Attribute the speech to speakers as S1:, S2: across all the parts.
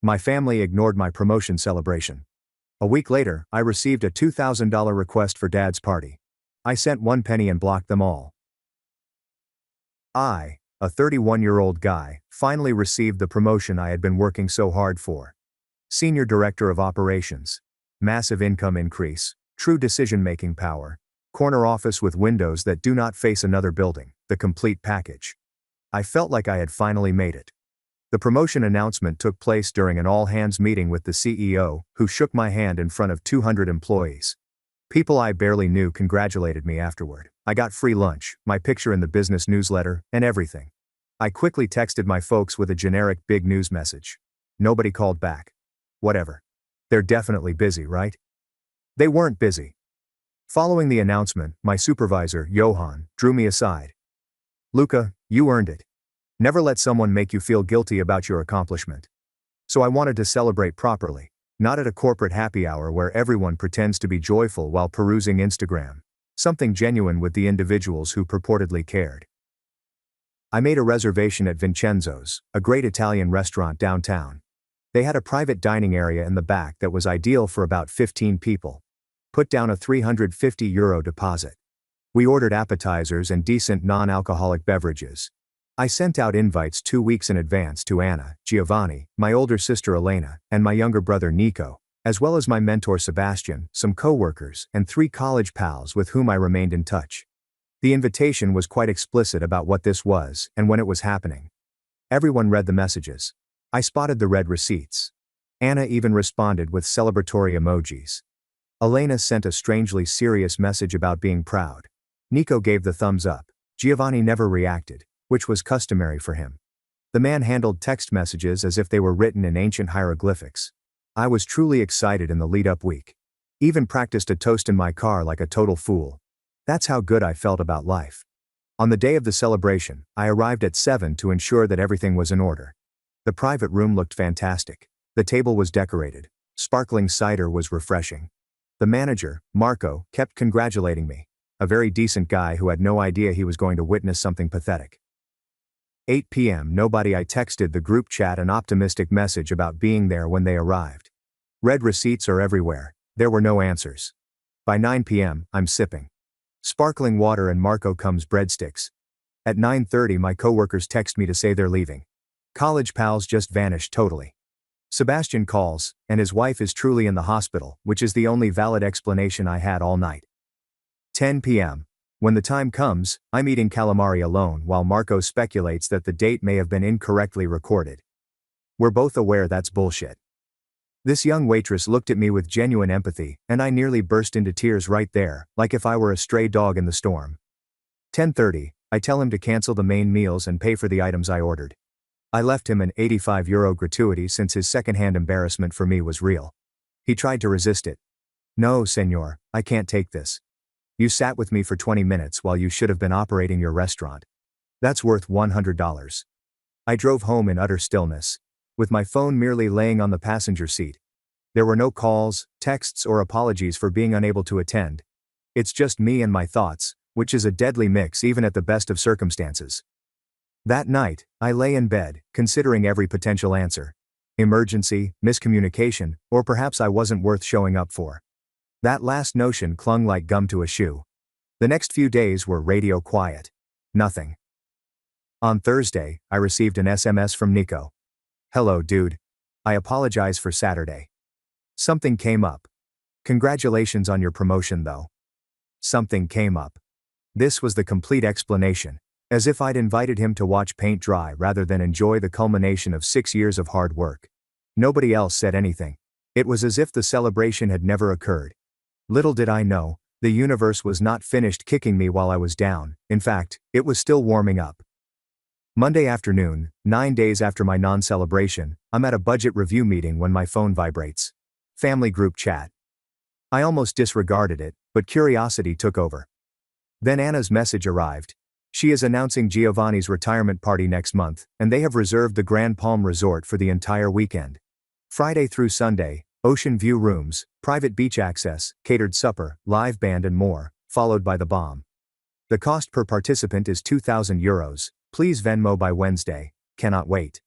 S1: My family ignored my promotion celebration. A week later, I received a $2,000 request for Dad's party. I sent 1 penny and blocked them all. I, a 31-year-old guy, finally received the promotion I had been working so hard for. Senior Director of Operations. Massive income increase, true decision-making power, corner office with windows that do not face another building, the complete package. I felt like I had finally made it. The promotion announcement took place during an all-hands meeting with the CEO, who shook my hand in front of 200 employees. People I barely knew congratulated me afterward. I got free lunch, my picture in the business newsletter, and everything. I quickly texted my folks with a generic big news message. Nobody called back. Whatever. They're definitely busy, right? They weren't busy. Following the announcement, my supervisor, Johan, drew me aside. "Luca, you earned it. Never let someone make you feel guilty about your accomplishment." So I wanted to celebrate properly, not at a corporate happy hour where everyone pretends to be joyful while perusing Instagram. Something genuine with the individuals who purportedly cared. I made a reservation at Vincenzo's, a great Italian restaurant downtown. They had a private dining area in the back that was ideal for about 15 people. Put down a €350 deposit. We ordered appetizers and decent non-alcoholic beverages. I sent out invites 2 weeks in advance to Anna, Giovanni, my older sister Elena, and my younger brother Nico, as well as my mentor Sebastian, some co-workers, and 3 college pals with whom I remained in touch. The invitation was quite explicit about what this was and when it was happening. Everyone read the messages. I spotted the red receipts. Anna even responded with celebratory emojis. Elena sent a strangely serious message about being proud. Nico gave the thumbs up. Giovanni never reacted, which was customary for him. The man handled text messages as if they were written in ancient hieroglyphics. I was truly excited in the lead-up week. Even practiced a toast in my car like a total fool. That's how good I felt about life. On the day of the celebration, I arrived at 7 to ensure that everything was in order. The private room looked fantastic. The table was decorated. Sparkling cider was refreshing. The manager, Marco, kept congratulating me. A very decent guy who had no idea he was going to witness something pathetic. 8 p.m. Nobody. I texted the group chat an optimistic message about being there when they arrived. Red receipts are everywhere. There were no answers. By 9 p.m., I'm sipping sparkling water and Marco comes breadsticks. At 9:30 my coworkers text me to say they're leaving. College pals just vanished totally. Sebastian calls, and his wife is truly in the hospital, which is the only valid explanation I had all night. 10 p.m. When the time comes, I'm eating calamari alone while Marco speculates that the date may have been incorrectly recorded. We're both aware that's bullshit. This young waitress looked at me with genuine empathy, and I nearly burst into tears right there, like if I were a stray dog in the storm. 10:30, I tell him to cancel the main meals and pay for the items I ordered. I left him an €85 gratuity since his secondhand embarrassment for me was real. He tried to resist it. "No, senor, I can't take this. You sat with me for 20 minutes while you should have been operating your restaurant. That's worth $100. I drove home in utter stillness, with my phone merely laying on the passenger seat. There were no calls, texts, or apologies for being unable to attend. It's just me and my thoughts, which is a deadly mix even at the best of circumstances. That night, I lay in bed, considering every potential answer. Emergency, miscommunication, or perhaps I wasn't worth showing up for. That last notion clung like gum to a shoe. The next few days were radio quiet. Nothing. On Thursday, I received an SMS from Nico. "Hello, dude. I apologize for Saturday. Something came up. Congratulations on your promotion, though." Something came up. This was the complete explanation. As if I'd invited him to watch paint dry rather than enjoy the culmination of 6 years of hard work. Nobody else said anything. It was as if the celebration had never occurred. Little did I know, the universe was not finished kicking me while I was down. In fact, it was still warming up. Monday afternoon, 9 days after my non-celebration, I'm at a budget review meeting when my phone vibrates. Family group chat. I almost disregarded it, but curiosity took over. Then Anna's message arrived. She is announcing Giovanni's retirement party next month, and they have reserved the Grand Palm Resort for the entire weekend. Friday through Sunday, ocean view rooms, private beach access, catered supper, live band and more, followed by the bomb. The cost per participant is €2,000. Please Venmo by Wednesday. Cannot wait.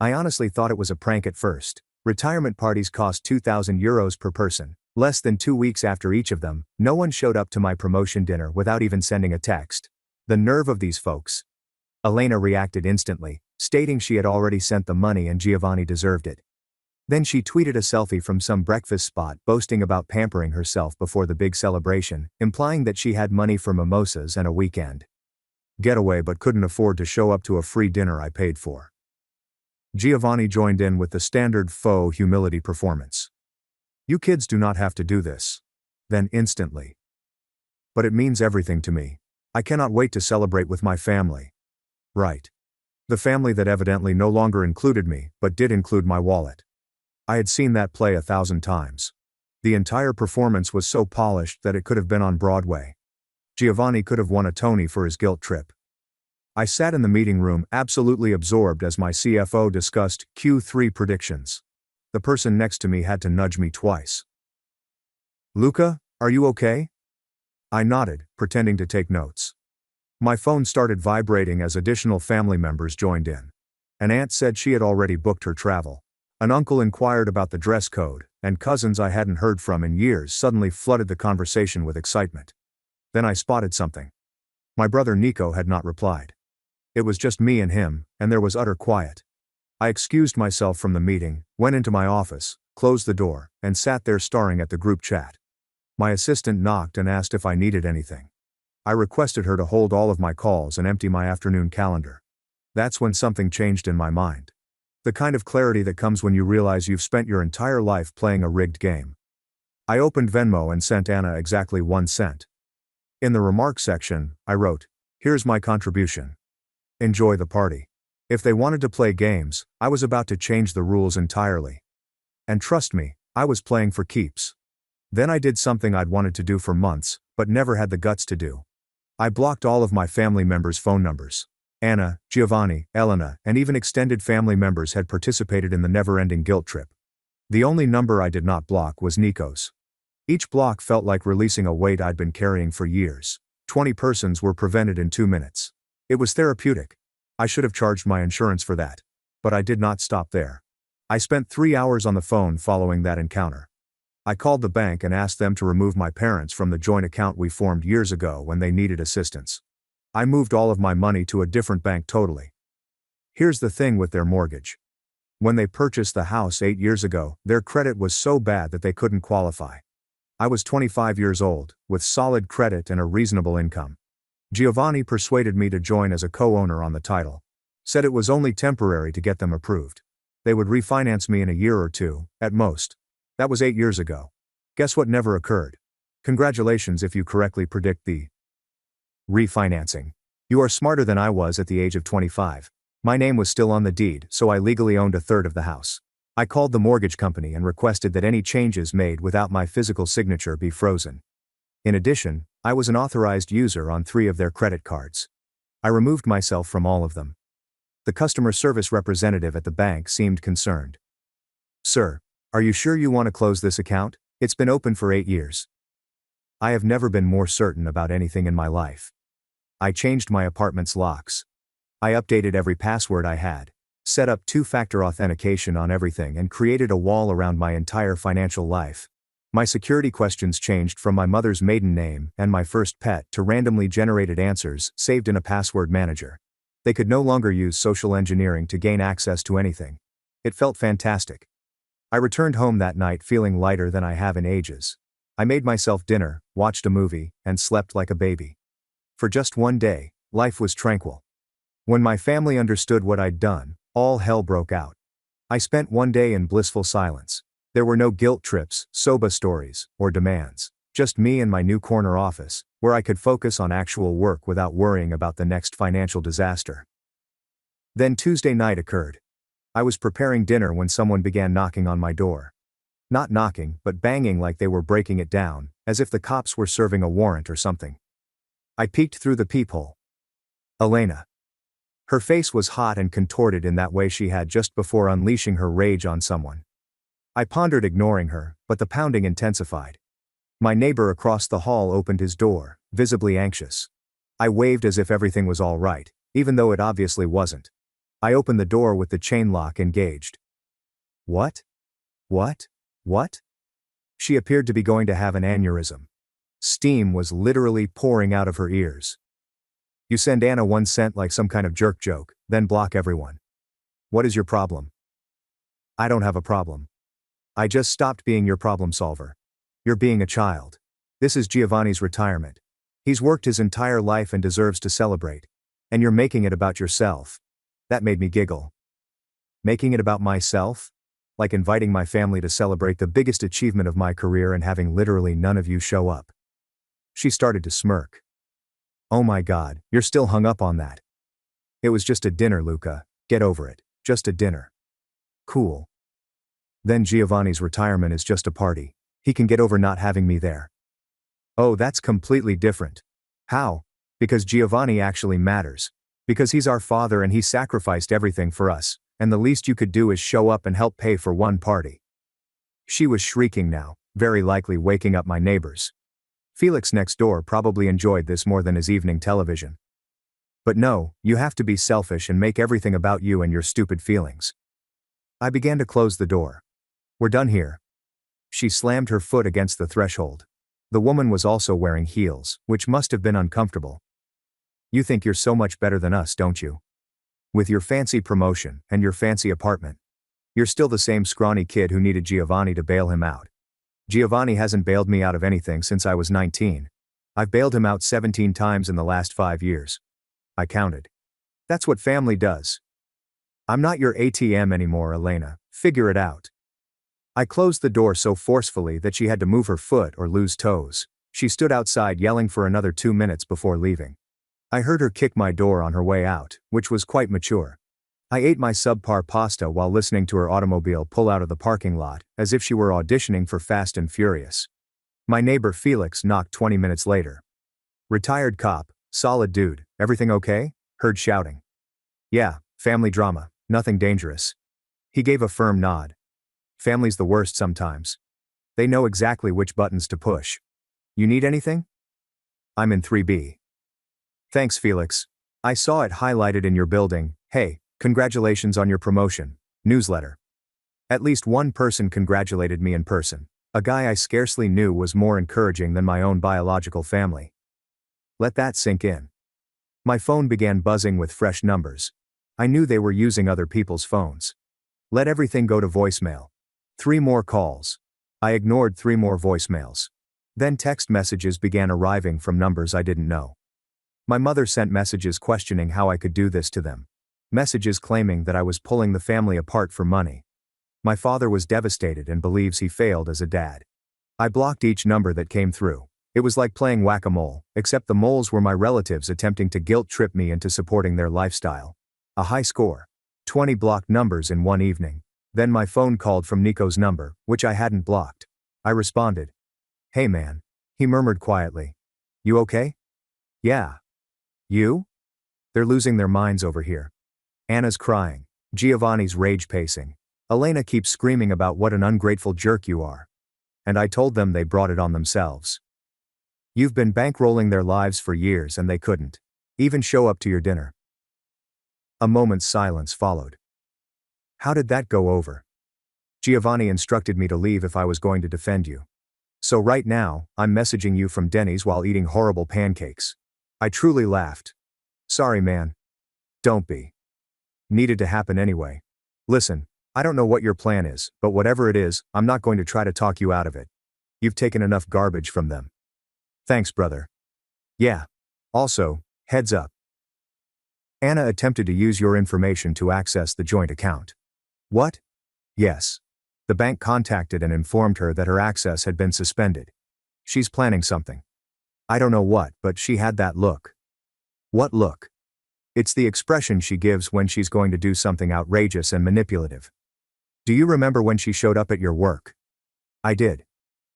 S1: I honestly thought it was a prank at first. Retirement parties cost €2,000 per person. Less than 2 weeks after each of them, no one showed up to my promotion dinner without even sending a text. The nerve of these folks. Elena reacted instantly, stating she had already sent the money and Giovanni deserved it. Then she tweeted a selfie from some breakfast spot boasting about pampering herself before the big celebration, implying that she had money for mimosas and a weekend getaway but couldn't afford to show up to a free dinner I paid for. Giovanni joined in with the standard faux humility performance. "You kids do not have to do this." Then instantly. "But it means everything to me. I cannot wait to celebrate with my family." Right. The family that evidently no longer included me, but did include my wallet. I had seen that play 1,000 times. The entire performance was so polished that it could have been on Broadway. Giovanni could have won a Tony for his guilt trip. I sat in the meeting room absolutely absorbed as my CFO discussed Q3 predictions. The person next to me had to nudge me twice. "Luca, are you okay?" I nodded, pretending to take notes. My phone started vibrating as additional family members joined in. An aunt said she had already booked her travel. An uncle inquired about the dress code, and cousins I hadn't heard from in years suddenly flooded the conversation with excitement. Then I spotted something. My brother Nico had not replied. It was just me and him, and there was utter quiet. I excused myself from the meeting, went into my office, closed the door, and sat there staring at the group chat. My assistant knocked and asked if I needed anything. I requested her to hold all of my calls and empty my afternoon calendar. That's when something changed in my mind. The kind of clarity that comes when you realize you've spent your entire life playing a rigged game. I opened Venmo and sent Anna exactly 1 cent. In the remarks section, I wrote, "Here's my contribution. Enjoy the party." If they wanted to play games, I was about to change the rules entirely. And trust me, I was playing for keeps. Then I did something I'd wanted to do for months, but never had the guts to do. I blocked all of my family members' phone numbers. Anna, Giovanni, Elena, and even extended family members had participated in the never-ending guilt trip. The only number I did not block was Nico's. Each block felt like releasing a weight I'd been carrying for years. 20 persons were prevented in 2 minutes. It was therapeutic. I should have charged my insurance for that. But I did not stop there. I spent 3 hours on the phone following that encounter. I called the bank and asked them to remove my parents from the joint account we formed years ago when they needed assistance. I moved all of my money to a different bank totally. Here's the thing with their mortgage. When they purchased the house 8 years ago, their credit was so bad that they couldn't qualify. I was 25 years old, with solid credit and a reasonable income. Giovanni persuaded me to join as a co-owner on the title. Said it was only temporary to get them approved. They would refinance me in a year or 2, at most. That was 8 years ago. Guess what never occurred? Congratulations if you correctly predict the refinancing. You are smarter than I was at the age of 25. My name was still on the deed, so I legally owned 1/3 of the house. I called the mortgage company and requested that any changes made without my physical signature be frozen. In addition, I was an authorized user on 3 of their credit cards. I removed myself from all of them. The customer service representative at the bank seemed concerned. "Sir, are you sure you want to close this account? It's been open for 8 years. I have never been more certain about anything in my life. I changed my apartment's locks. I updated every password I had, set up 2-factor authentication on everything and created a wall around my entire financial life. My security questions changed from my mother's maiden name and my first pet to randomly generated answers saved in a password manager. They could no longer use social engineering to gain access to anything. It felt fantastic. I returned home that night feeling lighter than I have in ages. I made myself dinner, watched a movie, and slept like a baby. For just 1 day, life was tranquil. When my family understood what I'd done, all hell broke out. I spent 1 day in blissful silence. There were no guilt trips, soba stories, or demands. Just me and my new corner office, where I could focus on actual work without worrying about the next financial disaster. Then Tuesday night occurred. I was preparing dinner when someone began knocking on my door. Not knocking, but banging like they were breaking it down, as if the cops were serving a warrant or something. I peeked through the peephole. Elena. Her face was hot and contorted in that way she had just before unleashing her rage on someone. I pondered ignoring her, but the pounding intensified. My neighbor across the hall opened his door, visibly anxious. I waved as if everything was all right, even though it obviously wasn't. I opened the door with the chain lock engaged. What? What? What? She appeared to be going to have an aneurysm. Steam was literally pouring out of her ears. You send Anna 1 cent like some kind of jerk joke, then block everyone. What is your problem? I don't have a problem. I just stopped being your problem solver. You're being a child. This is Giovanni's retirement. He's worked his entire life and deserves to celebrate. And you're making it about yourself. That made me giggle. Making it about myself? Like inviting my family to celebrate the biggest achievement of my career and having literally none of you show up. She started to smirk. Oh my God, you're still hung up on that. It was just a dinner, Luca. Get over it. Just a dinner. Cool. Then Giovanni's retirement is just a party. He can get over not having me there. Oh, that's completely different. How? Because Giovanni actually matters. Because he's our father and he sacrificed everything for us, and the least you could do is show up and help pay for one party. She was shrieking now, very likely waking up my neighbors. Felix next door probably enjoyed this more than his evening television. But no, you have to be selfish and make everything about you and your stupid feelings. I began to close the door. We're done here. She slammed her foot against the threshold. The woman was also wearing heels, which must have been uncomfortable. You think you're so much better than us, don't you? With your fancy promotion and your fancy apartment. You're still the same scrawny kid who needed Giovanni to bail him out. Giovanni hasn't bailed me out of anything since I was 19. I've bailed him out 17 times in the last 5 years. I counted. That's what family does. I'm not your ATM anymore, Elena. Figure it out. I closed the door so forcefully that she had to move her foot or lose toes. She stood outside yelling for another 2 minutes before leaving. I heard her kick my door on her way out, which was quite mature. I ate my subpar pasta while listening to her automobile pull out of the parking lot, as if she were auditioning for Fast and Furious. My neighbor Felix knocked 20 minutes later. Retired cop, solid dude, everything okay? Heard shouting. Yeah, family drama, nothing dangerous. He gave a firm nod. Family's the worst sometimes. They know exactly which buttons to push. You need anything? I'm in 3B. Thanks, Felix. I saw it highlighted in your building. Hey, congratulations on your promotion. Newsletter. At least one person congratulated me in person. A guy I scarcely knew was more encouraging than my own biological family. Let that sink in. My phone began buzzing with fresh numbers. I knew they were using other people's phones. Let everything go to voicemail. 3 more calls. I ignored 3 more voicemails. Then text messages began arriving from numbers I didn't know. My mother sent messages questioning how I could do this to them. Messages claiming that I was pulling the family apart for money. My father was devastated and believes he failed as a dad. I blocked each number that came through. It was like playing whack-a-mole, except the moles were my relatives attempting to guilt-trip me into supporting their lifestyle. A high score. 20 blocked numbers in one evening. Then my phone called from Nico's number, which I hadn't blocked. I responded. Hey man. He murmured quietly. You okay? Yeah. You? They're losing their minds over here. Anna's crying. Giovanni's rage pacing. Elena keeps screaming about what an ungrateful jerk you are. And I told them they brought it on themselves. You've been bankrolling their lives for years and they couldn't even show up to your dinner. A moment's silence followed. How did that go over? Giovanni instructed me to leave if I was going to defend you. So right now, I'm messaging you from Denny's while eating horrible pancakes. I truly laughed. Sorry man. Don't be. Needed to happen anyway. Listen, I don't know what your plan is, but whatever it is, I'm not going to try to talk you out of it. You've taken enough garbage from them. Thanks, brother. Yeah. Also, heads up. Anna attempted to use your information to access the joint account. What? Yes. The bank contacted and informed her that her access had been suspended. She's planning something. I don't know what, but she had that look. What look? It's the expression she gives when she's going to do something outrageous and manipulative. Do you remember when she showed up at your work? I did.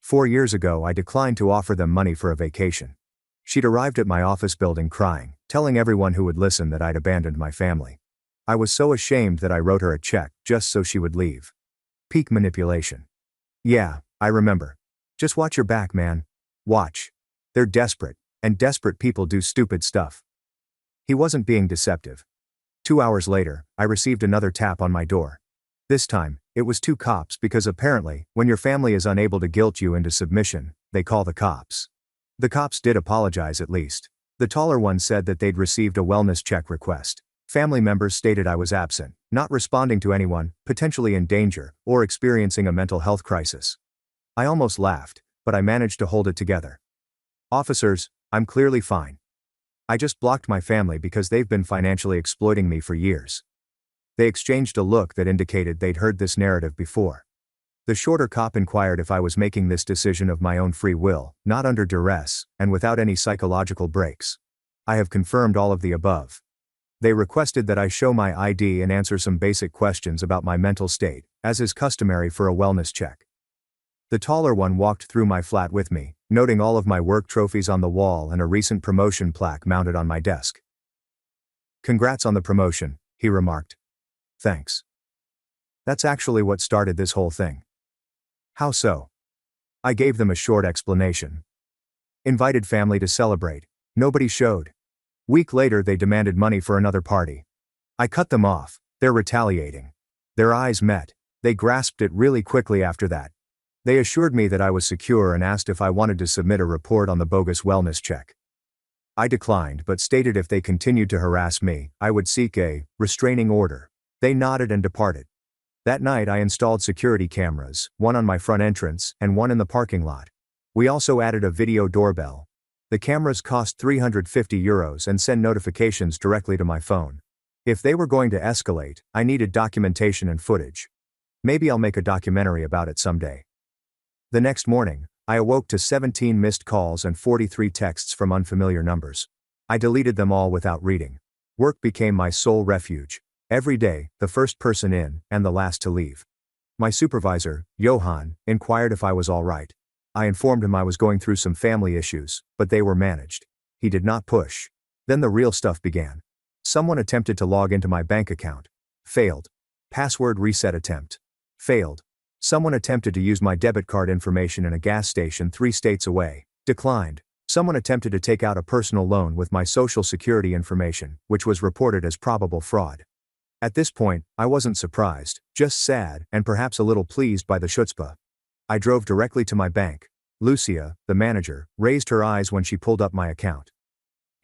S1: 4 years ago I declined to offer them money for a vacation. She'd arrived at my office building crying, telling everyone who would listen that I'd abandoned my family. I was so ashamed that I wrote her a check just so she would leave. Peak manipulation. Yeah, I remember. Just watch your back, man. Watch. They're desperate, and desperate people do stupid stuff. He wasn't being deceptive. 2 hours later, I received another tap on my door. This time, it was 2 cops because apparently, when your family is unable to guilt you into submission, they call the cops. The cops did apologize at least. The taller one said that they'd received a wellness check request. Family members stated I was absent, not responding to anyone, potentially in danger, or experiencing a mental health crisis. I almost laughed, but I managed to hold it together. Officers, I'm clearly fine. I just blocked my family because they've been financially exploiting me for years. They exchanged a look that indicated they'd heard this narrative before. The shorter cop inquired if I was making this decision of my own free will, not under duress, and without any psychological breaks. I have confirmed all of the above. They requested that I show my ID and answer some basic questions about my mental state, as is customary for a wellness check. The taller one walked through my flat with me, noting all of my work trophies on the wall and a recent promotion plaque mounted on my desk. "Congrats on the promotion," he remarked. "Thanks. That's actually what started this whole thing." "How so?" I gave them a short explanation. "Invited family to celebrate. Nobody showed. Week later they demanded money for another party. I cut them off. They're retaliating." Their eyes met. They grasped it really quickly after that. They assured me that I was secure and asked if I wanted to submit a report on the bogus wellness check. I declined but stated if they continued to harass me, I would seek a restraining order. They nodded and departed. That night I installed security cameras, one on my front entrance and one in the parking lot. We also added a video doorbell. The cameras cost €350 and send notifications directly to my phone. If they were going to escalate, I needed documentation and footage. Maybe I'll make a documentary about it someday. The next morning, I awoke to 17 missed calls and 43 texts from unfamiliar numbers. I deleted them all without reading. Work became my sole refuge. Every day, the first person in, and the last to leave. My supervisor, Johan, inquired if I was all right. I informed him I was going through some family issues, but they were managed. He did not push. Then the real stuff began. Someone attempted to log into my bank account. Failed. Password reset attempt. Failed. Someone attempted to use my debit card information in a gas station 3 states away. Declined. Someone attempted to take out a personal loan with my social security information, which was reported as probable fraud. At this point, I wasn't surprised, just sad, and perhaps a little pleased by the chutzpah. I drove directly to my bank. Lucia, the manager, raised her eyes when she pulled up my account.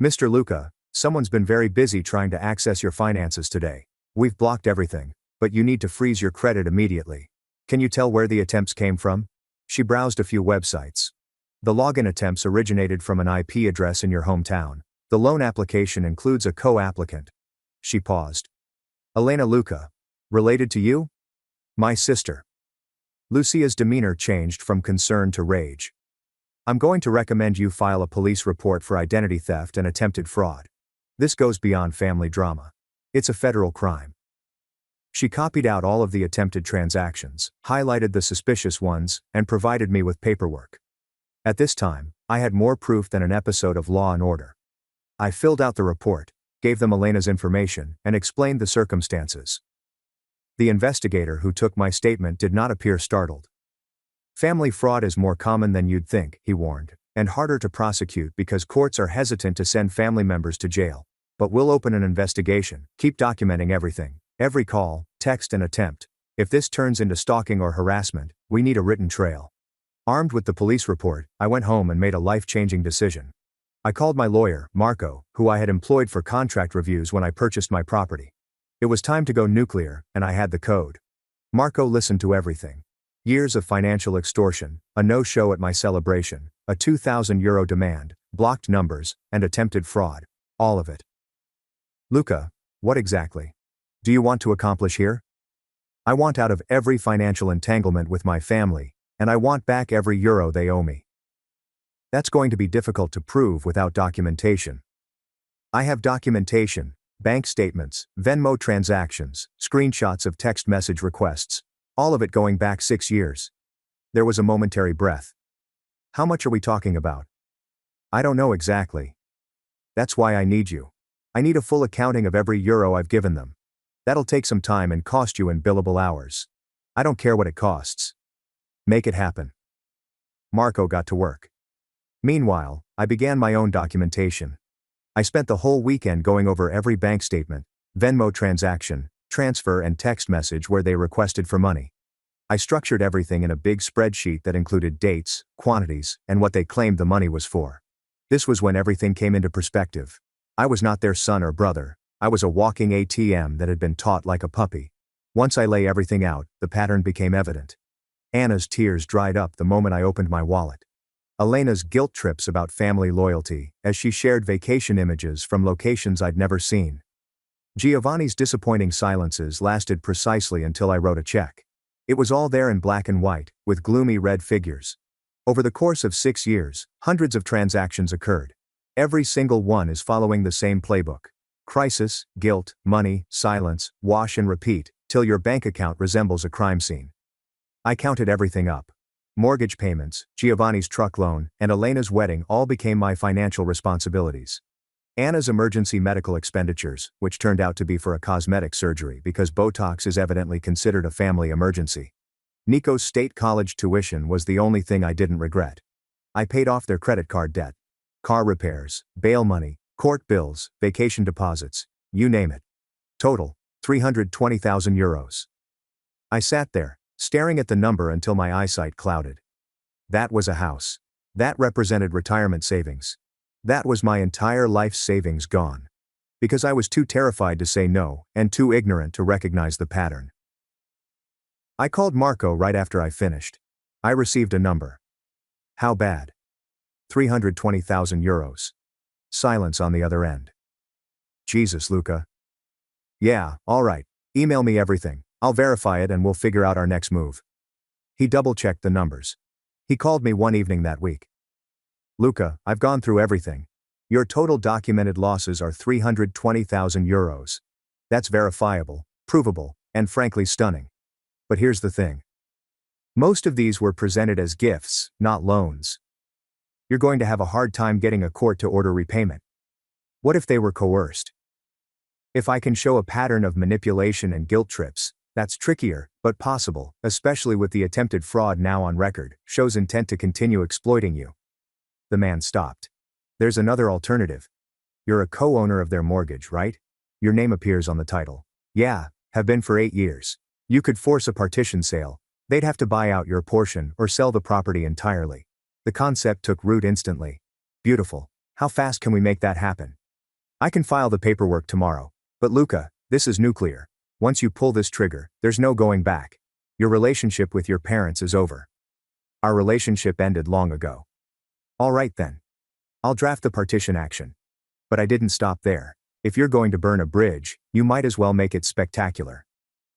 S1: "Mr. Luca, someone's been very busy trying to access your finances today. We've blocked everything, but you need to freeze your credit immediately. Can you tell where the attempts came from?" She browsed a few websites. "The login attempts originated from an IP address in your hometown. The loan application includes a co-applicant." She paused. "Elena Luca. Related to you?" "My sister." Lucia's demeanor changed from concern to rage. "I'm going to recommend you file a police report for identity theft and attempted fraud. This goes beyond family drama. It's a federal crime." She copied out all of the attempted transactions, highlighted the suspicious ones, and provided me with paperwork. At this time, I had more proof than an episode of Law and Order. I filled out the report, gave them Elena's information, and explained the circumstances. The investigator who took my statement did not appear startled. "Family fraud is more common than you'd think," he warned, "and harder to prosecute because courts are hesitant to send family members to jail. But we'll open an investigation, keep documenting everything. Every call, text and attempt. If this turns into stalking or harassment, we need a written trail." Armed with the police report, I went home and made a life-changing decision. I called my lawyer, Marco, who I had employed for contract reviews when I purchased my property. It was time to go nuclear, and I had the code. Marco listened to everything. Years of financial extortion, a no-show at my celebration, a €2,000 demand, blocked numbers, and attempted fraud. All of it. "Luca, what exactly do you want to accomplish here?" "I want out of every financial entanglement with my family, and I want back every euro they owe me." "That's going to be difficult to prove without documentation." "I have documentation, bank statements, Venmo transactions, screenshots of text message requests, all of it going back 6 years. There was a momentary breath. "How much are we talking about?" "I don't know exactly. That's why I need you. I need a full accounting of every euro I've given them. That'll take some time and cost you in billable hours. I don't care what it costs. Make it happen." Marco got to work. Meanwhile, I began my own documentation. I spent the whole weekend going over every bank statement, Venmo transaction, transfer and text message where they requested for money. I structured everything in a big spreadsheet that included dates, quantities, and what they claimed the money was for. This was when everything came into perspective. I was not their son or brother. I was a walking ATM that had been taught like a puppy. Once I lay everything out, the pattern became evident. Anna's tears dried up the moment I opened my wallet. Elena's guilt trips about family loyalty, as she shared vacation images from locations I'd never seen. Giovanni's disappointing silences lasted precisely until I wrote a check. It was all there in black and white, with gloomy red figures. Over the course of 6 years, hundreds of transactions occurred. Every single one is following the same playbook. Crisis, guilt, money, silence, wash and repeat, till your bank account resembles a crime scene. I counted everything up. Mortgage payments, Giovanni's truck loan, and Elena's wedding all became my financial responsibilities. Anna's emergency medical expenditures, which turned out to be for a cosmetic surgery because Botox is evidently considered a family emergency. Nico's state college tuition was the only thing I didn't regret. I paid off their credit card debt. Car repairs, bail money, court bills, vacation deposits, you name it. Total, 320,000 euros. I sat there, staring at the number until my eyesight clouded. That was a house. That represented retirement savings. That was my entire life's savings gone. Because I was too terrified to say no, and too ignorant to recognize the pattern. I called Marco right after I finished. I received a number. How bad? 320,000 euros. Silence on the other end. Jesus, Luca. Yeah, all right. Email me everything. I'll verify it and we'll figure out our next move. He double-checked the numbers. He called me one evening that week. Luca, I've gone through everything. Your total documented losses are 320,000 euros. That's verifiable, provable, and frankly stunning. But here's the thing. Most of these were presented as gifts, not loans. You're going to have a hard time getting a court to order repayment. What if they were coerced? If I can show a pattern of manipulation and guilt trips, that's trickier, but possible, especially with the attempted fraud now on record, shows intent to continue exploiting you. The man stopped. There's another alternative. You're a co-owner of their mortgage, right? Your name appears on the title. Yeah, have been for 8 years. You could force a partition sale. They'd have to buy out your portion or sell the property entirely. The concept took root instantly. Beautiful. How fast can we make that happen? I can file the paperwork tomorrow. But Luca, this is nuclear. Once you pull this trigger, there's no going back. Your relationship with your parents is over. Our relationship ended long ago. All right then. I'll draft the partition action. But I didn't stop there. If you're going to burn a bridge, you might as well make it spectacular.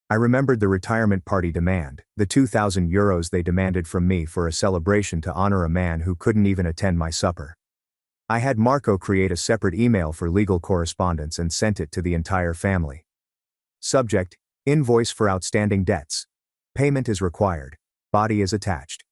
S1: I remembered the retirement party demand, the 2,000 euros they demanded from me for a celebration to honor a man who couldn't even attend my supper. I had Marco create a separate email for legal correspondence and sent it to the entire family. Subject, invoice for outstanding debts. Payment is required. Body is attached.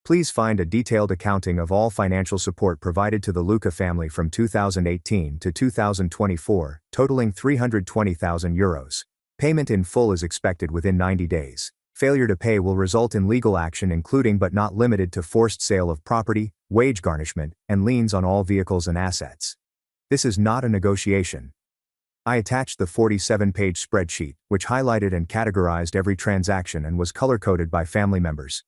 S1: Please find a detailed accounting of all financial support provided to the Luca family from 2018 to 2024, totaling 320,000 euros. Payment in full is expected within 90 days. Failure to pay will result in legal action including but not limited to forced sale of property, wage garnishment, and liens on all vehicles and assets. This is not a negotiation. I attached the 47-page spreadsheet, which highlighted and categorized every transaction and was color-coded by family members.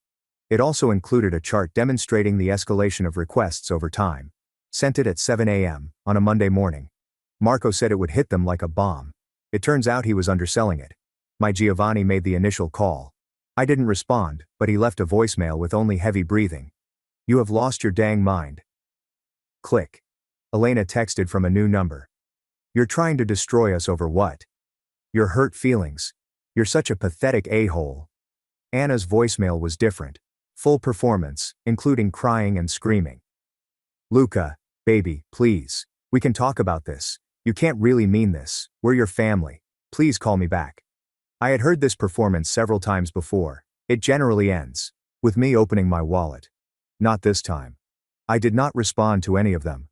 S1: It also included a chart demonstrating the escalation of requests over time. Sent it at 7 a.m. on a Monday morning. Marco said it would hit them like a bomb. It turns out he was underselling it. My Giovanni made the initial call. I didn't respond, but he left a voicemail with only heavy breathing. You have lost your dang mind. Click. Elena texted from a new number. You're trying to destroy us over what? Your hurt feelings. You're such a pathetic a-hole. Anna's voicemail was different. Full performance, including crying and screaming. Luca, baby, please. We can talk about this. You can't really mean this. We're your family. Please call me back. I had heard this performance several times before. It generally ends with me opening my wallet. Not this time. I did not respond to any of them.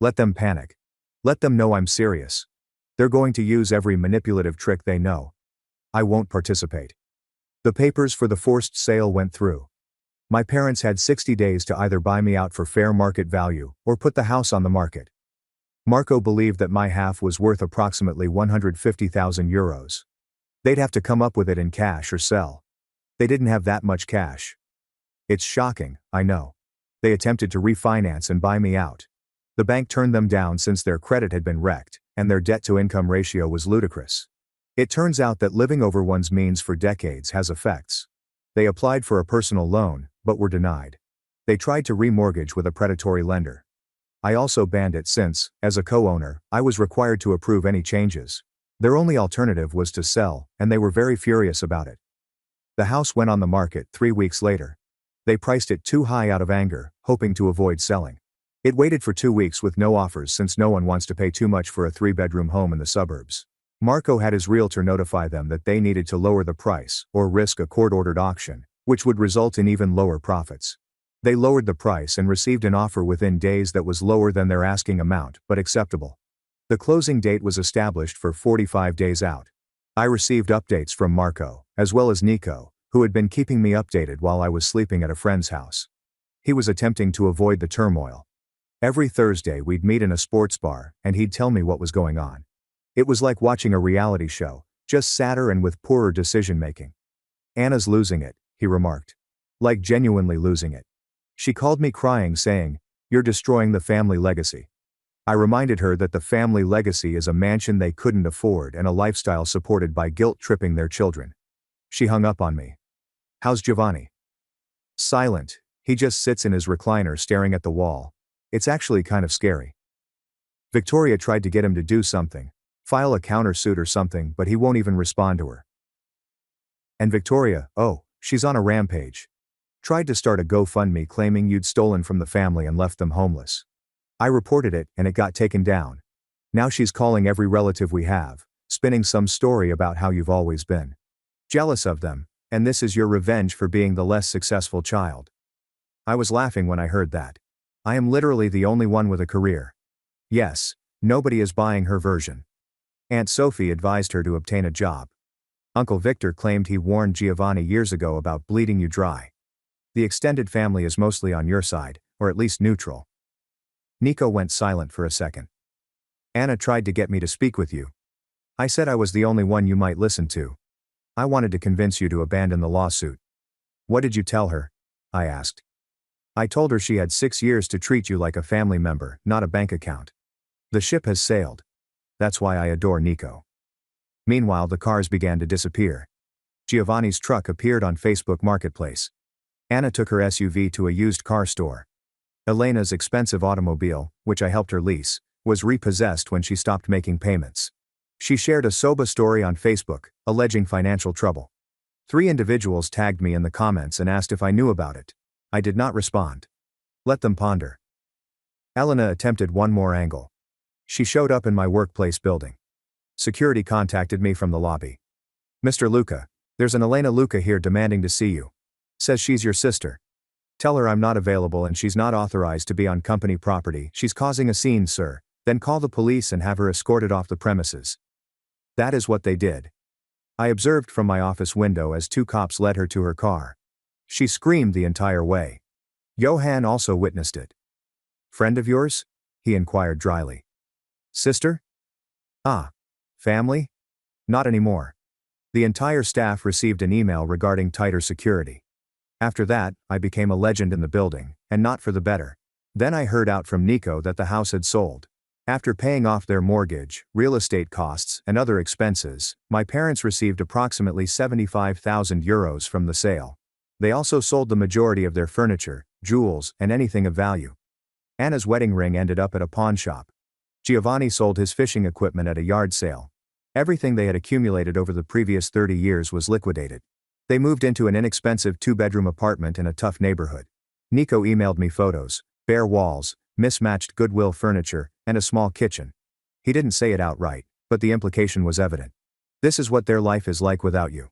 S1: Let them panic. Let them know I'm serious. They're going to use every manipulative trick they know. I won't participate. The papers for the forced sale went through. My parents had 60 days to either buy me out for fair market value or put the house on the market. Marco believed that my half was worth approximately 150,000 euros. They'd have to come up with it in cash or sell. They didn't have that much cash. It's shocking, I know. They attempted to refinance and buy me out. The bank turned them down since their credit had been wrecked, and their debt-to-income ratio was ludicrous. It turns out that living over one's means for decades has effects. They applied for a personal loan, but were denied. They tried to remortgage with a predatory lender. I also banned it since, as a co-owner, I was required to approve any changes. Their only alternative was to sell, and they were very furious about it. The house went on the market 3 weeks later. They priced it too high out of anger, hoping to avoid selling. It waited for 2 weeks with no offers since no one wants to pay too much for a 3-bedroom home in the suburbs. Marco had his realtor notify them that they needed to lower the price or risk a court-ordered auction, which would result in even lower profits. They lowered the price and received an offer within days that was lower than their asking amount, but acceptable. The closing date was established for 45 days out. I received updates from Marco, as well as Nico, who had been keeping me updated while I was sleeping at a friend's house. He was attempting to avoid the turmoil. Every Thursday we'd meet in a sports bar, and he'd tell me what was going on. It was like watching a reality show, just sadder and with poorer decision-making. "Anna's losing it," he remarked. "Like genuinely losing it. She called me crying saying, 'You're destroying the family legacy.' I reminded her that the family legacy is a mansion they couldn't afford and a lifestyle supported by guilt-tripping their children. She hung up on me. "How's Giovanni?" "Silent. He just sits in his recliner staring at the wall. It's actually kind of scary. Victoria tried to get him to do something, file a countersuit or something, but he won't even respond to her. And Victoria, oh, she's on a rampage. Tried to start a GoFundMe claiming you'd stolen from the family and left them homeless. I reported it and it got taken down. Now she's calling every relative we have, spinning some story about how you've always been jealous of them, and this is your revenge for being the less successful child." I was laughing when I heard that. I am literally the only one with a career. Yes, nobody is buying her version. Aunt Sophie advised her to obtain a job. Uncle Victor claimed he warned Giovanni years ago about bleeding you dry. The extended family is mostly on your side, or at least neutral. Nico went silent for a second. "Anna tried to get me to speak with you. I said I was the only one you might listen to. I wanted to convince you to abandon the lawsuit." "What did you tell her?" I asked. "I told her she had 6 years to treat you like a family member, not a bank account. The ship has sailed. That's why I adore Nico." Meanwhile, the cars began to disappear. Giovanni's truck appeared on Facebook Marketplace. Anna took her SUV to a used car store. Elena's expensive automobile, which I helped her lease, was repossessed when she stopped making payments. She shared a soba story on Facebook, alleging financial trouble. 3 individuals tagged me in the comments and asked if I knew about it. I did not respond. Let them ponder. Elena attempted one more angle. She showed up in my workplace building. Security contacted me from the lobby. "Mr. Luca, there's an Elena Luca here demanding to see you. Says she's your sister. Tell her I'm not available and she's not authorized to be on company property. She's causing a scene, sir. Then call the police and have her escorted off the premises." That is what they did. I observed from my office window as 2 cops led her to her car. She screamed the entire way. Johan also witnessed it. "Friend of yours?" he inquired dryly. "Sister? Ah. Family? Not anymore." The entire staff received an email regarding tighter security. After that, I became a legend in the building, and not for the better. Then I heard out from Nico that the house had sold. After paying off their mortgage, real estate costs, and other expenses, my parents received approximately 75,000 euros from the sale. They also sold the majority of their furniture, jewels, and anything of value. Anna's wedding ring ended up at a pawn shop. Giovanni sold his fishing equipment at a yard sale. Everything they had accumulated over the previous 30 years was liquidated. They moved into an inexpensive 2-bedroom apartment in a tough neighborhood. Nico emailed me photos, bare walls, mismatched Goodwill furniture, and a small kitchen. He didn't say it outright, but the implication was evident. This is what their life is like without you.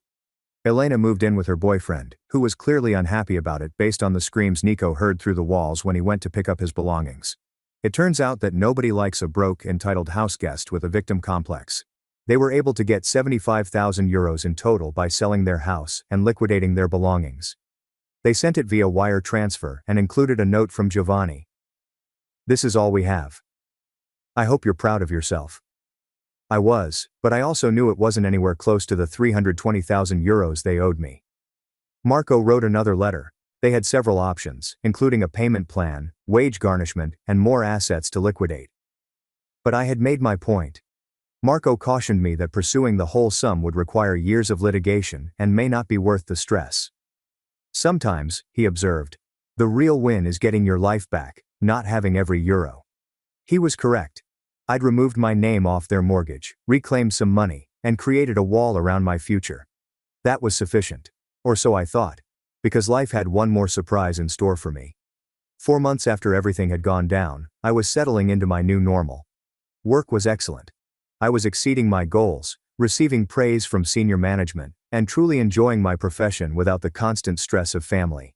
S1: Elena moved in with her boyfriend, who was clearly unhappy about it based on the screams Nico heard through the walls when he went to pick up his belongings. It turns out that nobody likes a broke, entitled house guest with a victim complex. They were able to get 75,000 euros in total by selling their house and liquidating their belongings. They sent it via wire transfer and included a note from Giovanni. "This is all we have. I hope you're proud of yourself. I was, but I also knew it wasn't anywhere close to the 320,000 euros they owed me. Marco wrote another letter. They had several options, including a payment plan, wage garnishment, and more assets to liquidate. But I had made my point. Marco cautioned me that pursuing the whole sum would require years of litigation and may not be worth the stress. Sometimes, he observed, the real win is getting your life back, not having every euro. He was correct. I'd removed my name off their mortgage, reclaimed some money, and created a wall around my future. That was sufficient. Or so I thought. Because life had one more surprise in store for me. 4 months after everything had gone down, I was settling into my new normal. Work was excellent. I was exceeding my goals, receiving praise from senior management, and truly enjoying my profession without the constant stress of family.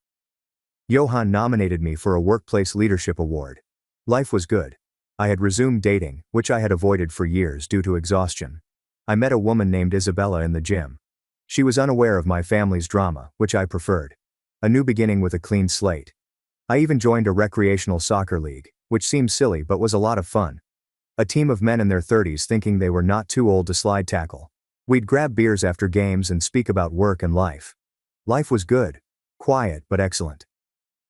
S1: Johan nominated me for a Workplace Leadership Award. Life was good. I had resumed dating, which I had avoided for years due to exhaustion. I met a woman named Isabella in the gym. She was unaware of my family's drama, which I preferred. A new beginning with a clean slate. I even joined a recreational soccer league, which seemed silly but was a lot of fun. A team of men in their 30s thinking they were not too old to slide tackle. We'd grab beers after games and speak about work and life. Life was good. Quiet but excellent.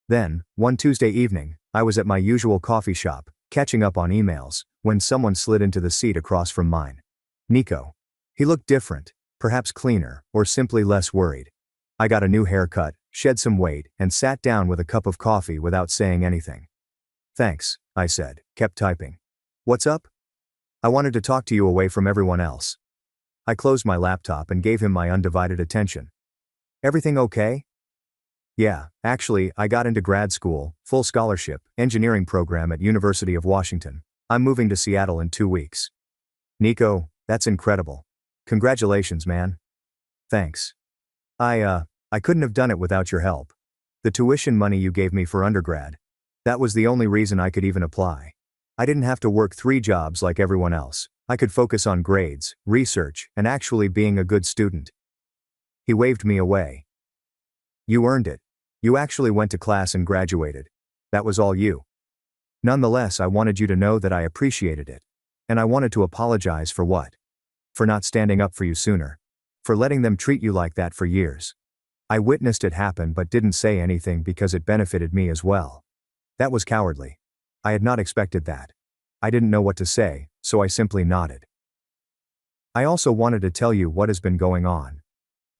S1: Then, one Tuesday evening, I was at my usual coffee shop, catching up on emails, when someone slid into the seat across from mine. Nico. He looked different, perhaps cleaner, or simply less worried. I got a new haircut, shed some weight, and sat down with a cup of coffee without saying anything. Thanks, I said, kept typing. What's up? I wanted to talk to you away from everyone else. I closed my laptop and gave him my undivided attention. Everything okay? Yeah, actually, I got into grad school, full scholarship, engineering program at University of Washington. I'm moving to Seattle in 2 weeks. Nico, that's incredible. Congratulations, man. Thanks. I couldn't have done it without your help. The tuition money you gave me for undergrad. That was the only reason I could even apply. I didn't have to work 3 jobs like everyone else. I could focus on grades, research, and actually being a good student. He waved me away. You earned it. You actually went to class and graduated. That was all you. Nonetheless, I wanted you to know that I appreciated it. And I wanted to apologize for what? For not standing up for you sooner. For letting them treat you like that for years. I witnessed it happen but didn't say anything because it benefited me as well. That was cowardly. I had not expected that. I didn't know what to say, so I simply nodded. I also wanted to tell you what has been going on.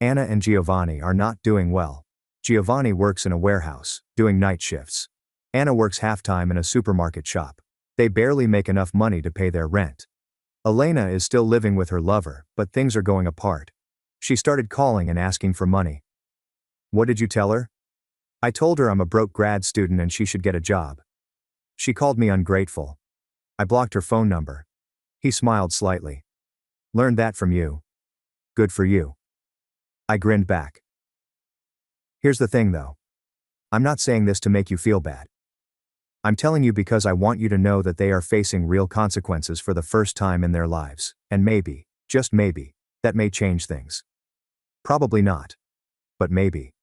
S1: Anna and Giovanni are not doing well. Giovanni works in a warehouse, doing night shifts. Anna works half-time in a supermarket shop. They barely make enough money to pay their rent. Elena is still living with her lover, but things are going apart. She started calling and asking for money. What did you tell her? I told her I'm a broke grad student and she should get a job. She called me ungrateful. I blocked her phone number. He smiled slightly. Learned that from you. Good for you. I grinned back. Here's the thing though. I'm not saying this to make you feel bad. I'm telling you because I want you to know that they are facing real consequences for the first time in their lives, and maybe, just maybe, that may change things. Probably not. But maybe.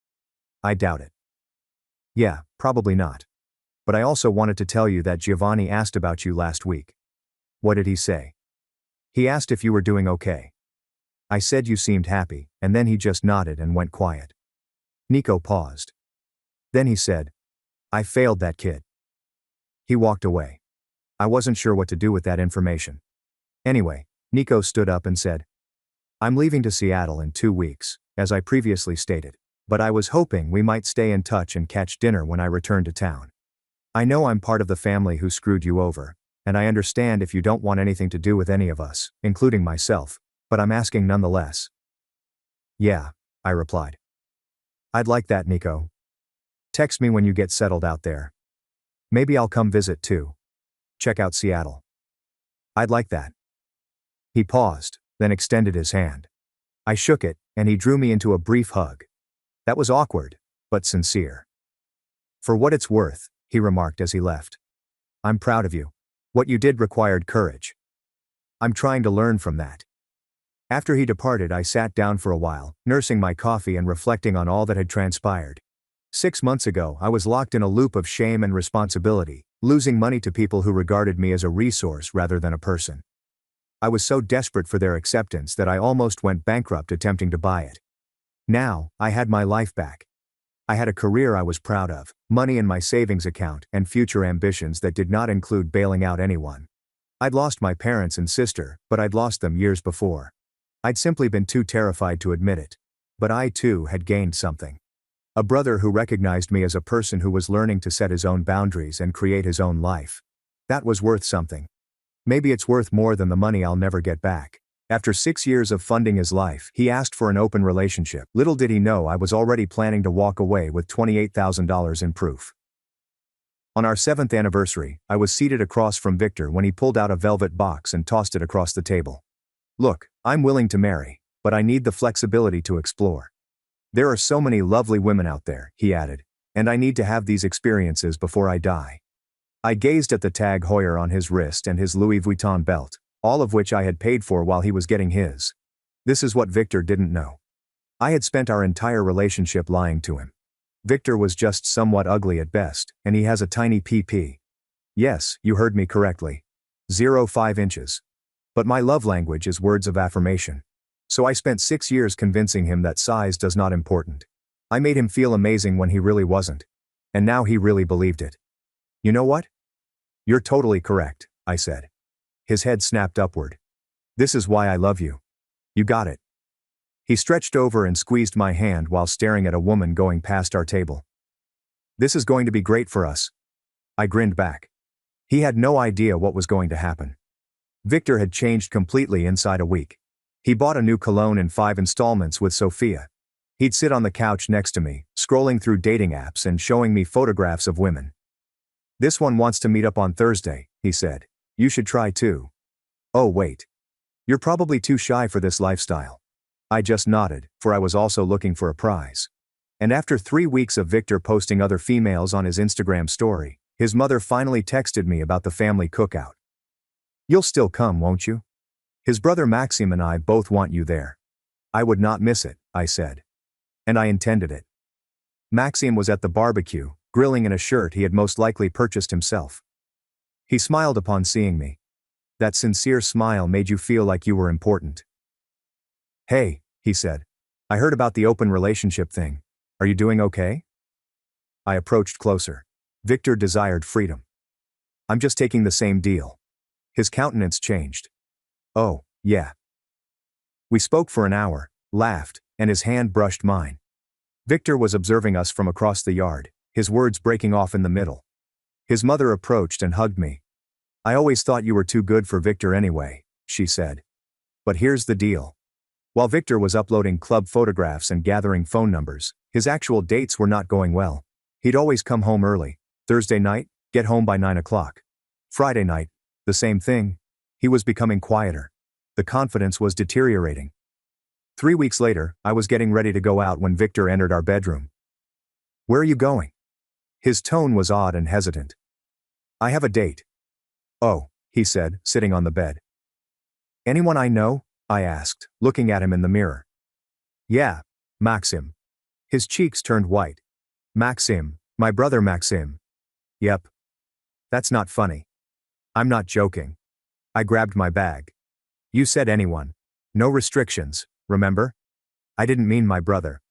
S1: I doubt it. Yeah, probably not. But I also wanted to tell you that Giovanni asked about you last week. What did he say? He asked if you were doing okay. I said you seemed happy, and then he just nodded and went quiet. Nico paused. Then he said, I failed that kid. He walked away. I wasn't sure what to do with that information. Anyway, Nico stood up and said, I'm leaving to Seattle in 2 weeks, as I previously stated, but I was hoping we might stay in touch and catch dinner when I return to town. I know I'm part of the family who screwed you over, and I understand if you don't want anything to do with any of us, including myself, but I'm asking nonetheless. Yeah, I replied. I'd like that, Nico. Text me when you get settled out there. Maybe I'll come visit too. Check out Seattle. I'd like that. He paused, then extended his hand. I shook it, and he drew me into a brief hug. That was awkward, but sincere. For what it's worth, he remarked as he left. I'm proud of you. What you did required courage. I'm trying to learn from that. After he departed, I sat down for a while, nursing my coffee and reflecting on all that had transpired. 6 months ago, I was locked in a loop of shame and responsibility, losing money to people who regarded me as a resource rather than a person. I was so desperate for their acceptance that I almost went bankrupt attempting to buy it. Now, I had my life back. I had a career I was proud of, money in my savings account, and future ambitions that did not include bailing out anyone. I'd lost my parents and sister, but I'd lost them years before. I'd simply been too terrified to admit it. But I too had gained something. A brother who recognized me as a person who was learning to set his own boundaries and create his own life. That was worth something. Maybe it's worth more than the money I'll never get back. After 6 years of funding his life, he asked for an open relationship. Little did he know I was already planning to walk away with $28,000 in proof. On our 7th anniversary, I was seated across from Victor when he pulled out a velvet box and tossed it across the table. Look, I'm willing to marry, but I need the flexibility to explore. There are so many lovely women out there, he added, and I need to have these experiences before I die. I gazed at the Tag Heuer on his wrist and his Louis Vuitton belt, all of which I had paid for while he was getting his. This is what Victor didn't know. I had spent our entire relationship lying to him. Victor was just somewhat ugly at best, and he has a tiny PP. Yes, you heard me correctly. 0.5 inches. But my love language is words of affirmation. So I spent 6 years convincing him that size does not important. I made him feel amazing when he really wasn't. And now he really believed it. You know what? You're totally correct, I said. His head snapped upward. This is why I love you. You got it. He stretched over and squeezed my hand while staring at a woman going past our table. This is going to be great for us. I grinned back. He had no idea what was going to happen. Victor had changed completely inside a week. He bought a new cologne in 5 installments with Sophia. He'd sit on the couch next to me, scrolling through dating apps and showing me photographs of women. This one wants to meet up on Thursday, he said. You should try too. Oh wait. You're probably too shy for this lifestyle. I just nodded, for I was also looking for a prize. And after 3 weeks of Victor posting other females on his Instagram story, his mother finally texted me about the family cookout. You'll still come, won't you? His brother Maxim and I both want you there. I would not miss it, I said. And I intended it. Maxim was at the barbecue, grilling in a shirt he had most likely purchased himself. He smiled upon seeing me. That sincere smile made you feel like you were important. Hey, he said. I heard about the open relationship thing. Are you doing okay? I approached closer. Victor desired freedom. I'm just taking the same deal. His countenance changed. Oh, yeah. We spoke for an hour, laughed, and his hand brushed mine. Victor was observing us from across the yard, his words breaking off in the middle. His mother approached and hugged me. I always thought you were too good for Victor anyway, she said. But here's the deal. While Victor was uploading club photographs and gathering phone numbers, his actual dates were not going well. He'd always come home early. Thursday night, get home by 9 o'clock. Friday night, the same thing. He was becoming quieter. The confidence was deteriorating. 3 weeks later, I was getting ready to go out when Victor entered our bedroom. Where are you going? His tone was odd and hesitant. I have a date. Oh, he said, sitting on the bed. Anyone I know? I asked, looking at him in the mirror. Yeah, Maxim. His cheeks turned white. Maxim, my brother Maxim. Yep. That's not funny. I'm not joking. I grabbed my bag. You said anyone. No restrictions, remember? I didn't mean my brother.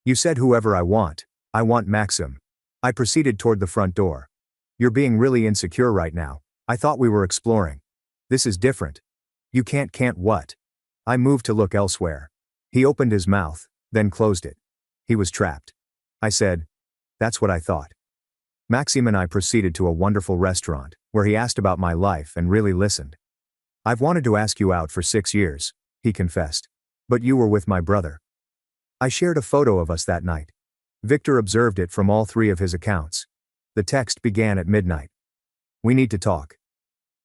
S1: You said whoever I want. I want Maxim. I proceeded toward the front door. You're being really insecure right now. I thought we were exploring. This is different. You can't what? I moved to look elsewhere. He opened his mouth, then closed it. He was trapped. I said, that's what I thought. Maxim and I proceeded to a wonderful restaurant, where he asked about my life and really listened. I've wanted to ask you out for 6 years, he confessed. But you were with my brother. I shared a photo of us that night. Victor observed it from all 3 of his accounts. The text began at midnight. We need to talk.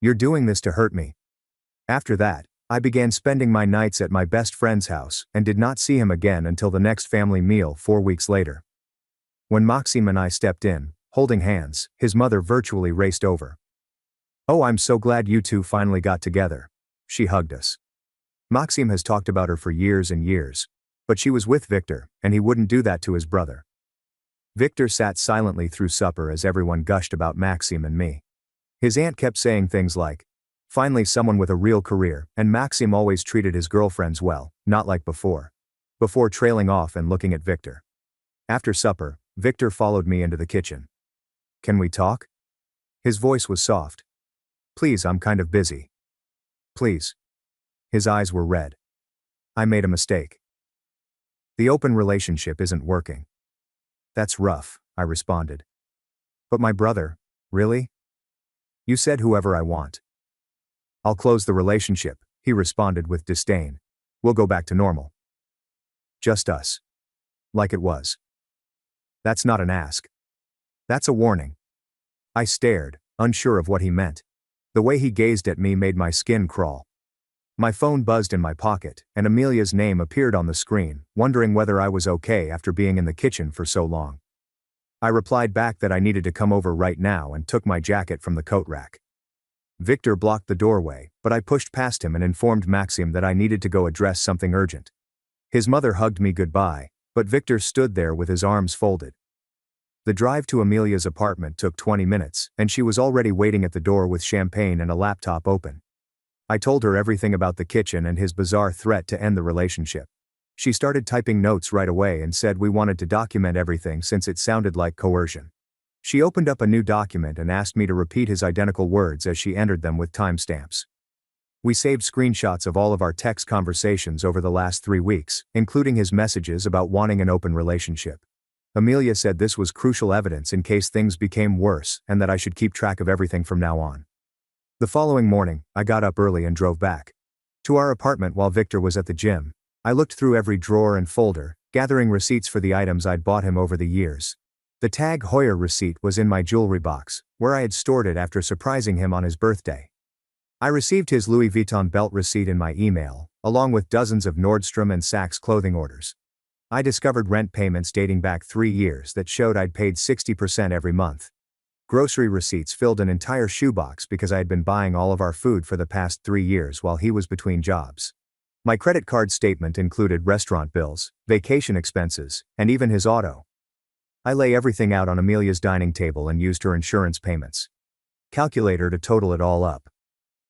S1: You're doing this to hurt me. After that, I began spending my nights at my best friend's house and did not see him again until the next family meal 4 weeks later. When Maxim and I stepped in, holding hands, his mother virtually raced over. Oh, I'm so glad you two finally got together. She hugged us. Maxim has talked about her for years and years. But she was with Victor, and he wouldn't do that to his brother. Victor sat silently through supper as everyone gushed about Maxim and me. His aunt kept saying things like, "Finally someone with a real career," and Maxim always treated his girlfriends well, not like before. Before trailing off and looking at Victor. After supper, Victor followed me into the kitchen. "Can we talk?" His voice was soft. "Please, I'm kind of busy." "Please." His eyes were red. "I made a mistake. The open relationship isn't working." "That's rough," I responded. "But my brother, really? You said whoever I want." "I'll close the relationship," he responded with disdain. "We'll go back to normal. Just us. Like it was." "That's not an ask. That's a warning." I stared, unsure of what he meant. The way he gazed at me made my skin crawl. My phone buzzed in my pocket, and Amelia's name appeared on the screen, wondering whether I was okay after being in the kitchen for so long. I replied back that I needed to come over right now and took my jacket from the coat rack. Victor blocked the doorway, but I pushed past him and informed Maxim that I needed to go address something urgent. His mother hugged me goodbye, but Victor stood there with his arms folded. The drive to Amelia's apartment took 20 minutes, and she was already waiting at the door with champagne and a laptop open. I told her everything about the kitchen and his bizarre threat to end the relationship. She started typing notes right away and said we wanted to document everything since it sounded like coercion. She opened up a new document and asked me to repeat his identical words as she entered them with timestamps. We saved screenshots of all of our text conversations over the last 3 weeks, including his messages about wanting an open relationship. Amelia said this was crucial evidence in case things became worse and that I should keep track of everything from now on. The following morning, I got up early and drove back to our apartment while Victor was at the gym. I looked through every drawer and folder, gathering receipts for the items I'd bought him over the years. The Tag Heuer receipt was in my jewelry box, where I had stored it after surprising him on his birthday. I received his Louis Vuitton belt receipt in my email, along with dozens of Nordstrom and Saks clothing orders. I discovered rent payments dating back 3 years that showed I'd paid 60% every month. Grocery receipts filled an entire shoebox because I had been buying all of our food for the past 3 years while he was between jobs. My credit card statement included restaurant bills, vacation expenses, and even his auto. I lay everything out on Amelia's dining table and used her insurance payments. Calculator to total it all up.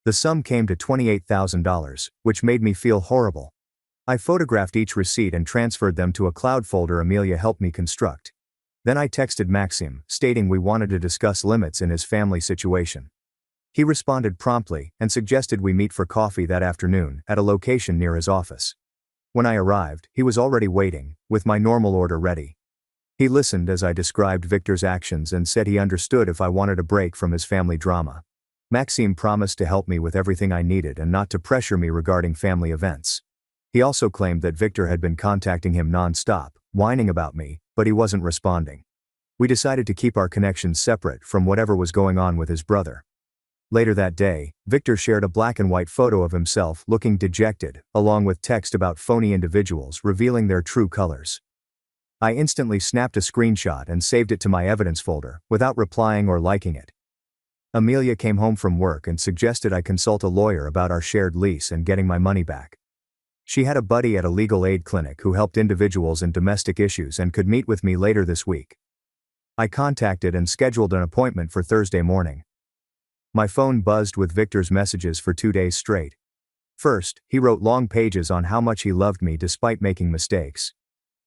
S1: The sum came to $28,000, which made me feel horrible. I photographed each receipt and transferred them to a cloud folder Amelia helped me construct. Then I texted Maxim, stating we wanted to discuss limits in his family situation. He responded promptly and suggested we meet for coffee that afternoon at a location near his office. When I arrived, he was already waiting, with my normal order ready. He listened as I described Victor's actions and said he understood if I wanted a break from his family drama. Maxim promised to help me with everything I needed and not to pressure me regarding family events. He also claimed that Victor had been contacting him non-stop, whining about me, but he wasn't responding. We decided to keep our connections separate from whatever was going on with his brother. Later that day, Victor shared a black and white photo of himself looking dejected, along with text about phony individuals revealing their true colors. I instantly snapped a screenshot and saved it to my evidence folder, without replying or liking it. Amelia came home from work and suggested I consult a lawyer about our shared lease and getting my money back. She had a buddy at a legal aid clinic who helped individuals in domestic issues and could meet with me later this week. I contacted and scheduled an appointment for Thursday morning. My phone buzzed with Victor's messages for 2 days straight. First, he wrote long pages on how much he loved me despite making mistakes.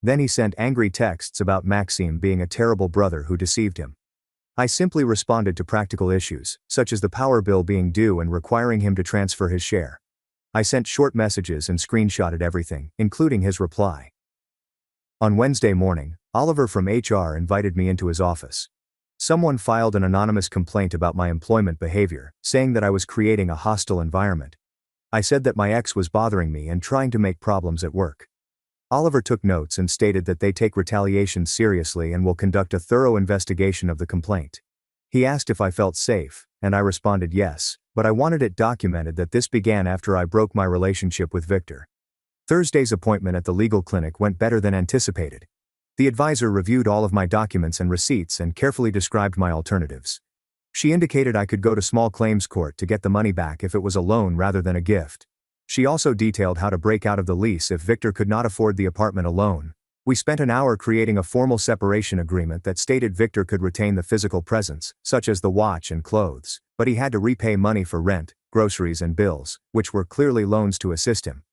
S1: Then he sent angry texts about Maxim being a terrible brother who deceived him. I simply responded to practical issues, such as the power bill being due and requiring him to transfer his share. I sent short messages and screenshotted everything, including his reply. On Wednesday morning, Oliver from HR invited me into his office. Someone filed an anonymous complaint about my employment behavior, saying that I was creating a hostile environment. I said that my ex was bothering me and trying to make problems at work. Oliver took notes and stated that they take retaliation seriously and will conduct a thorough investigation of the complaint. He asked if I felt safe, and I responded yes, but I wanted it documented that this began after I broke my relationship with Victor. Thursday's appointment at the legal clinic went better than anticipated. The advisor reviewed all of my documents and receipts and carefully described my alternatives. She indicated I could go to small claims court to get the money back if it was a loan rather than a gift. She also detailed how to break out of the lease if Victor could not afford the apartment alone, We spent an hour creating a formal separation agreement that stated Victor could retain the physical presence, such as the watch and clothes, but he had to repay money for rent, groceries and bills, which were clearly loans to assist him.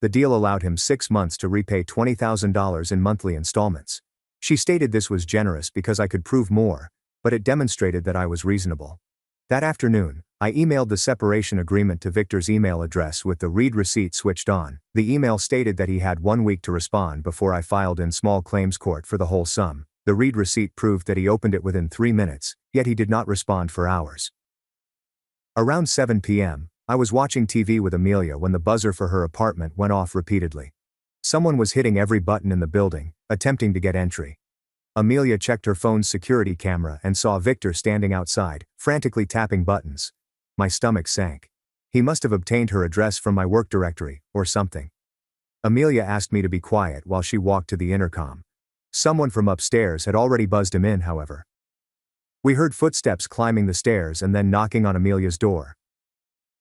S1: The deal allowed him 6 months to repay $20,000 in monthly installments. She stated this was generous because I could prove more, but it demonstrated that I was reasonable. That afternoon, I emailed the separation agreement to Victor's email address with the read receipt switched on. The email stated that he had 1 week to respond before I filed in small claims court for the whole sum. The read receipt proved that he opened it within 3 minutes, yet he did not respond for hours. Around 7 p.m., I was watching TV with Amelia when the buzzer for her apartment went off repeatedly. Someone was hitting every button in the building, attempting to get entry. Amelia checked her phone's security camera and saw Victor standing outside, frantically tapping buttons. My stomach sank. He must have obtained her address from my work directory, or something. Amelia asked me to be quiet while she walked to the intercom. Someone from upstairs had already buzzed him in, however. We heard footsteps climbing the stairs and then knocking on Amelia's door.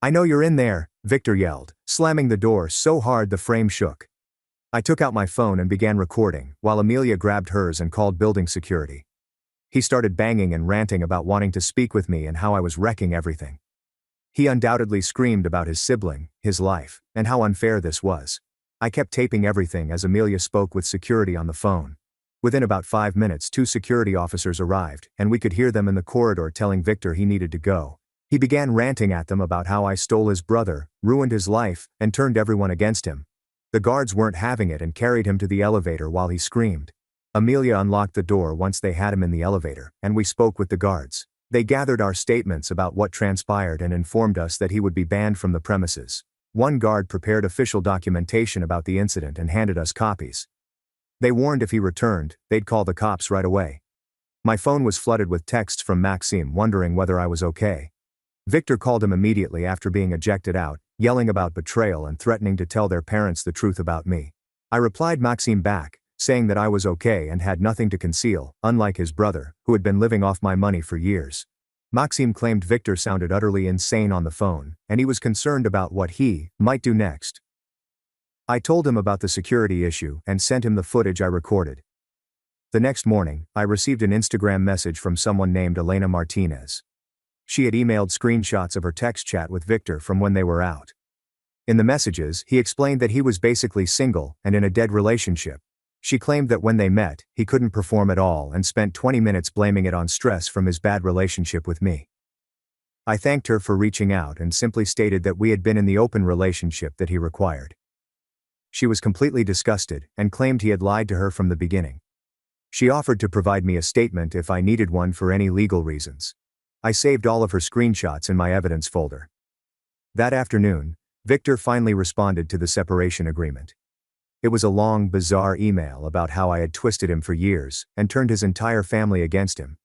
S1: "I know you're in there," Victor yelled, slamming the door so hard the frame shook. I took out my phone and began recording, while Amelia grabbed hers and called building security. He started banging and ranting about wanting to speak with me and how I was wrecking everything. He undoubtedly screamed about his sibling, his life, and how unfair this was. I kept taping everything as Amelia spoke with security on the phone. Within about 5 minutes, 2 security officers arrived, and we could hear them in the corridor telling Victor he needed to go. He began ranting at them about how I stole his brother, ruined his life, and turned everyone against him. The guards weren't having it and carried him to the elevator while he screamed. Amelia unlocked the door once they had him in the elevator, and we spoke with the guards. They gathered our statements about what transpired and informed us that he would be banned from the premises. One guard prepared official documentation about the incident and handed us copies. They warned if he returned, they'd call the cops right away. My phone was flooded with texts from Maxime wondering whether I was okay. Victor called him immediately after being ejected out, yelling about betrayal and threatening to tell their parents the truth about me. I replied Maxime back, saying that I was okay and had nothing to conceal, unlike his brother, who had been living off my money for years. Maxime claimed Victor sounded utterly insane on the phone, and he was concerned about what he might do next. I told him about the security issue and sent him the footage I recorded. The next morning, I received an Instagram message from someone named Elena Martinez. She had emailed screenshots of her text chat with Victor from when they were out. In the messages, he explained that he was basically single and in a dead relationship. She claimed that when they met, he couldn't perform at all and spent 20 minutes blaming it on stress from his bad relationship with me. I thanked her for reaching out and simply stated that we had been in the open relationship that he required. She was completely disgusted and claimed he had lied to her from the beginning. She offered to provide me a statement if I needed one for any legal reasons. I saved all of her screenshots in my evidence folder. That afternoon, Victor finally responded to the separation agreement. It was a long, bizarre email about how I had twisted him for years and turned his entire family against him.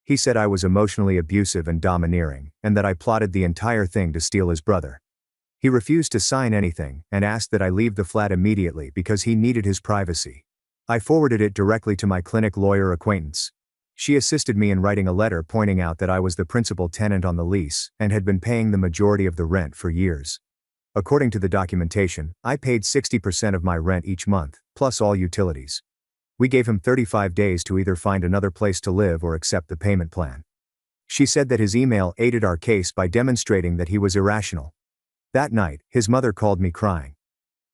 S1: He said I was emotionally abusive and domineering, and that I plotted the entire thing to steal his brother. He refused to sign anything and asked that I leave the flat immediately because he needed his privacy. I forwarded it directly to my clinic lawyer acquaintance. She assisted me in writing a letter pointing out that I was the principal tenant on the lease and had been paying the majority of the rent for years. According to the documentation, I paid 60% of my rent each month, plus all utilities. We gave him 35 days to either find another place to live or accept the payment plan. She said that his email aided our case by demonstrating that he was irrational. That night, his mother called me crying.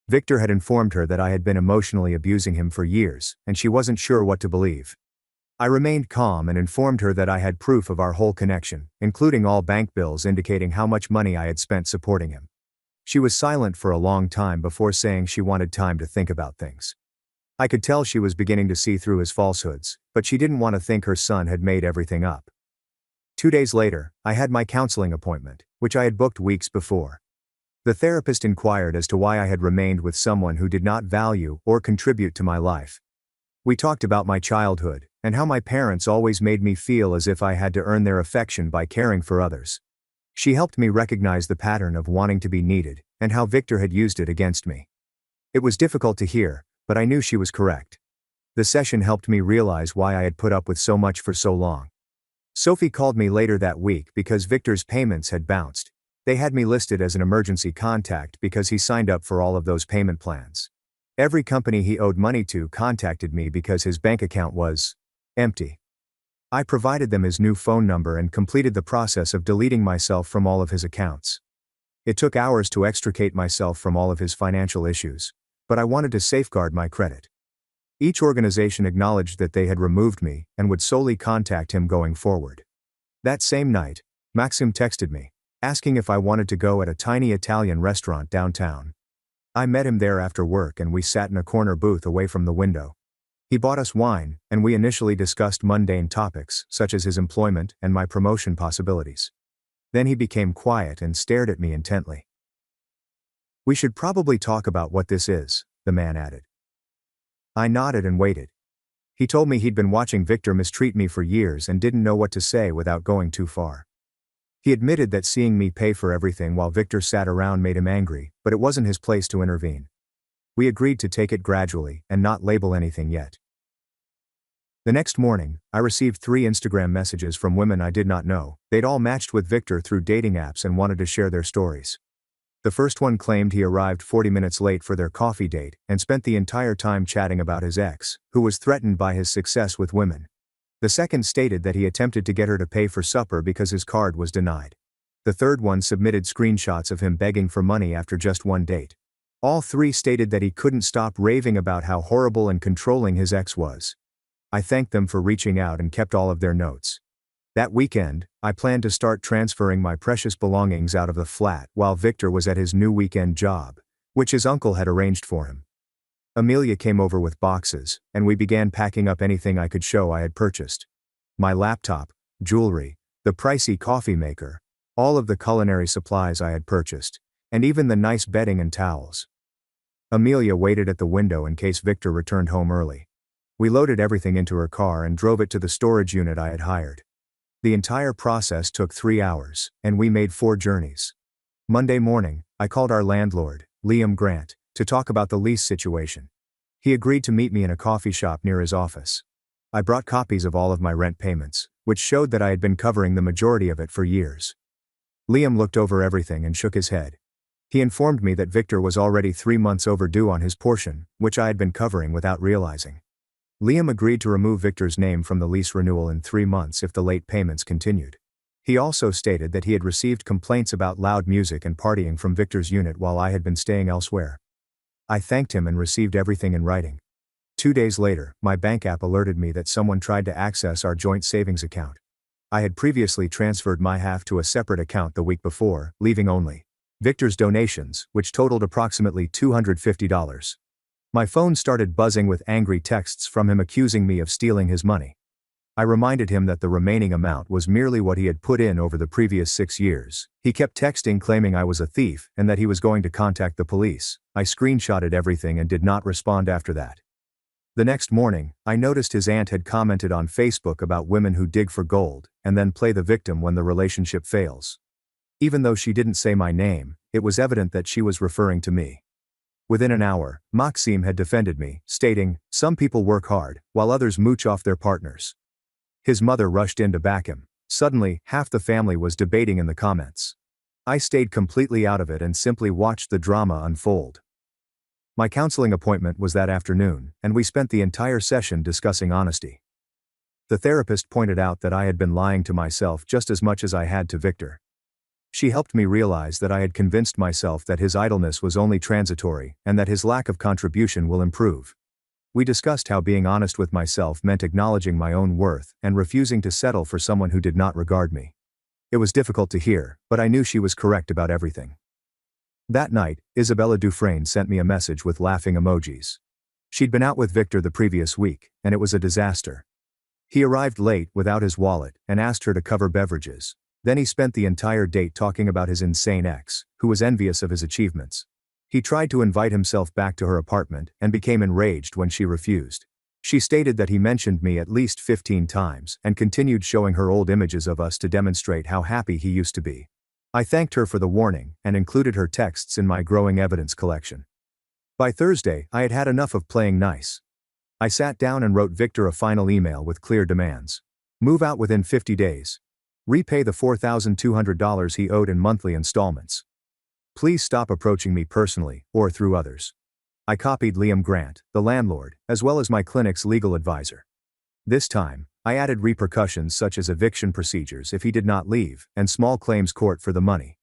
S1: Victor had informed her that I had been emotionally abusing him for years, and she wasn't sure what to believe. I remained calm and informed her that I had proof of our whole connection, including all bank bills indicating how much money I had spent supporting him. She was silent for a long time before saying she wanted time to think about things. I could tell she was beginning to see through his falsehoods, but she didn't want to think her son had made everything up. 2 days later, I had my counseling appointment, which I had booked weeks before. The therapist inquired as to why I had remained with someone who did not value or contribute to my life. We talked about my childhood, and how my parents always made me feel as if I had to earn their affection by caring for others. She helped me recognize the pattern of wanting to be needed, and how Victor had used it against me. It was difficult to hear, but I knew she was correct. The session helped me realize why I had put up with so much for so long. Sophie called me later that week because Victor's payments had bounced. They had me listed as an emergency contact because he signed up for all of those payment plans. Every company he owed money to contacted me because his bank account was empty. I provided them his new phone number and completed the process of deleting myself from all of his accounts. It took hours to extricate myself from all of his financial issues, but I wanted to safeguard my credit. Each organization acknowledged that they had removed me and would solely contact him going forward. That same night, Maxim texted me, asking if I wanted to go at a tiny Italian restaurant downtown. I met him there after work and we sat in a corner booth away from the window. He bought us wine, and we initially discussed mundane topics, such as his employment and my promotion possibilities. Then he became quiet and stared at me intently. "We should probably talk about what this is," the man added. I nodded and waited. He told me he'd been watching Victor mistreat me for years and didn't know what to say without going too far. He admitted that seeing me pay for everything while Victor sat around made him angry, but it wasn't his place to intervene. We agreed to take it gradually and not label anything yet. The next morning, I received 3 Instagram messages from women I did not know. They'd all matched with Victor through dating apps and wanted to share their stories. The first one claimed he arrived 40 minutes late for their coffee date and spent the entire time chatting about his ex, who was threatened by his success with women. The second stated that he attempted to get her to pay for supper because his card was denied. The third one submitted screenshots of him begging for money after just one date. All 3 stated that he couldn't stop raving about how horrible and controlling his ex was. I thanked them for reaching out and kept all of their notes. That weekend, I planned to start transferring my precious belongings out of the flat while Victor was at his new weekend job, which his uncle had arranged for him. Amelia came over with boxes, and we began packing up anything I could show I had purchased. My laptop, jewelry, the pricey coffee maker, all of the culinary supplies I had purchased, and even the nice bedding and towels. Amelia waited at the window in case Victor returned home early. We loaded everything into her car and drove it to the storage unit I had hired. The entire process took 3 hours, and we made 4 journeys. Monday morning, I called our landlord, Liam Grant, to talk about the lease situation. He agreed to meet me in a coffee shop near his office. I brought copies of all of my rent payments, which showed that I had been covering the majority of it for years. Liam looked over everything and shook his head. He informed me that Victor was already 3 months overdue on his portion, which I had been covering without realizing. Liam agreed to remove Victor's name from the lease renewal in 3 months if the late payments continued. He also stated that he had received complaints about loud music and partying from Victor's unit while I had been staying elsewhere. I thanked him and received everything in writing. 2 days later, my bank app alerted me that someone tried to access our joint savings account. I had previously transferred my half to a separate account the week before, leaving only Victor's donations, which totaled approximately $250. My phone started buzzing with angry texts from him accusing me of stealing his money. I reminded him that the remaining amount was merely what he had put in over the previous 6 years. He kept texting claiming I was a thief and that he was going to contact the police. I screenshotted everything and did not respond after that. The next morning, I noticed his aunt had commented on Facebook about women who dig for gold and then play the victim when the relationship fails. Even though she didn't say my name, it was evident that she was referring to me. Within an hour, Maxim had defended me, stating, "Some people work hard, while others mooch off their partners." His mother rushed in to back him. Suddenly, half the family was debating in the comments. I stayed completely out of it and simply watched the drama unfold. My counseling appointment was that afternoon, and we spent the entire session discussing honesty. The therapist pointed out that I had been lying to myself just as much as I had to Victor. She helped me realize that I had convinced myself that his idleness was only transitory and that his lack of contribution will improve. We discussed how being honest with myself meant acknowledging my own worth and refusing to settle for someone who did not regard me. It was difficult to hear, but I knew she was correct about everything. That night, Isabella Dufresne sent me a message with laughing emojis. She'd been out with Victor the previous week, and it was a disaster. He arrived late without his wallet and asked her to cover beverages. Then he spent the entire date talking about his insane ex, who was envious of his achievements. He tried to invite himself back to her apartment and became enraged when she refused. She stated that he mentioned me at least 15 times and continued showing her old images of us to demonstrate how happy he used to be. I thanked her for the warning and included her texts in my growing evidence collection. By Thursday, I had had enough of playing nice. I sat down and wrote Victor a final email with clear demands. Move out within 50 days. Repay the $4,200 he owed in monthly installments. Please stop approaching me personally or through others. I copied Liam Grant, the landlord, as well as my clinic's legal advisor. This time, I added repercussions such as eviction procedures if he did not leave, and small claims court for the money.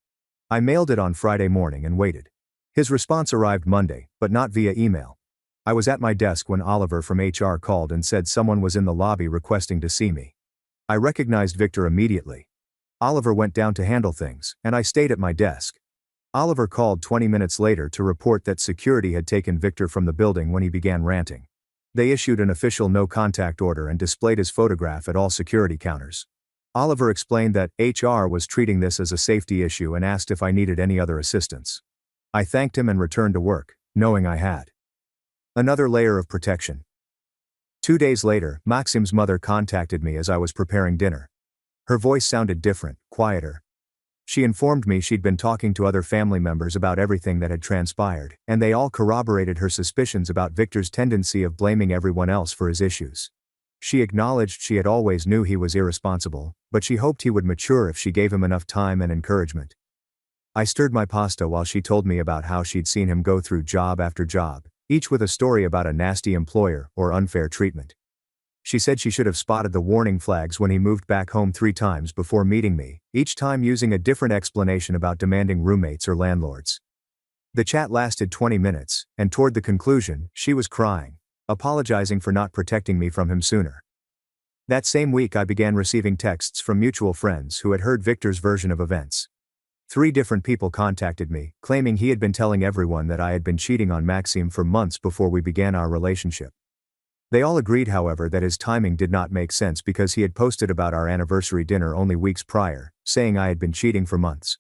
S1: I mailed it on Friday morning and waited. His response arrived Monday, but not via email. I was at my desk when Oliver from HR called and said someone was in the lobby requesting to see me. I recognized Victor immediately. Oliver went down to handle things, and I stayed at my desk. Oliver called 20 minutes later to report that security had taken Victor from the building when he began ranting. They issued an official no-contact order and displayed his photograph at all security counters. Oliver explained that HR was treating this as a safety issue and asked if I needed any other assistance. I thanked him and returned to work, knowing I had another layer of protection. 2 days later, Maxim's mother contacted me as I was preparing dinner. Her voice sounded different, quieter. She informed me she'd been talking to other family members about everything that had transpired, and they all corroborated her suspicions about Victor's tendency of blaming everyone else for his issues. She acknowledged she had always knew he was irresponsible, but she hoped he would mature if she gave him enough time and encouragement. I stirred my pasta while she told me about how she'd seen him go through job after job, each with a story about a nasty employer or unfair treatment. She said she should have spotted the warning flags when he moved back home 3 times before meeting me, each time using a different explanation about demanding roommates or landlords. The chat lasted 20 minutes, and toward the conclusion, she was crying, apologizing for not protecting me from him sooner. That same week I began receiving texts from mutual friends who had heard Victor's version of events. 3 different people contacted me, claiming he had been telling everyone that I had been cheating on Maxime for months before we began our relationship. They all agreed, however, that his timing did not make sense because he had posted about our anniversary dinner only weeks prior, saying I had been cheating for months.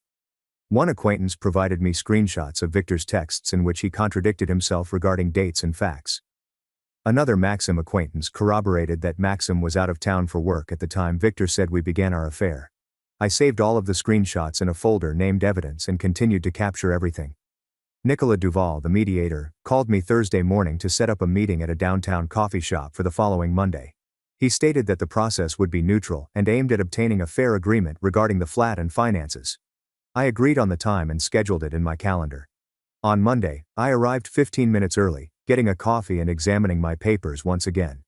S1: One acquaintance provided me screenshots of Victor's texts in which he contradicted himself regarding dates and facts. Another Maxim acquaintance corroborated that Maxim was out of town for work at the time Victor said we began our affair. I saved all of the screenshots in a folder named Evidence and continued to capture everything. Nicolas Duval, the mediator, called me Thursday morning to set up a meeting at a downtown coffee shop for the following Monday. He stated that the process would be neutral and aimed at obtaining a fair agreement regarding the flat and finances. I agreed on the time and scheduled it in my calendar. On Monday, I arrived 15 minutes early, getting a coffee and examining my papers once again.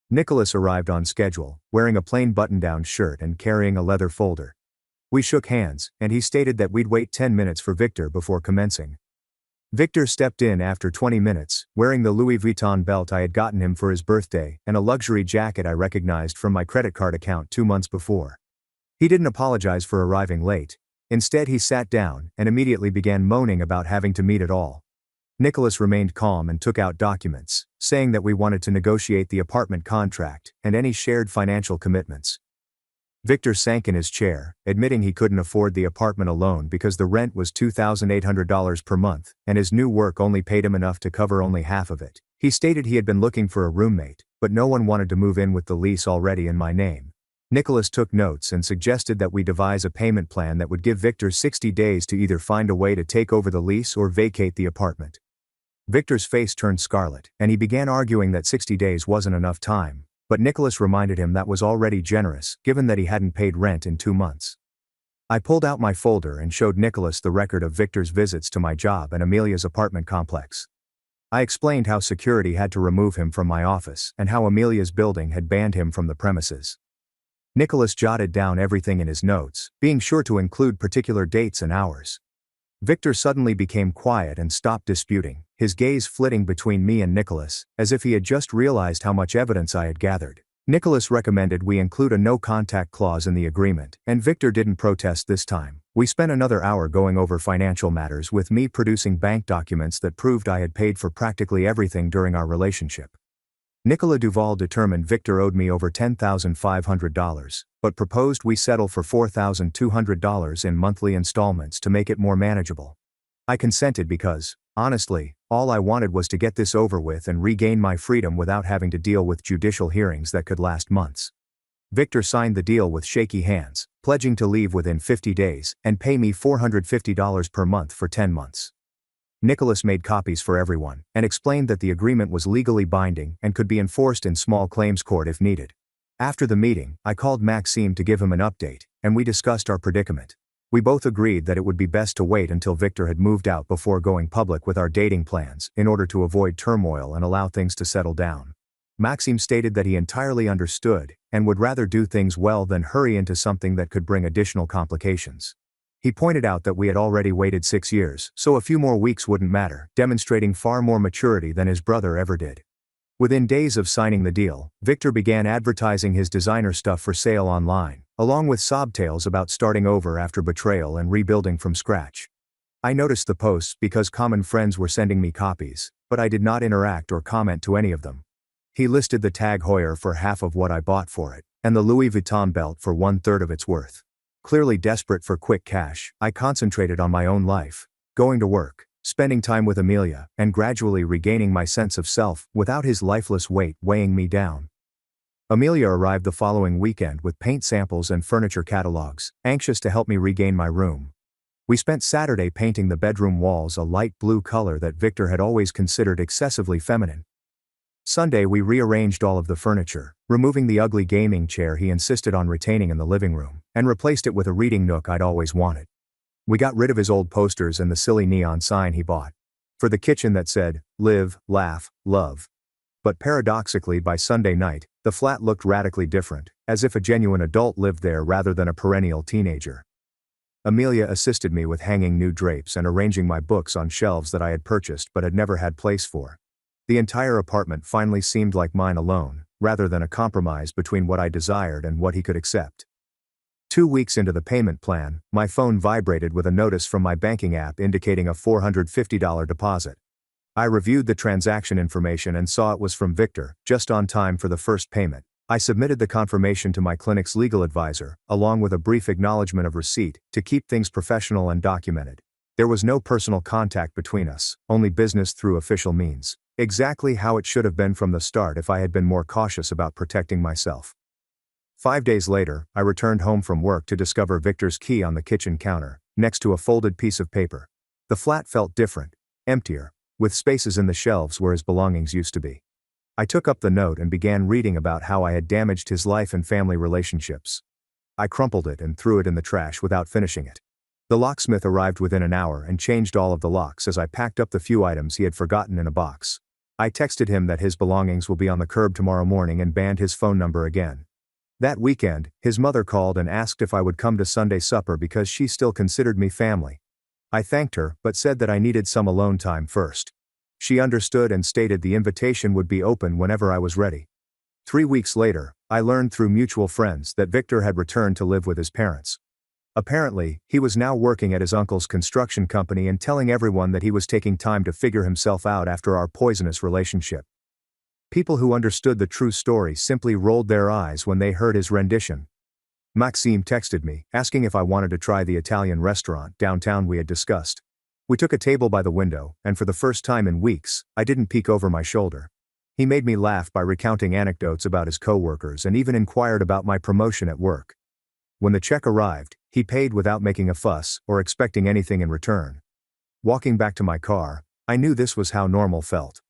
S1: Nicholas arrived on schedule, wearing a plain button-down shirt and carrying a leather folder. We shook hands, and he stated that we'd wait 10 minutes for Victor before commencing. Victor stepped in after 20 minutes, wearing the Louis Vuitton belt I had gotten him for his birthday and a luxury jacket I recognized from my credit card account 2 months before. He didn't apologize for arriving late. Instead, he sat down and immediately began moaning about having to meet at all. Nicholas remained calm and took out documents, saying that we wanted to negotiate the apartment contract and any shared financial commitments. Victor sank in his chair, admitting he couldn't afford the apartment alone because the rent was $2,800 per month, and his new work only paid him enough to cover only half of it. He stated he had been looking for a roommate, but no one wanted to move in with the lease already in my name. Nicholas took notes and suggested that we devise a payment plan that would give Victor 60 days to either find a way to take over the lease or vacate the apartment. Victor's face turned scarlet, and he began arguing that 60 days wasn't enough time. But Nicholas reminded him that was already generous, given that he hadn't paid rent in 2 months. I pulled out my folder and showed Nicholas the record of Victor's visits to my job and Amelia's apartment complex. I explained how security had to remove him from my office and how Amelia's building had banned him from the premises. Nicholas jotted down everything in his notes, being sure to include particular dates and hours. Victor suddenly became quiet and stopped disputing, his gaze flitting between me and Nicholas, as if he had just realized how much evidence I had gathered. Nicholas recommended we include a no-contact clause in the agreement, and Victor didn't protest this time. We spent another hour going over financial matters, with me producing bank documents that proved I had paid for practically everything during our relationship. Nicolas Duval determined Victor owed me over $10,500, but proposed we settle for $4,200 in monthly installments to make it more manageable. I consented because, honestly, all I wanted was to get this over with and regain my freedom without having to deal with judicial hearings that could last months. Victor signed the deal with shaky hands, pledging to leave within 50 days and pay me $450 per month for 10 months. Nicholas made copies for everyone and explained that the agreement was legally binding and could be enforced in small claims court if needed. After the meeting, I called Maxime to give him an update, and we discussed our predicament. We both agreed that it would be best to wait until Victor had moved out before going public with our dating plans in order to avoid turmoil and allow things to settle down. Maxime stated that he entirely understood and would rather do things well than hurry into something that could bring additional complications. He pointed out that we had already waited 6 years, so a few more weeks wouldn't matter, demonstrating far more maturity than his brother ever did. Within days of signing the deal, Victor began advertising his designer stuff for sale online, along with sob tales about starting over after betrayal and rebuilding from scratch. I noticed the posts because common friends were sending me copies, but I did not interact or comment to any of them. He listed the Tag Heuer for half of what I bought for it, and the Louis Vuitton belt for 1/3 of its worth. Clearly desperate for quick cash, I concentrated on my own life, going to work, spending time with Amelia, and gradually regaining my sense of self without his lifeless weight weighing me down. Amelia arrived the following weekend with paint samples and furniture catalogs, anxious to help me regain my room. We spent Saturday painting the bedroom walls a light blue color that Victor had always considered excessively feminine. Sunday we rearranged all of the furniture, removing the ugly gaming chair he insisted on retaining in the living room, and replaced it with a reading nook I'd always wanted. We got rid of his old posters and the silly neon sign he bought for the kitchen that said, "Live, laugh, love." But paradoxically by Sunday night, the flat looked radically different, as if a genuine adult lived there rather than a perennial teenager. Amelia assisted me with hanging new drapes and arranging my books on shelves that I had purchased but had never had place for. The entire apartment finally seemed like mine alone, rather than a compromise between what I desired and what he could accept. 2 weeks into the payment plan, my phone vibrated with a notice from my banking app indicating a $450 deposit. I reviewed the transaction information and saw it was from Victor, just on time for the first payment. I submitted the confirmation to my clinic's legal advisor, along with a brief acknowledgement of receipt, to keep things professional and documented. There was no personal contact between us, only business through official means. Exactly how it should have been from the start if I had been more cautious about protecting myself. 5 days later, I returned home from work to discover Victor's key on the kitchen counter, next to a folded piece of paper. The flat felt different, emptier, with spaces in the shelves where his belongings used to be. I took up the note and began reading about how I had damaged his life and family relationships. I crumpled it and threw it in the trash without finishing it. The locksmith arrived within an hour and changed all of the locks as I packed up the few items he had forgotten in a box. I texted him that his belongings will be on the curb tomorrow morning and banned his phone number again. That weekend, his mother called and asked if I would come to Sunday supper because she still considered me family. I thanked her, but said that I needed some alone time first. She understood and stated the invitation would be open whenever I was ready. 3 weeks later, I learned through mutual friends that Victor had returned to live with his parents. Apparently, he was now working at his uncle's construction company and telling everyone that he was taking time to figure himself out after our poisonous relationship. People who understood the true story simply rolled their eyes when they heard his rendition. Maxime texted me, asking if I wanted to try the Italian restaurant downtown we had discussed. We took a table by the window, and for the first time in weeks, I didn't peek over my shoulder. He made me laugh by recounting anecdotes about his coworkers and even inquired about my promotion at work. When the check arrived, he paid without making a fuss or expecting anything in return. Walking back to my car, I knew this was how normal felt.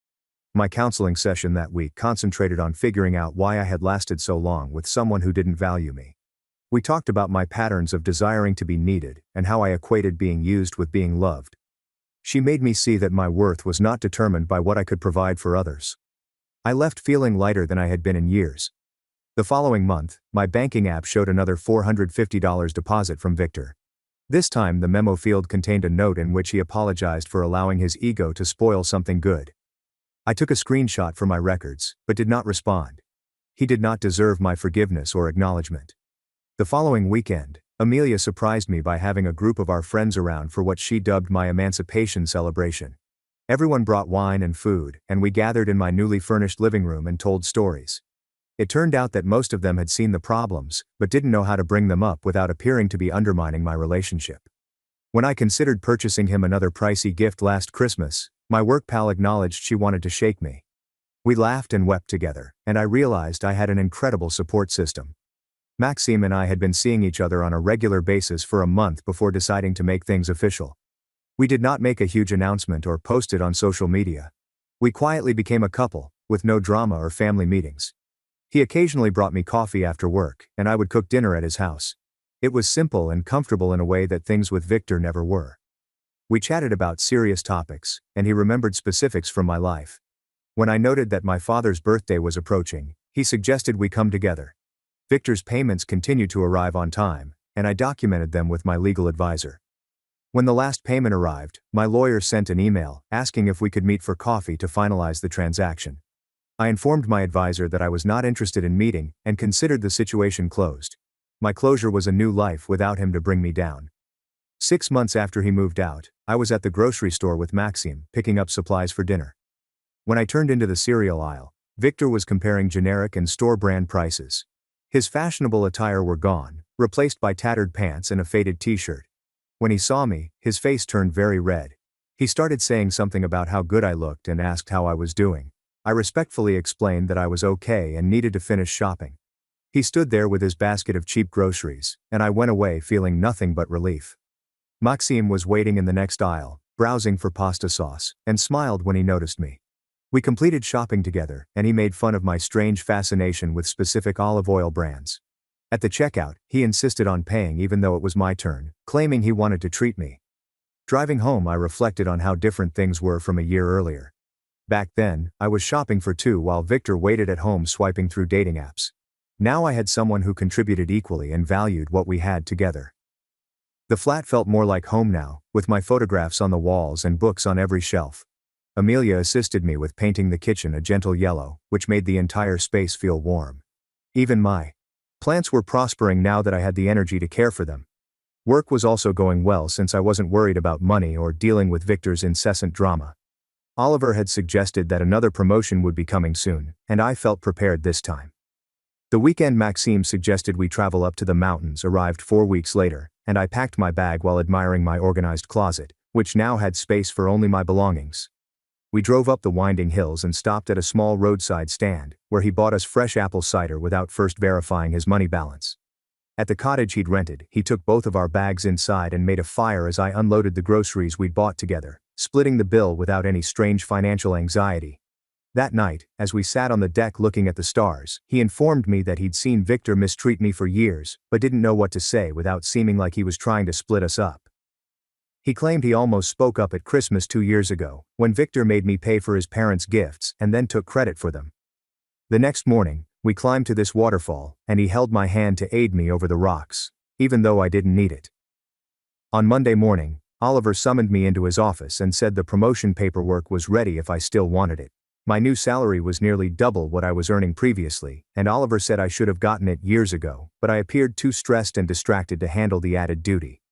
S1: My counseling session that week concentrated on figuring out why I had lasted so long with someone who didn't value me. We talked about my patterns of desiring to be needed and how I equated being used with being loved. She made me see that my worth was not determined by what I could provide for others. I left feeling lighter than I had been in years. The following month, my banking app showed another $450 deposit from Victor. This time the memo field contained a note in which he apologized for allowing his ego to spoil something good. I took a screenshot for my records, but did not respond. He did not deserve my forgiveness or acknowledgement. The following weekend, Amelia surprised me by having a group of our friends around for what she dubbed my emancipation celebration. Everyone brought wine and food, and we gathered in my newly furnished living room and told stories. It turned out that most of them had seen the problems, but didn't know how to bring them up without appearing to be undermining my relationship. When I considered purchasing him another pricey gift last Christmas, my work pal acknowledged she wanted to shake me. We laughed and wept together, and I realized I had an incredible support system. Maxime and I had been seeing each other on a regular basis for a month before deciding to make things official. We did not make a huge announcement or post it on social media. We quietly became a couple, with no drama or family meetings. He occasionally brought me coffee after work, and I would cook dinner at his house. It was simple and comfortable in a way that things with Victor never were. We chatted about serious topics, and he remembered specifics from my life. When I noted that my father's birthday was approaching, he suggested we come together. Victor's payments continued to arrive on time, and I documented them with my legal advisor. When the last payment arrived, my lawyer sent an email asking if we could meet for coffee to finalize the transaction. I informed my advisor that I was not interested in meeting and considered the situation closed. My closure was a new life without him to bring me down. 6 months after he moved out, I was at the grocery store with Maxime, picking up supplies for dinner. When I turned into the cereal aisle, Victor was comparing generic and store-brand prices. His fashionable attire were gone, replaced by tattered pants and a faded t-shirt. When he saw me, his face turned very red. He started saying something about how good I looked and asked how I was doing. I respectfully explained that I was okay and needed to finish shopping. He stood there with his basket of cheap groceries, and I went away feeling nothing but relief. Maxime was waiting in the next aisle, browsing for pasta sauce, and smiled when he noticed me. We completed shopping together, and he made fun of my strange fascination with specific olive oil brands. At the checkout, he insisted on paying even though it was my turn, claiming he wanted to treat me. Driving home, I reflected on how different things were from a year earlier. Back then, I was shopping for two while Victor waited at home swiping through dating apps. Now I had someone who contributed equally and valued what we had together. The flat felt more like home now, with my photographs on the walls and books on every shelf. Amelia assisted me with painting the kitchen a gentle yellow, which made the entire space feel warm. Even my plants were prospering now that I had the energy to care for them. Work was also going well since I wasn't worried about money or dealing with Victor's incessant drama. Oliver had suggested that another promotion would be coming soon, and I felt prepared this time. The weekend Maxime suggested we travel up to the mountains arrived 4 weeks later, and I packed my bag while admiring my organized closet, which now had space for only my belongings. We drove up the winding hills and stopped at a small roadside stand, where he bought us fresh apple cider without first verifying his money balance. At the cottage he'd rented, he took both of our bags inside and made a fire as I unloaded the groceries we'd bought together, splitting the bill without any strange financial anxiety. That night, as we sat on the deck looking at the stars, he informed me that he'd seen Victor mistreat me for years, but didn't know what to say without seeming like he was trying to split us up. He claimed he almost spoke up at Christmas 2 years ago, when Victor made me pay for his parents' gifts and then took credit for them. The next morning, we climbed to this waterfall, and he held my hand to aid me over the rocks, even though I didn't need it. On Monday morning, Oliver summoned me into his office and said the promotion paperwork was ready if I still wanted it. My new salary was nearly double what I was earning previously, and Oliver said I should have gotten it years ago, but I appeared too stressed and distracted to handle the added duty.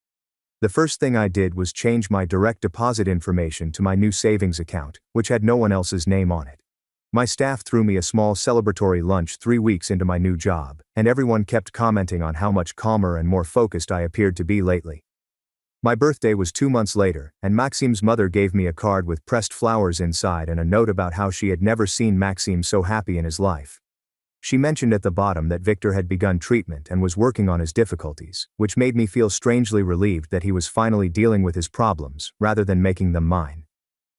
S1: The first thing I did was change my direct deposit information to my new savings account, which had no one else's name on it. My staff threw me a small celebratory lunch 3 weeks into my new job, and everyone kept commenting on how much calmer and more focused I appeared to be lately. My birthday was 2 months later, and Maxime's mother gave me a card with pressed flowers inside and a note about how she had never seen Maxime so happy in his life. She mentioned at the bottom that Victor had begun treatment and was working on his difficulties, which made me feel strangely relieved that he was finally dealing with his problems, rather than making them mine.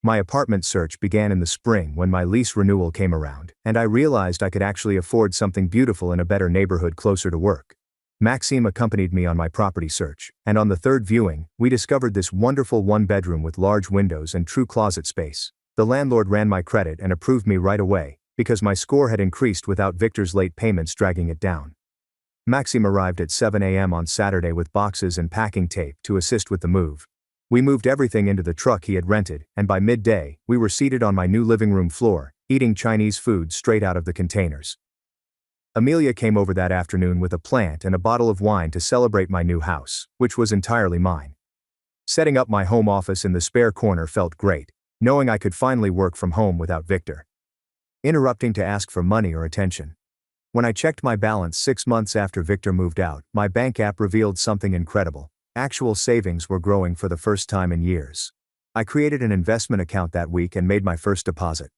S1: My apartment search began in the spring when my lease renewal came around, and I realized I could actually afford something beautiful in a better neighborhood closer to work. Maxime accompanied me on my property search, and on the third viewing, we discovered this wonderful one-bedroom with large windows and true closet space. The landlord ran my credit and approved me right away, because my score had increased without Victor's late payments dragging it down. Maxime arrived at 7 a.m. on Saturday with boxes and packing tape to assist with the move. We moved everything into the truck he had rented, and by midday, we were seated on my new living room floor, eating Chinese food straight out of the containers. Amelia came over that afternoon with a plant and a bottle of wine to celebrate my new house, which was entirely mine. Setting up my home office in the spare corner felt great, knowing I could finally work from home without Victor interrupting to ask for money or attention. When I checked my balance 6 months after Victor moved out, my bank app revealed something incredible. Actual savings were growing for the first time in years. I created an investment account that week and made my first deposit.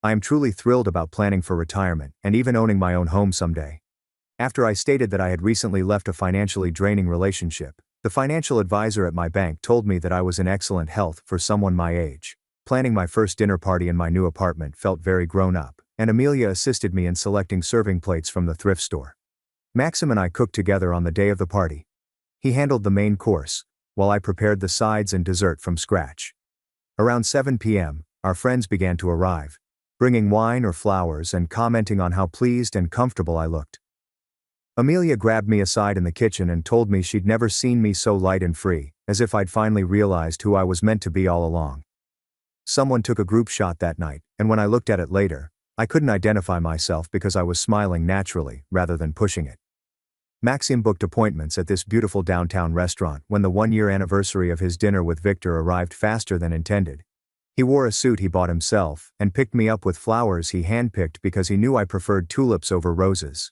S1: I am truly thrilled about planning for retirement and even owning my own home someday. After I stated that I had recently left a financially draining relationship, the financial advisor at my bank told me that I was in excellent health for someone my age. Planning my first dinner party in my new apartment felt very grown up, and Amelia assisted me in selecting serving plates from the thrift store. Maxim and I cooked together on the day of the party. He handled the main course, while I prepared the sides and dessert from scratch. Around 7 p.m., our friends began to arrive, bringing wine or flowers and commenting on how pleased and comfortable I looked. Amelia grabbed me aside in the kitchen and told me she'd never seen me so light and free, as if I'd finally realized who I was meant to be all along. Someone took a group shot that night, and when I looked at it later, I couldn't identify myself because I was smiling naturally rather than pushing it. Maxim booked appointments at this beautiful downtown restaurant when the 1-year anniversary of his dinner with Victor arrived faster than intended. He wore a suit he bought himself and picked me up with flowers he handpicked because he knew I preferred tulips over roses.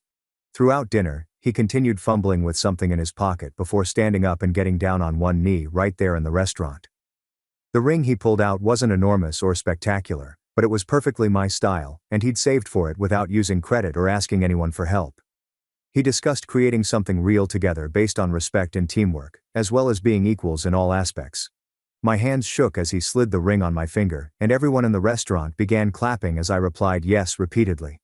S1: Throughout dinner, he continued fumbling with something in his pocket before standing up and getting down on one knee right there in the restaurant. The ring he pulled out wasn't enormous or spectacular, but it was perfectly my style, and he'd saved for it without using credit or asking anyone for help. He discussed creating something real together based on respect and teamwork, as well as being equals in all aspects. My hands shook as he slid the ring on my finger, and everyone in the restaurant began clapping as I replied yes repeatedly.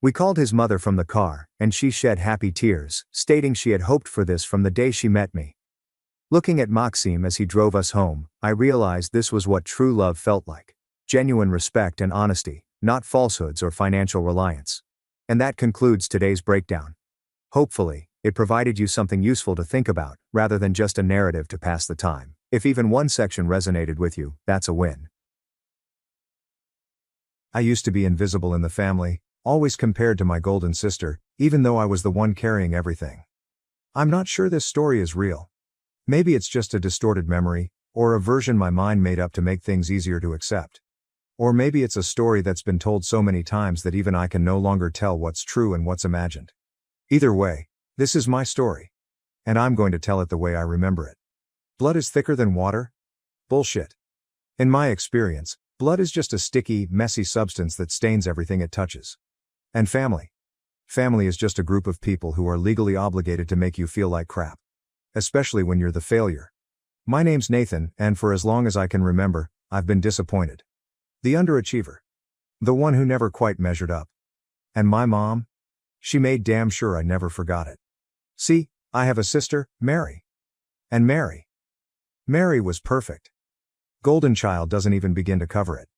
S1: We called his mother from the car, and she shed happy tears, stating she had hoped for this from the day she met me. Looking at Maxim as he drove us home, I realized this was what true love felt like. Genuine respect and honesty, not falsehoods or financial reliance. And that concludes today's breakdown. Hopefully, it provided you something useful to think about, rather than just a narrative to pass the time. If even one section resonated with you, that's a win. I used to be invisible in the family, always compared to my golden sister, even though I was the one carrying everything. I'm not sure this story is real. Maybe it's just a distorted memory, or a version my mind made up to make things easier to accept. Or maybe it's a story that's been told so many times that even I can no longer tell what's true and what's imagined. Either way, this is my story. And I'm going to tell it the way I remember it. Blood is thicker than water? Bullshit. In my experience, blood is just a sticky, messy substance that stains everything it touches. And family. Family is just a group of people who are legally obligated to make you feel like crap. Especially when you're the failure. My name's Nathan, and for as long as I can remember, I've been disappointed. The underachiever. The one who never quite measured up. And my mom? She made damn sure I never forgot it. See, I have a sister, Mary. And Mary was perfect. Golden Child doesn't even begin to cover it.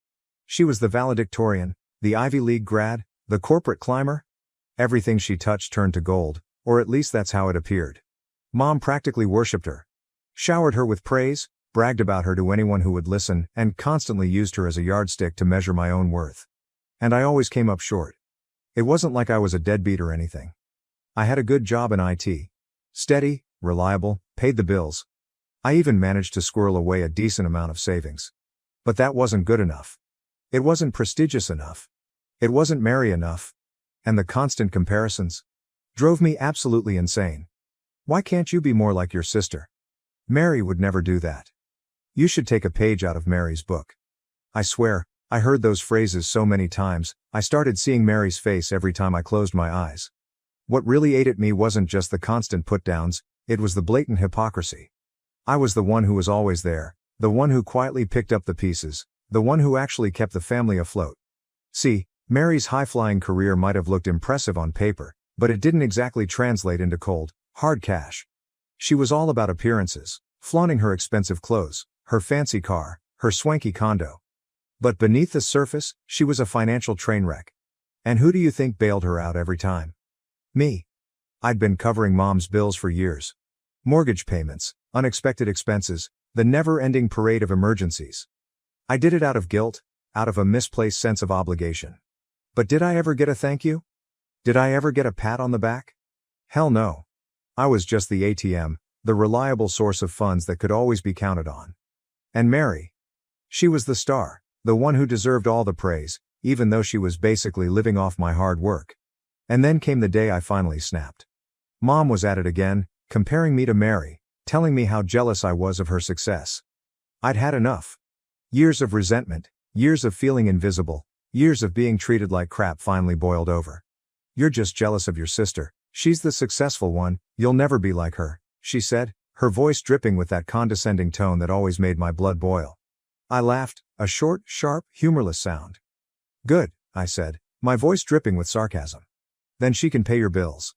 S1: She was the valedictorian, the Ivy League grad, the corporate climber. Everything she touched turned to gold, or at least that's how it appeared. Mom practically worshipped her. Showered her with praise, bragged about her to anyone who would listen, and constantly used her as a yardstick to measure my own worth. And I always came up short. It wasn't like I was a deadbeat or anything. I had a good job in IT. Steady, reliable, paid the bills. I even managed to squirrel away a decent amount of savings. But that wasn't good enough. It wasn't prestigious enough. It wasn't merry enough. And the constant comparisons drove me absolutely insane. Why can't you be more like your sister? Mary would never do that. You should take a page out of Mary's book. I swear, I heard those phrases so many times, I started seeing Mary's face every time I closed my eyes. What really ate at me wasn't just the constant put-downs, it was the blatant hypocrisy. I was the one who was always there, the one who quietly picked up the pieces, the one who actually kept the family afloat. See, Mary's high-flying career might have looked impressive on paper, but it didn't exactly translate into cold, hard cash. She was all about appearances, flaunting her expensive clothes, her fancy car, her swanky condo. But beneath the surface, she was a financial train wreck. And who do you think bailed her out every time? Me. I'd been covering Mom's bills for years. Mortgage payments, unexpected expenses, the never-ending parade of emergencies. I did it out of guilt, out of a misplaced sense of obligation. But did I ever get a thank you? Did I ever get a pat on the back? Hell no. I was just the ATM, the reliable source of funds that could always be counted on. And Mary. She was the star, the one who deserved all the praise, even though she was basically living off my hard work. And then came the day I finally snapped. Mom was at it again, comparing me to Mary, telling me how jealous I was of her success. I'd had enough. Years of resentment, years of feeling invisible, years of being treated like crap finally boiled over. You're just jealous of your sister, she's the successful one, you'll never be like her, she said, her voice dripping with that condescending tone that always made my blood boil. I laughed, a short, sharp, humorless sound. Good, I said, my voice dripping with sarcasm. Then she can pay your bills.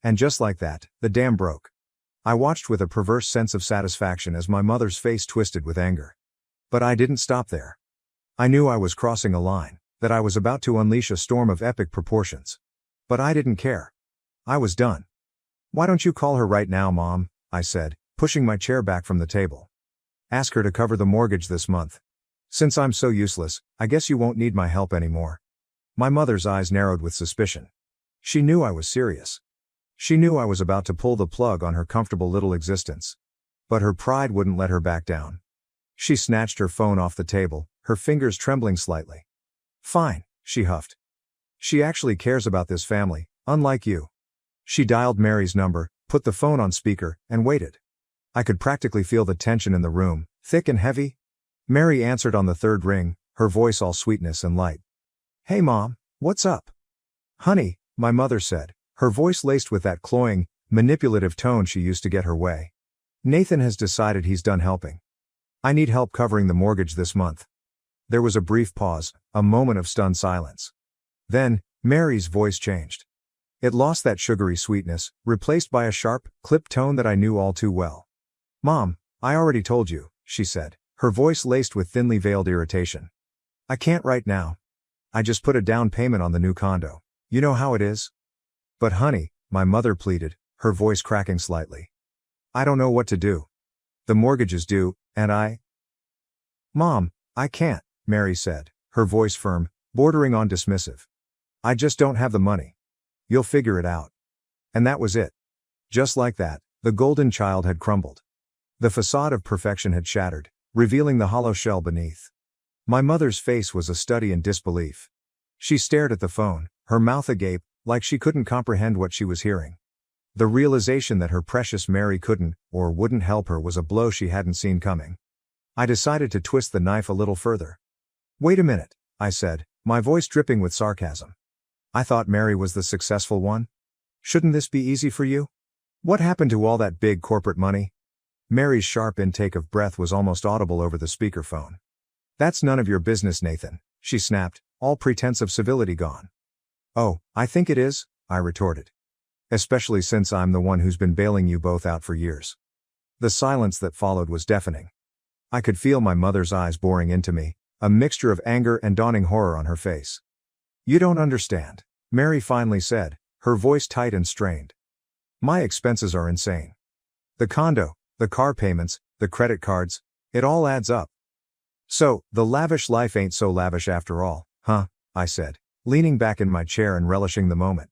S1: And just like that, the dam broke. I watched with a perverse sense of satisfaction as my mother's face twisted with anger. But I didn't stop there. I knew I was crossing a line, that I was about to unleash a storm of epic proportions. But I didn't care. I was done. "Why don't you call her right now, Mom?" I said, pushing my chair back from the table. "Ask her to cover the mortgage this month. Since I'm so useless, I guess you won't need my help anymore." My mother's eyes narrowed with suspicion. She knew I was serious. She knew I was about to pull the plug on her comfortable little existence. But her pride wouldn't let her back down. She snatched her phone off the table, her fingers trembling slightly. "Fine," she huffed. "She actually cares about this family, unlike you." She dialed Mary's number, put the phone on speaker, and waited. I could practically feel the tension in the room, thick and heavy. Mary answered on the third ring, her voice all sweetness and light. "Hey Mom, what's up?" "Honey," my mother said, her voice laced with that cloying, manipulative tone she used to get her way. "Nathan has decided he's done helping. I need help covering the mortgage this month." There was a brief pause, a moment of stunned silence. Then, Mary's voice changed. It lost that sugary sweetness, replaced by a sharp, clipped tone that I knew all too well. "Mom, I already told you," she said, her voice laced with thinly veiled irritation. "I can't right now. I just put a down payment on the new condo. You know how it is?" "But honey," my mother pleaded, her voice cracking slightly. "I don't know what to do. The mortgage is due, and "Mom, I can't," Mary said, her voice firm, bordering on dismissive. "I just don't have the money. You'll figure it out." And that was it. Just like that, the golden child had crumbled. The facade of perfection had shattered, revealing the hollow shell beneath. My mother's face was a study in disbelief. She stared at the phone, her mouth agape, like she couldn't comprehend what she was hearing. The realization that her precious Mary couldn't, or wouldn't help her was a blow she hadn't seen coming. I decided to twist the knife a little further. "Wait a minute," I said, my voice dripping with sarcasm. "I thought Mary was the successful one. Shouldn't this be easy for you? What happened to all that big corporate money?" Mary's sharp intake of breath was almost audible over the speakerphone. "That's none of your business, Nathan," she snapped, all pretense of civility gone. "Oh, I think it is," I retorted. "Especially since I'm the one who's been bailing you both out for years." The silence that followed was deafening. I could feel my mother's eyes boring into me, a mixture of anger and dawning horror on her face. "You don't understand," Mary finally said, her voice tight and strained. "My expenses are insane. The condo, the car payments, the credit cards, it all adds up." "So, the lavish life ain't so lavish after all, huh?" I said, leaning back in my chair and relishing the moment.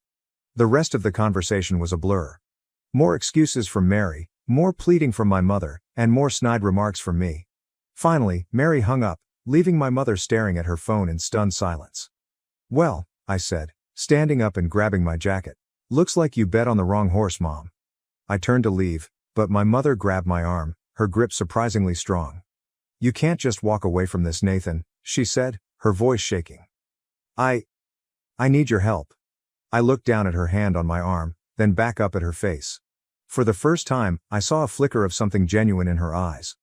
S1: The rest of the conversation was a blur. More excuses from Mary, more pleading from my mother, and more snide remarks from me. Finally, Mary hung up, leaving my mother staring at her phone in stunned silence. "Well," I said, standing up and grabbing my jacket. "Looks like you bet on the wrong horse, Mom." I turned to leave, but my mother grabbed my arm, her grip surprisingly strong. "You can't just walk away from this, Nathan," she said, her voice shaking. I need your help." I looked down at her hand on my arm, then back up at her face. For the first time, I saw a flicker of something genuine in her eyes.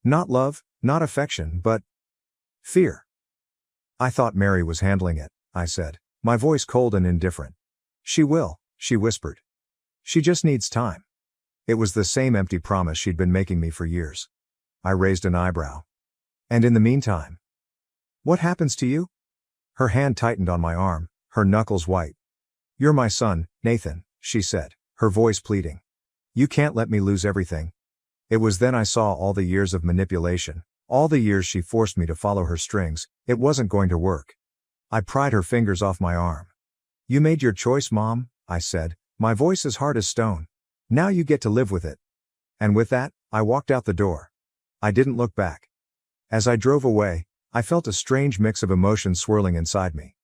S1: Not love, not affection, but fear. "I thought Mary was handling it," I said, my voice cold and indifferent. "She will," she whispered. "She just needs time." It was the same empty promise she'd been making me for years. I raised an eyebrow. "And in the meantime? What happens to you?" Her hand tightened on my arm, her knuckles white. "You're my son, Nathan," she said, her voice pleading. "You can't let me lose everything." It was then I saw all the years of manipulation, all the years she forced me to follow her strings. It wasn't going to work. I pried her fingers off my arm. "You made your choice, Mom," I said, my voice as hard as stone. "Now you get to live with it." And with that, I walked out the door. I didn't look back. As I drove away, I felt a strange mix of emotions swirling inside me.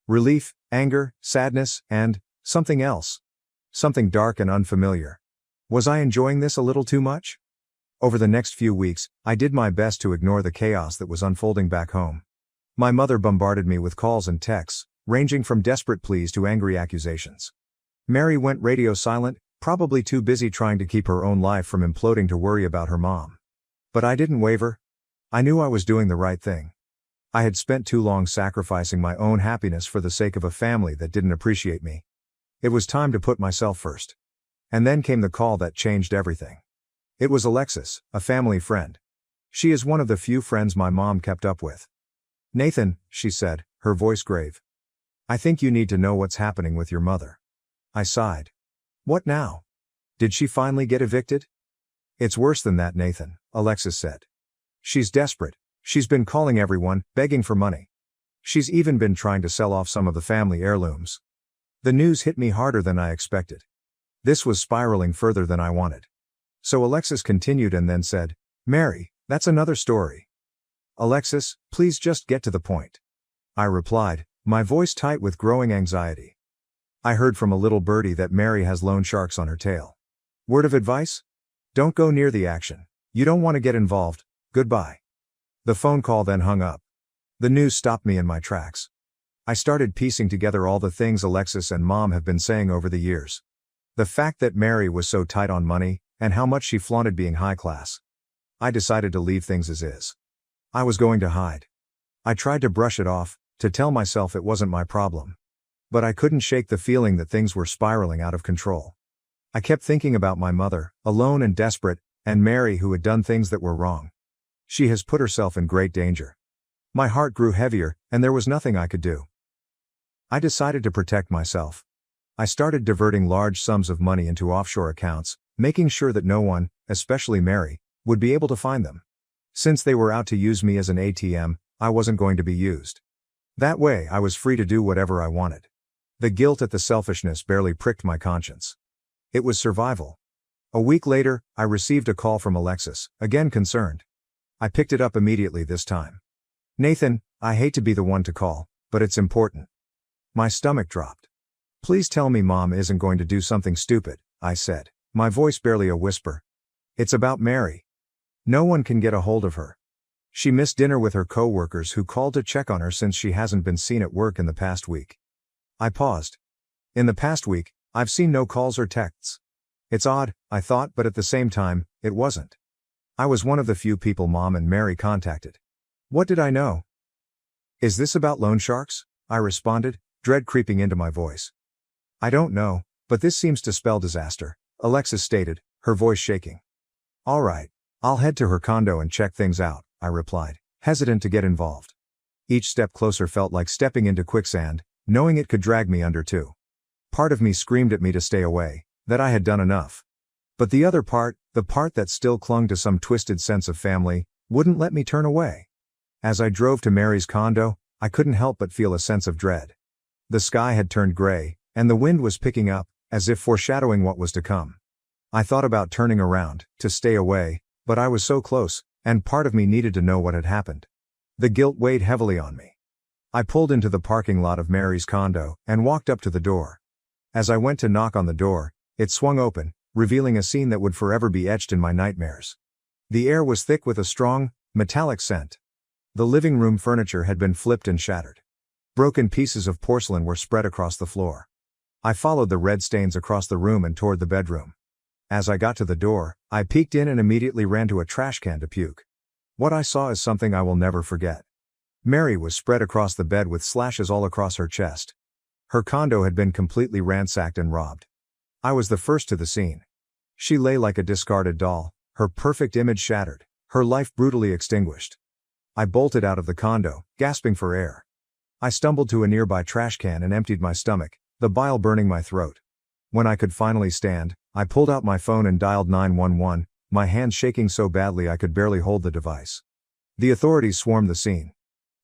S1: Relief, anger, sadness, and something else. Something dark and unfamiliar. Was I enjoying this a little too much? Over the next few weeks, I did my best to ignore the chaos that was unfolding back home. My mother bombarded me with calls and texts, ranging from desperate pleas to angry accusations. Mary went radio silent, probably too busy trying to keep her own life from imploding to worry about her mom. But I didn't waver. I knew I was doing the right thing. I had spent too long sacrificing my own happiness for the sake of a family that didn't appreciate me. It was time to put myself first. And then came the call that changed everything. It was Alexis, a family friend. She is one of the few friends my mom kept up with. Nathan, she said, her voice grave. I think you need to know what's happening with your mother. I sighed. What now? Did she finally get evicted? It's worse than that, Nathan, Alexis said. She's desperate. She's been calling everyone, begging for money. She's even been trying to sell off some of the family heirlooms. The news hit me harder than I expected. This was spiraling further than I wanted. So Alexis continued and then said, Mary, that's another story. Alexis, please just get to the point. I replied, my voice tight with growing anxiety. I heard from a little birdie that Mary has loan sharks on her tail. Word of advice? Don't go near the action. You don't want to get involved. Goodbye. The phone call then hung up. The news stopped me in my tracks. I started piecing together all the things Alexis and Mom have been saying over the years. The fact that Mary was so tight on money, and how much she flaunted being high class. I decided to leave things as is. I was going to hide. I tried to brush it off, to tell myself it wasn't my problem. But I couldn't shake the feeling that things were spiraling out of control. I kept thinking about my mother, alone and desperate, and Mary who had done things that were wrong. She has put herself in great danger. My heart grew heavier, and there was nothing I could do. I decided to protect myself. I started diverting large sums of money into offshore accounts, making sure that no one, especially Mary, would be able to find them. Since they were out to use me as an ATM, I wasn't going to be used. That way I was free to do whatever I wanted. The guilt at the selfishness barely pricked my conscience. It was survival. A week later, I received a call from Alexis, again concerned. I picked it up immediately this time. Nathan, I hate to be the one to call, but it's important. My stomach dropped. Please tell me Mom isn't going to do something stupid, I said, my voice barely a whisper. It's about Mary. No one can get a hold of her. She missed dinner with her co-workers who called to check on her since she hasn't been seen at work in the past week. I paused. In the past week, I've seen no calls or texts. It's odd, I thought, but at the same time, it wasn't. I was one of the few people Mom and Mary contacted. What did I know? Is this about loan sharks? I responded, dread creeping into my voice. I don't know, but this seems to spell disaster, Alexis stated, her voice shaking. All right, I'll head to her condo and check things out, I replied, hesitant to get involved. Each step closer felt like stepping into quicksand, knowing it could drag me under too. Part of me screamed at me to stay away, that I had done enough. But the other part, the part that still clung to some twisted sense of family, wouldn't let me turn away. As I drove to Mary's condo, I couldn't help but feel a sense of dread. The sky had turned gray, and the wind was picking up, as if foreshadowing what was to come. I thought about turning around, to stay away, but I was so close, and part of me needed to know what had happened. The guilt weighed heavily on me. I pulled into the parking lot of Mary's condo, and walked up to the door. As I went to knock on the door, it swung open, revealing a scene that would forever be etched in my nightmares. The air was thick with a strong, metallic scent. The living room furniture had been flipped and shattered. Broken pieces of porcelain were spread across the floor. I followed the red stains across the room and toward the bedroom. As I got to the door, I peeked in and immediately ran to a trash can to puke. What I saw is something I will never forget. Mary was spread across the bed with slashes all across her chest. Her condo had been completely ransacked and robbed. I was the first to the scene. She lay like a discarded doll, her perfect image shattered, her life brutally extinguished. I bolted out of the condo, gasping for air. I stumbled to a nearby trash can and emptied my stomach, the bile burning my throat. When I could finally stand, I pulled out my phone and dialed 911, my hands shaking so badly I could barely hold the device. The authorities swarmed the scene.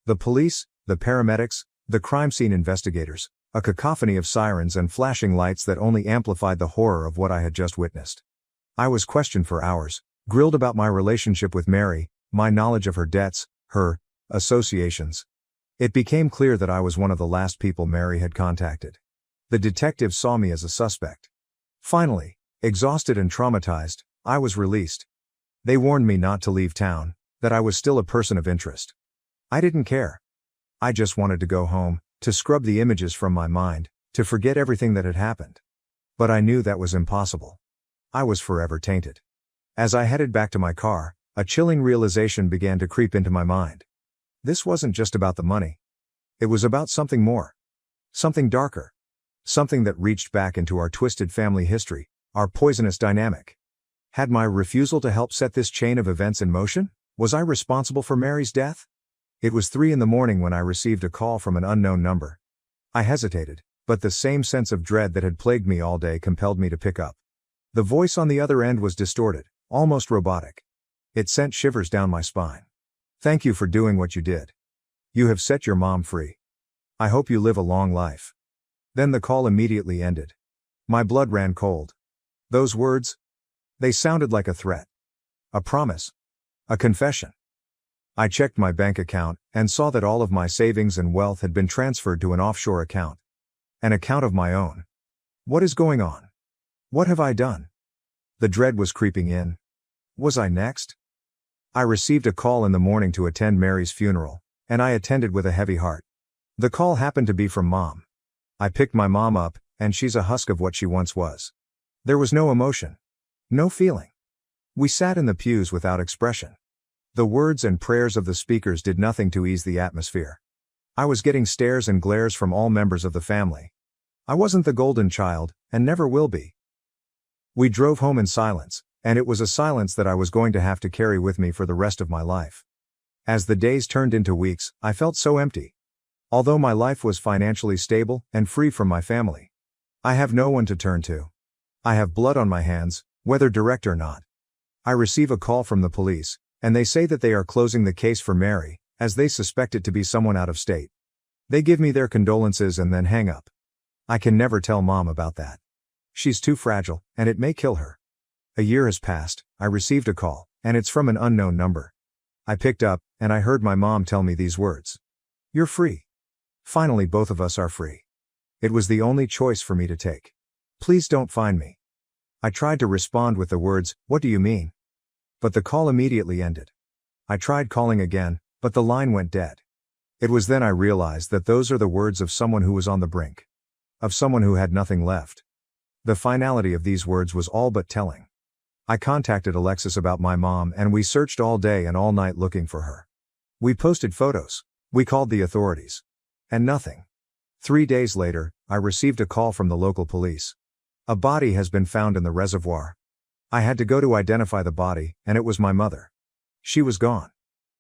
S1: The police, the paramedics, the crime scene investigators, a cacophony of sirens and flashing lights that only amplified the horror of what I had just witnessed. I was questioned for hours, grilled about my relationship with Mary, my knowledge of her debts, her associations. It became clear that I was one of the last people Mary had contacted. The detectives saw me as a suspect. Finally, exhausted and traumatized, I was released. They warned me not to leave town, that I was still a person of interest. I didn't care. I just wanted to go home, to scrub the images from my mind, to forget everything that had happened. But I knew that was impossible. I was forever tainted. As I headed back to my car, a chilling realization began to creep into my mind. This wasn't just about the money. It was about something more. Something darker. Something that reached back into our twisted family history, our poisonous dynamic. Had my refusal to help set this chain of events in motion? Was I responsible for Mary's death? It was 3 in the morning when I received a call from an unknown number. I hesitated, but the same sense of dread that had plagued me all day compelled me to pick up. The voice on the other end was distorted, almost robotic. It sent shivers down my spine. "Thank you for doing what you did. You have set your mom free. I hope you live a long life." Then the call immediately ended. My blood ran cold. Those words? They sounded like a threat. A promise. A confession. I checked my bank account and saw that all of my savings and wealth had been transferred to an offshore account. An account of my own. What is going on? What have I done? The dread was creeping in. Was I next? I received a call in the morning to attend Mary's funeral, and I attended with a heavy heart. The call happened to be from Mom. I picked my mom up, and she's a husk of what she once was. There was no emotion. No feeling. We sat in the pews without expression. The words and prayers of the speakers did nothing to ease the atmosphere. I was getting stares and glares from all members of the family. I wasn't the golden child, and never will be. We drove home in silence, and it was a silence that I was going to have to carry with me for the rest of my life. As the days turned into weeks, I felt so empty. Although my life was financially stable and free from my family, I have no one to turn to. I have blood on my hands, whether direct or not. I receive a call from the police, and they say that they are closing the case for Mary, as they suspect it to be someone out of state. They give me their condolences and then hang up. I can never tell Mom about that. She's too fragile, and it may kill her. A year has passed. I received a call, and it's from an unknown number. I picked up, and I heard my mom tell me these words. "You're free. Finally, both of us are free." It was the only choice for me to take. "Please don't find me." I tried to respond with the words, "What do you mean?" But the call immediately ended. I tried calling again, but the line went dead. It was then I realized that those are the words of someone who was on the brink. Of someone who had nothing left. The finality of these words was all but telling. I contacted Alexis about my mom, and we searched all day and all night looking for her. We posted photos. We called the authorities. And nothing. 3 days later, I received a call from the local police. A body has been found in the reservoir. I had to go to identify the body, and it was my mother. She was gone.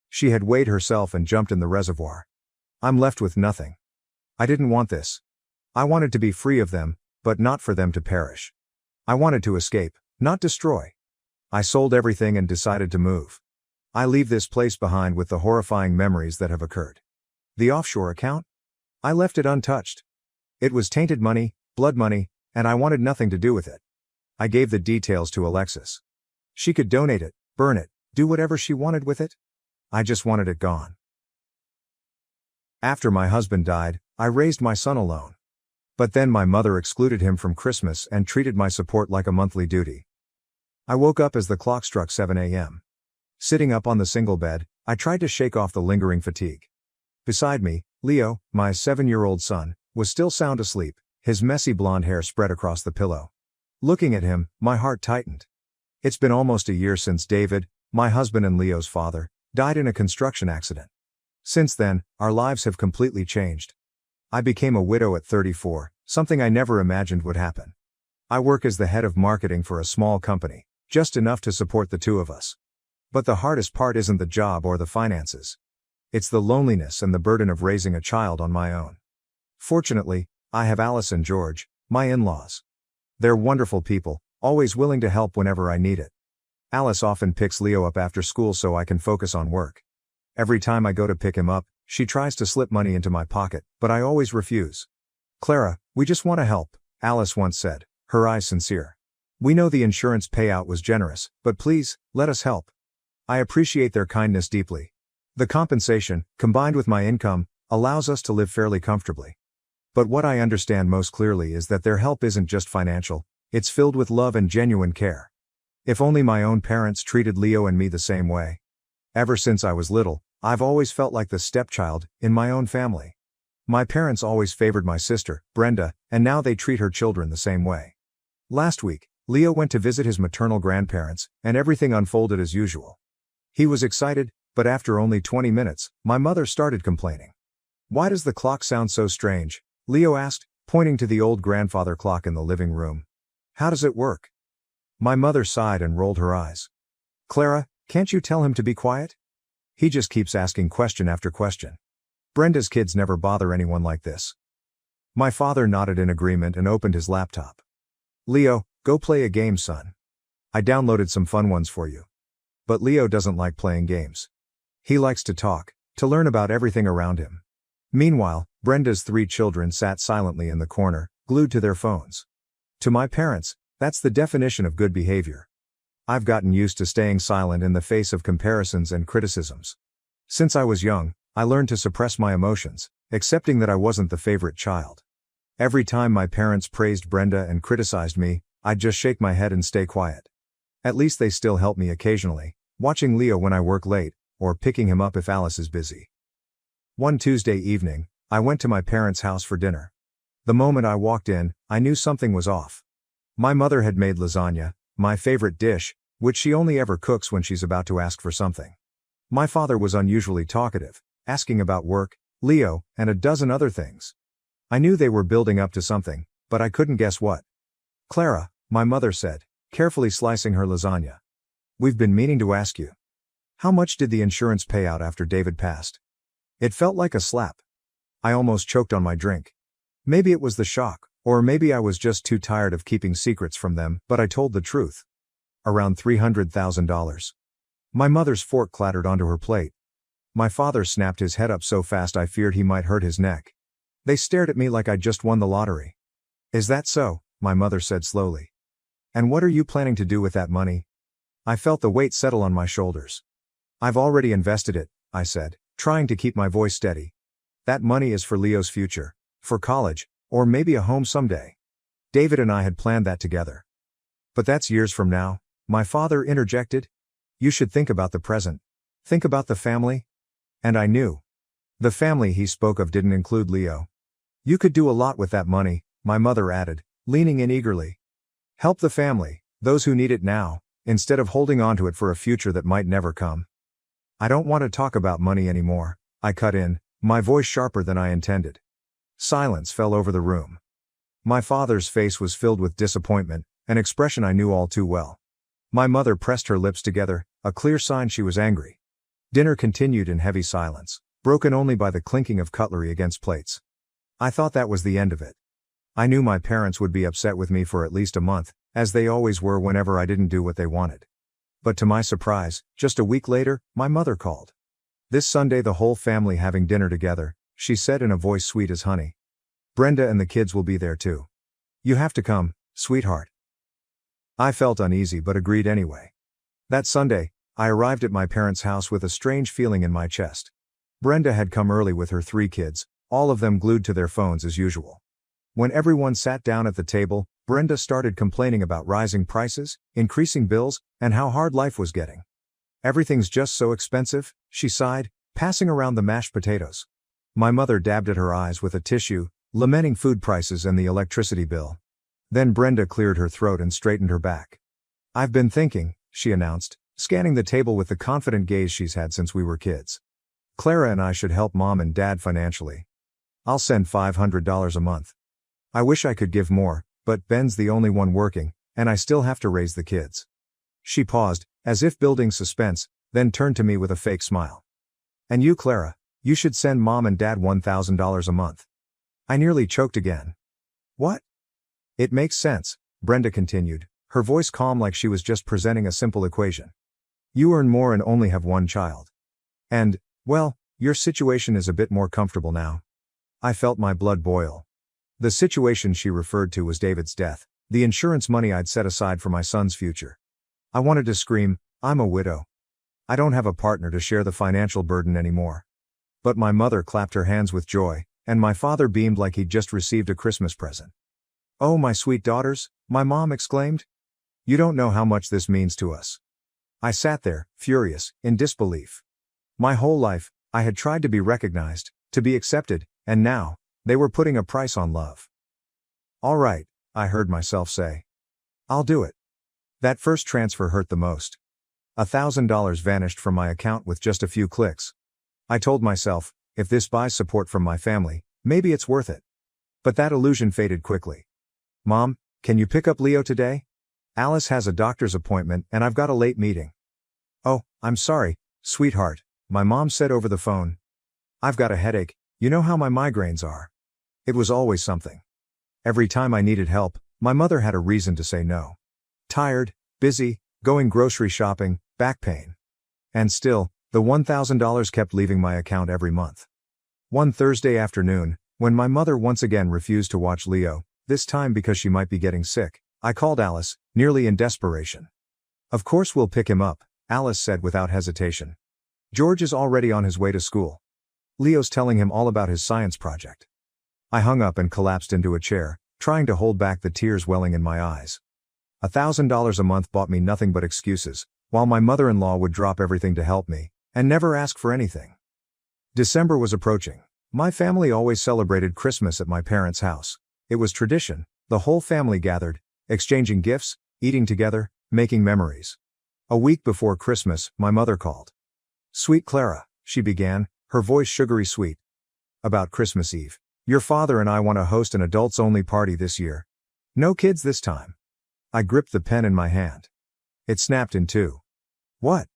S1: She had weighed herself and jumped in the reservoir. I'm left with nothing. I didn't want this. I wanted to be free of them, but not for them to perish. I wanted to escape, not destroy. I sold everything and decided to move. I leave this place behind with the horrifying memories that have occurred. The offshore account? I left it untouched. It was tainted money, blood money, and I wanted nothing to do with it. I gave the details to Alexis. She could donate it, burn it, do whatever she wanted with it. I just wanted it gone. After my husband died, I raised my son alone. But then my mother excluded him from Christmas and treated my support like a monthly duty. I woke up as the clock struck 7 a.m. Sitting up on the single bed, I tried to shake off the lingering fatigue. Beside me, Leo, my 7-year-old son, was still sound asleep, his messy blonde hair spread across the pillow. Looking at him, my heart tightened. It's been almost a year since David, my husband and Leo's father, died in a construction accident. Since then, our lives have completely changed. I became a widow at 34, something I never imagined would happen. I work as the head of marketing for a small company, just enough to support the two of us. But the hardest part isn't the job or the finances. It's the loneliness and the burden of raising a child on my own. Fortunately, I have Alice and George, my in-laws. They're wonderful people, always willing to help whenever I need it. Alice often picks Leo up after school so I can focus on work. Every time I go to pick him up, she tries to slip money into my pocket, but I always refuse. "Clara, we just want to help," Alice once said, her eyes sincere. "We know the insurance payout was generous, but please, let us help." I appreciate their kindness deeply. The compensation, combined with my income, allows us to live fairly comfortably. But what I understand most clearly is that their help isn't just financial, it's filled with love and genuine care. If only my own parents treated Leo and me the same way. Ever since I was little, I've always felt like the stepchild in my own family. My parents always favored my sister, Brenda, and now they treat her children the same way. Last week, Leo went to visit his maternal grandparents, and everything unfolded as usual. He was excited, but after only 20 minutes, my mother started complaining. "Why does the clock sound so strange?" Leo asked, pointing to the old grandfather clock in the living room. "How does it work?" My mother sighed and rolled her eyes. Clara, can't you tell him to be quiet? He just keeps asking question after question. Brenda's kids never bother anyone like this. My father nodded in agreement and opened his laptop. Leo, go play a game, son. I downloaded some fun ones for you. But Leo doesn't like playing games. He likes to talk, to learn about everything around him. Meanwhile, Brenda's 3 children sat silently in the corner, glued to their phones. To my parents, that's the definition of good behavior. I've gotten used to staying silent in the face of comparisons and criticisms. Since I was young, I learned to suppress my emotions, accepting that I wasn't the favorite child. Every time my parents praised Brenda and criticized me, I'd just shake my head and stay quiet. At least they still help me occasionally, watching Leo when I work late, or picking him up if Alice is busy. One Tuesday evening, I went to my parents' house for dinner. The moment I walked in, I knew something was off. My mother had made lasagna, my favorite dish, which she only ever cooks when she's about to ask for something. My father was unusually talkative, asking about work, Leo, and a dozen other things. I knew they were building up to something, but I couldn't guess what. Clara, my mother said, carefully slicing her lasagna. We've been meaning to ask you. How much did the insurance pay out after David passed? It felt like a slap. I almost choked on my drink. Maybe it was the shock, or maybe I was just too tired of keeping secrets from them, but I told the truth. Around $300,000. My mother's fork clattered onto her plate. My father snapped his head up so fast I feared he might hurt his neck. They stared at me like I'd just won the lottery. Is that so? My mother said slowly. And what are you planning to do with that money? I felt the weight settle on my shoulders. I've already invested it, I said, trying to keep my voice steady. That money is for Leo's future, for college, or maybe a home someday. David and I had planned that together. But that's years from now, my father interjected. You should think about the present. Think about the family. And I knew. The family he spoke of didn't include Leo. You could do a lot with that money, my mother added, leaning in eagerly. Help the family, those who need it now, instead of holding on to it for a future that might never come. I don't want to talk about money anymore, I cut in, my voice sharper than I intended. Silence fell over the room. My father's face was filled with disappointment, an expression I knew all too well. My mother pressed her lips together, a clear sign she was angry. Dinner continued in heavy silence, broken only by the clinking of cutlery against plates. I thought that was the end of it. I knew my parents would be upset with me for at least a month, as they always were whenever I didn't do what they wanted. But to my surprise, just a week later, my mother called. This Sunday the whole family having dinner together, she said in a voice sweet as honey. Brenda and the kids will be there too. You have to come, sweetheart. I felt uneasy but agreed anyway. That Sunday, I arrived at my parents' house with a strange feeling in my chest. Brenda had come early with her 3 kids, all of them glued to their phones as usual. When everyone sat down at the table, Brenda started complaining about rising prices, increasing bills, and how hard life was getting. Everything's just so expensive, she sighed, passing around the mashed potatoes. My mother dabbed at her eyes with a tissue, lamenting food prices and the electricity bill. Then Brenda cleared her throat and straightened her back. I've been thinking, she announced, scanning the table with the confident gaze she's had since we were kids. Clara and I should help Mom and Dad financially. I'll send $500 a month. I wish I could give more, but Ben's the only one working, and I still have to raise the kids. She paused, as if building suspense, then turned to me with a fake smile. And you, Clara, you should send Mom and Dad $1,000 a month. I nearly choked again. What? It makes sense, Brenda continued, her voice calm like she was just presenting a simple equation. You earn more and only have 1 child. And, well, your situation is a bit more comfortable now. I felt my blood boil. The situation she referred to was David's death, the insurance money I'd set aside for my son's future. I wanted to scream, I'm a widow. I don't have a partner to share the financial burden anymore. But my mother clapped her hands with joy, and my father beamed like he'd just received a Christmas present. Oh, my sweet daughters, my mom exclaimed. You don't know how much this means to us. I sat there, furious, in disbelief. My whole life, I had tried to be recognized, to be accepted, and now, they were putting a price on love. All right, I heard myself say. I'll do it. That first transfer hurt the most. $1,000 vanished from my account with just a few clicks. I told myself, if this buys support from my family, maybe it's worth it. But that illusion faded quickly. Mom, can you pick up Leo today? Alice has a doctor's appointment and I've got a late meeting. Oh, I'm sorry, sweetheart, my mom said over the phone. I've got a headache, you know how my migraines are. It was always something. Every time I needed help, my mother had a reason to say no. Tired, busy, going grocery shopping, back pain. And still, the $1,000 kept leaving my account every month. One Thursday afternoon, when my mother once again refused to watch Leo, this time because she might be getting sick, I called Alice, nearly in desperation. Of course we'll pick him up, Alice said without hesitation. George is already on his way to school. Leo's telling him all about his science project. I hung up and collapsed into a chair, trying to hold back the tears welling in my eyes. $1,000 a month bought me nothing but excuses, while my mother-in-law would drop everything to help me, and never ask for anything. December was approaching. My family always celebrated Christmas at my parents' house. It was tradition, the whole family gathered, exchanging gifts, eating together, making memories. A week before Christmas, my mother called. "Sweet Clara," she began, her voice sugary sweet. "About Christmas Eve. Your father and I want to host an adults-only party this year. No kids this time." I gripped the pen in my hand. It snapped in two. "What?"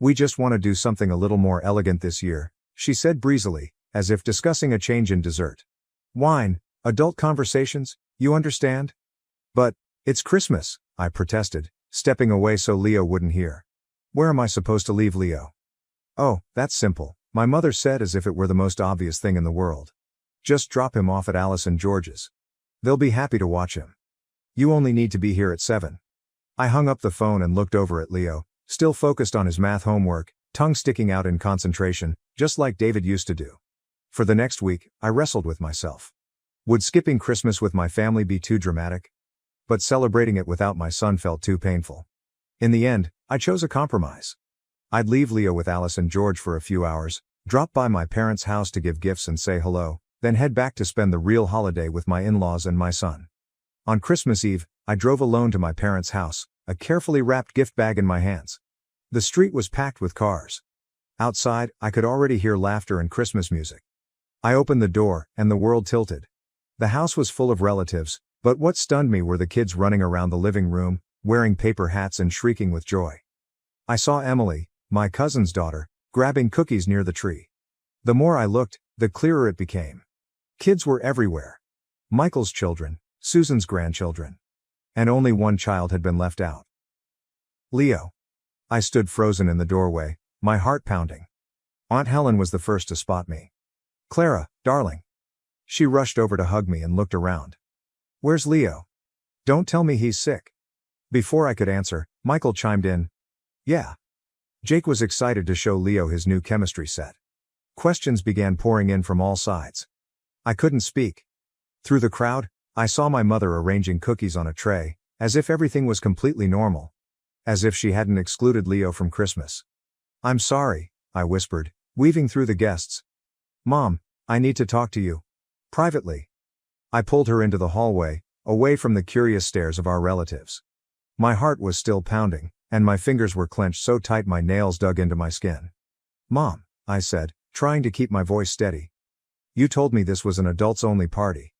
S1: "We just want to do something a little more elegant this year," she said breezily, as if discussing a change in dessert. "Wine, adult conversations, you understand?" "But, it's Christmas," I protested, stepping away so Leo wouldn't hear. "Where am I supposed to leave Leo?" "Oh, that's simple," my mother said as if it were the most obvious thing in the world. "Just drop him off at Alice and George's. They'll be happy to watch him. You only need to be here at 7. I hung up the phone and looked over at Leo, still focused on his math homework, tongue sticking out in concentration, just like David used to do. For the next week, I wrestled with myself. Would skipping Christmas with my family be too dramatic? But celebrating it without my son felt too painful. In the end, I chose a compromise. I'd leave Leo with Alice and George for a few hours, drop by my parents' house to give gifts and say hello, then head back to spend the real holiday with my in-laws and my son. On Christmas Eve, I drove alone to my parents' house, a carefully wrapped gift bag in my hands. The street was packed with cars. Outside, I could already hear laughter and Christmas music. I opened the door, and the world tilted. The house was full of relatives, but what stunned me were the kids running around the living room, wearing paper hats and shrieking with joy. I saw Emily, my cousin's daughter, grabbing cookies near the tree. The more I looked, the clearer it became. Kids were everywhere. Michael's children, Susan's grandchildren. And only one child had been left out. Leo. I stood frozen in the doorway, my heart pounding. Aunt Helen was the first to spot me. "Clara, darling." She rushed over to hug me and looked around. "Where's Leo? Don't tell me he's sick." Before I could answer, Michael chimed in. "Yeah." Jake was excited to show Leo his new chemistry set. Questions began pouring in from all sides. I couldn't speak. Through the crowd, I saw my mother arranging cookies on a tray, as if everything was completely normal. As if she hadn't excluded Leo from Christmas. "I'm sorry," I whispered, weaving through the guests. "Mom, I need to talk to you. Privately." I pulled her into the hallway, away from the curious stares of our relatives. My heart was still pounding, and my fingers were clenched so tight my nails dug into my skin. "Mom," I said, trying to keep my voice steady. "You told me this was an adults-only party.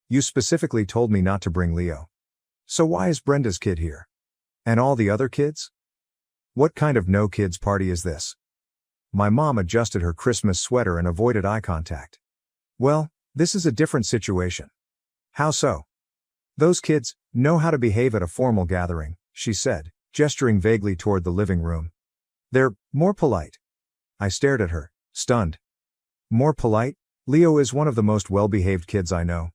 S1: You specifically told me not to bring Leo. So why is Brenda's kid here? And all the other kids? What kind of no-kids party is this?" My mom adjusted her Christmas sweater and avoided eye contact. "Well, this is a different situation." "How so?" "Those kids know how to behave at a formal gathering," she said, gesturing vaguely toward the living room. "They're more polite." I stared at her, stunned. "More polite? Leo is one of the most well-behaved kids I know.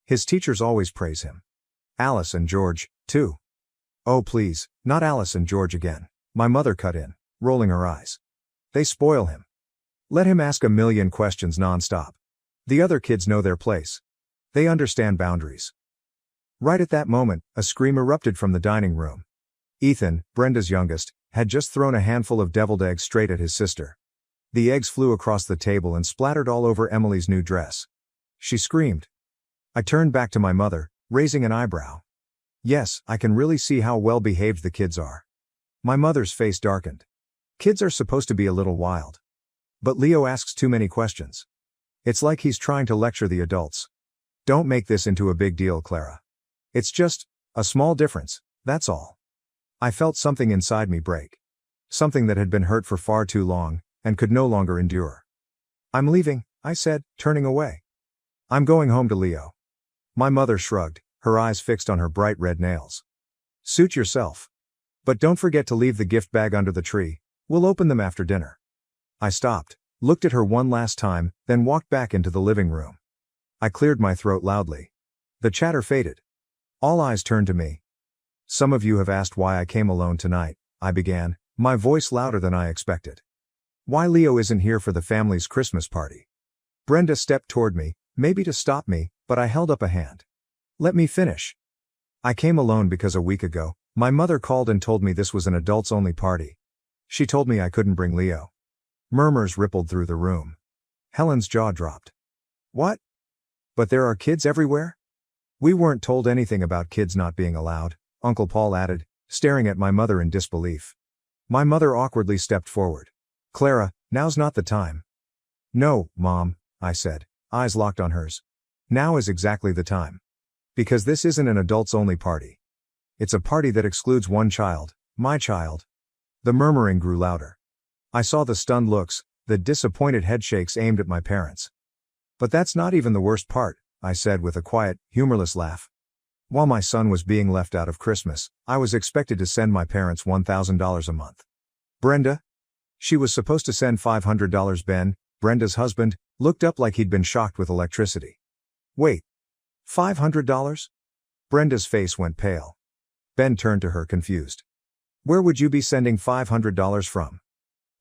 S1: His teachers always praise him. Alice and George, too." "Oh please, not Alice and George again," my mother cut in, rolling her eyes. "They spoil him. Let him ask a million questions non-stop. The other kids know their place. They understand boundaries." Right at that moment, a scream erupted from the dining room. Ethan, Brenda's youngest, had just thrown a handful of deviled eggs straight at his sister. The eggs flew across the table and splattered all over Emily's new dress. She screamed. I turned back to my mother, raising an eyebrow. "Yes, I can really see how well-behaved the kids are." My mother's face darkened. "Kids are supposed to be a little wild. But Leo asks too many questions. It's like he's trying to lecture the adults. Don't make this into a big deal, Clara. It's just a small difference, That's all. I felt something inside me break. Something that had been hurt for far too long, and could no longer endure. I'm leaving, I said, turning away. I'm going home to Leo. My mother shrugged, her eyes fixed on her bright red nails. Suit yourself. But don't forget to leave the gift bag under the tree, we'll open them after dinner. I stopped, looked at her one last time, then walked back into the living room. I cleared my throat loudly. The chatter faded. All eyes turned to me. Some of you have asked why I came alone tonight, I began, my voice louder than I expected. Why Leo isn't here for the family's Christmas party. Brenda stepped toward me, maybe to stop me, but I held up a hand. Let me finish. I came alone because a week ago, my mother called and told me this was an adults-only party. She told me I couldn't bring Leo. Murmurs rippled through the room. Helen's jaw dropped. What? But there are kids everywhere? We weren't told anything about kids not being allowed, Uncle Paul added, staring at my mother in disbelief. My mother awkwardly stepped forward. Clara, now's not the time. No, Mom, I said, eyes locked on hers. Now is exactly the time. Because this isn't an adults-only party. It's a party that excludes one child, my child. The murmuring grew louder. I saw the stunned looks, the disappointed headshakes aimed at my parents. But that's not even the worst part, I said with a quiet, humorless laugh. While my son was being left out of Christmas, I was expected to send my parents $1,000 a month. Brenda? She was supposed to send $500. Ben, Brenda's husband, looked up like he'd been shocked with electricity. Wait. $500? Brenda's face went pale. Ben turned to her confused. Where would you be sending $500 from?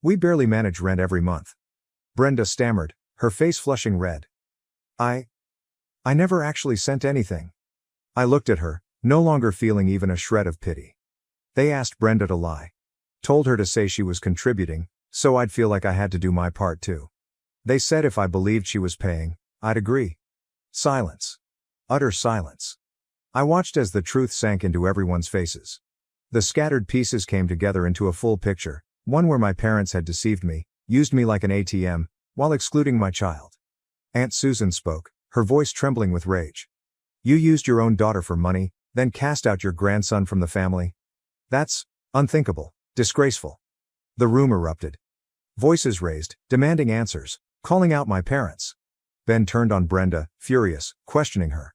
S1: We barely manage rent every month. Brenda stammered, her face flushing red. I never actually sent anything. I looked at her, no longer feeling even a shred of pity. They asked Brenda to lie. Told her to say she was contributing, so I'd feel like I had to do my part too. They said if I believed she was paying, I'd agree. Silence. Utter silence. I watched as the truth sank into everyone's faces. The scattered pieces came together into a full picture, one where my parents had deceived me, used me like an ATM, while excluding my child. Aunt Susan spoke, her voice trembling with rage. You used your own daughter for money, then cast out your grandson from the family? That's unthinkable, disgraceful. The room erupted. Voices raised, demanding answers, calling out my parents. Ben turned on Brenda, furious, questioning her.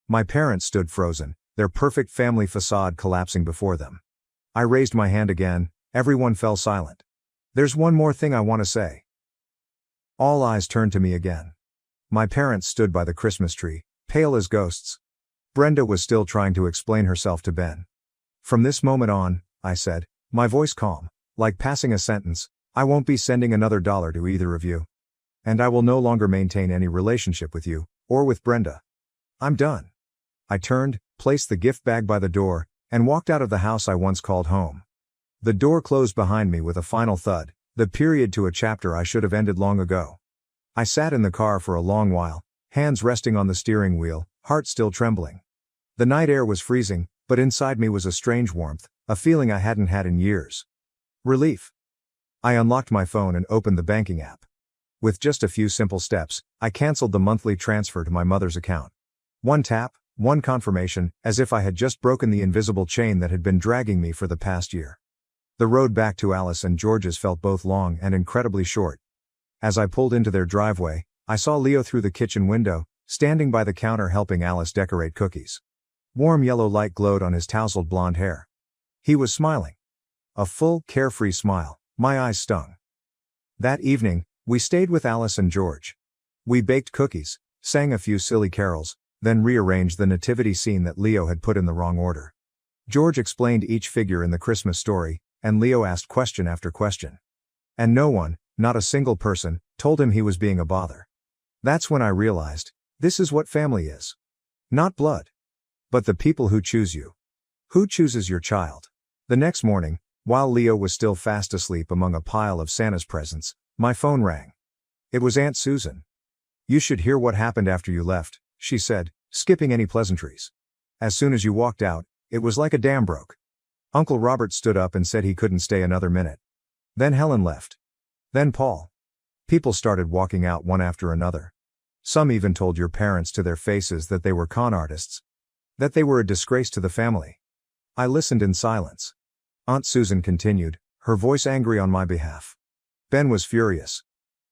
S1: My parents stood frozen, their perfect family facade collapsing before them. I raised my hand again, everyone fell silent. There's one more thing I want to say. All eyes turned to me again. My parents stood by the Christmas tree, pale as ghosts. Brenda was still trying to explain herself to Ben. From this moment on, I said, my voice calm, like passing a sentence, I won't be sending another dollar to either of you. And I will no longer maintain any relationship with you, or with Brenda. I'm done. I turned, placed the gift bag by the door, and walked out of the house I once called home. The door closed behind me with a final thud, the period to a chapter I should have ended long ago. I sat in the car for a long while, hands resting on the steering wheel, heart still trembling. The night air was freezing, but inside me was a strange warmth, a feeling I hadn't had in years. Relief. I unlocked my phone and opened the banking app. With just a few simple steps, I canceled the monthly transfer to my mother's account. One tap, one confirmation, as if I had just broken the invisible chain that had been dragging me for the past year. The road back to Alice and George's felt both long and incredibly short. As I pulled into their driveway, I saw Leo through the kitchen window, standing by the counter helping Alice decorate cookies. Warm yellow light glowed on his tousled blonde hair. He was smiling. A full, carefree smile. My eyes stung. That evening, we stayed with Alice and George. We baked cookies, sang a few silly carols, then rearranged the nativity scene that Leo had put in the wrong order. George explained each figure in the Christmas story, and Leo asked question after question. And no one, not a single person, told him he was being a bother. That's when I realized, this is what family is. Not blood. But the people who choose you. Who chooses your child? The next morning, while Leo was still fast asleep among a pile of Santa's presents, my phone rang. It was Aunt Susan. You should hear what happened after you left, she said, skipping any pleasantries. As soon as you walked out, it was like a dam broke. Uncle Robert stood up and said he couldn't stay another minute. Then Helen left. Then Paul. People started walking out one after another. Some even told your parents to their faces that they were con artists. That they were a disgrace to the family. I listened in silence. Aunt Susan continued, her voice angry on my behalf. Ben was furious.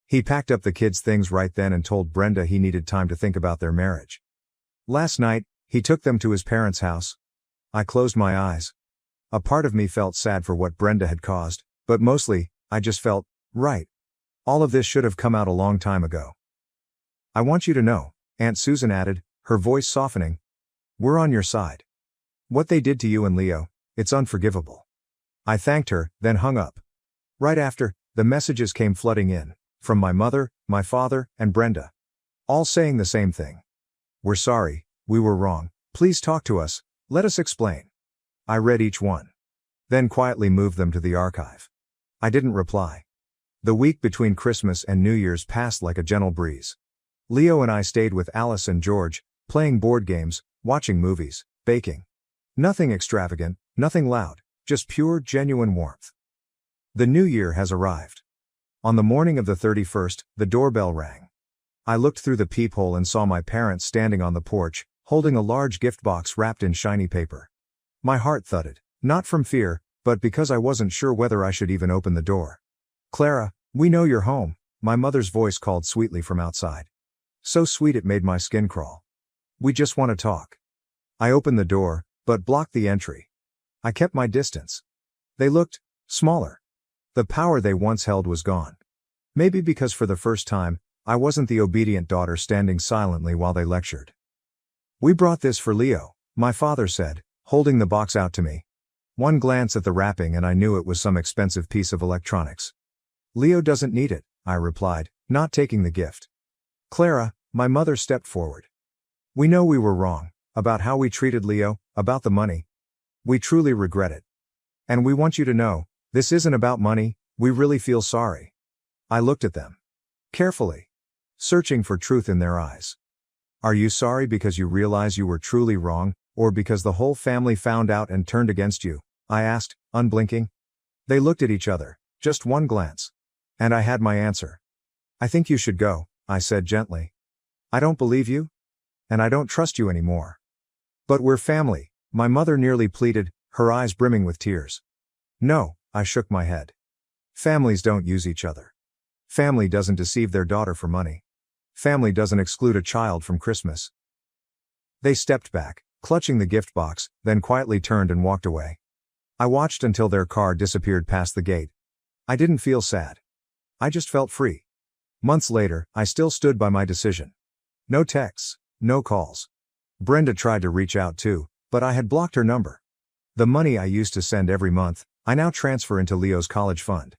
S1: He packed up the kids' things right then and told Brenda he needed time to think about their marriage. Last night, he took them to his parents' house. I closed my eyes. A part of me felt sad for what Brenda had caused, but mostly, I just felt, right. All of this should have come out a long time ago. I want you to know, Aunt Susan added, her voice softening. We're on your side. What they did to you and Leo, it's unforgivable. I thanked her, then hung up. Right after, the messages came flooding in, from my mother, my father, and Brenda. All saying the same thing. We're sorry, we were wrong, please talk to us, let us explain. I read each one. Then quietly moved them to the archive. I didn't reply. The week between Christmas and New Year's passed like a gentle breeze. Leo and I stayed with Alice and George, playing board games, watching movies, baking. Nothing extravagant, nothing loud, just pure, genuine warmth. The new year has arrived. On the morning of the 31st, the doorbell rang. I looked through the peephole and saw my parents standing on the porch, holding a large gift box wrapped in shiny paper. My heart thudded, not from fear, but because I wasn't sure whether I should even open the door. Clara, we know you're home, my mother's voice called sweetly from outside. So sweet it made my skin crawl. We just want to talk. I opened the door, but blocked the entry. I kept my distance. They looked smaller. The power they once held was gone. Maybe because for the first time, I wasn't the obedient daughter standing silently while they lectured. We brought this for Leo, my father said, holding the box out to me. One glance at the wrapping and I knew it was some expensive piece of electronics. Leo doesn't need it, I replied, not taking the gift. Clara, my mother stepped forward. We know we were wrong, about how we treated Leo, about the money. We truly regret it. And we want you to know, this isn't about money, we really feel sorry. I looked at them. Carefully. Searching for truth in their eyes. Are you sorry because you realize you were truly wrong, or because the whole family found out and turned against you? I asked, unblinking. They looked at each other, just one glance. And I had my answer. I think you should go, I said gently. I don't believe you. And I don't trust you anymore. But we're family, my mother nearly pleaded, her eyes brimming with tears. No, I shook my head. Families don't use each other. Family doesn't deceive their daughter for money. Family doesn't exclude a child from Christmas. They stepped back, clutching the gift box, then quietly turned and walked away. I watched until their car disappeared past the gate. I didn't feel sad. I just felt free. Months later, I still stood by my decision. No texts, no calls. Brenda tried to reach out too, but I had blocked her number. The money I used to send every month, I now transfer into Leo's college fund.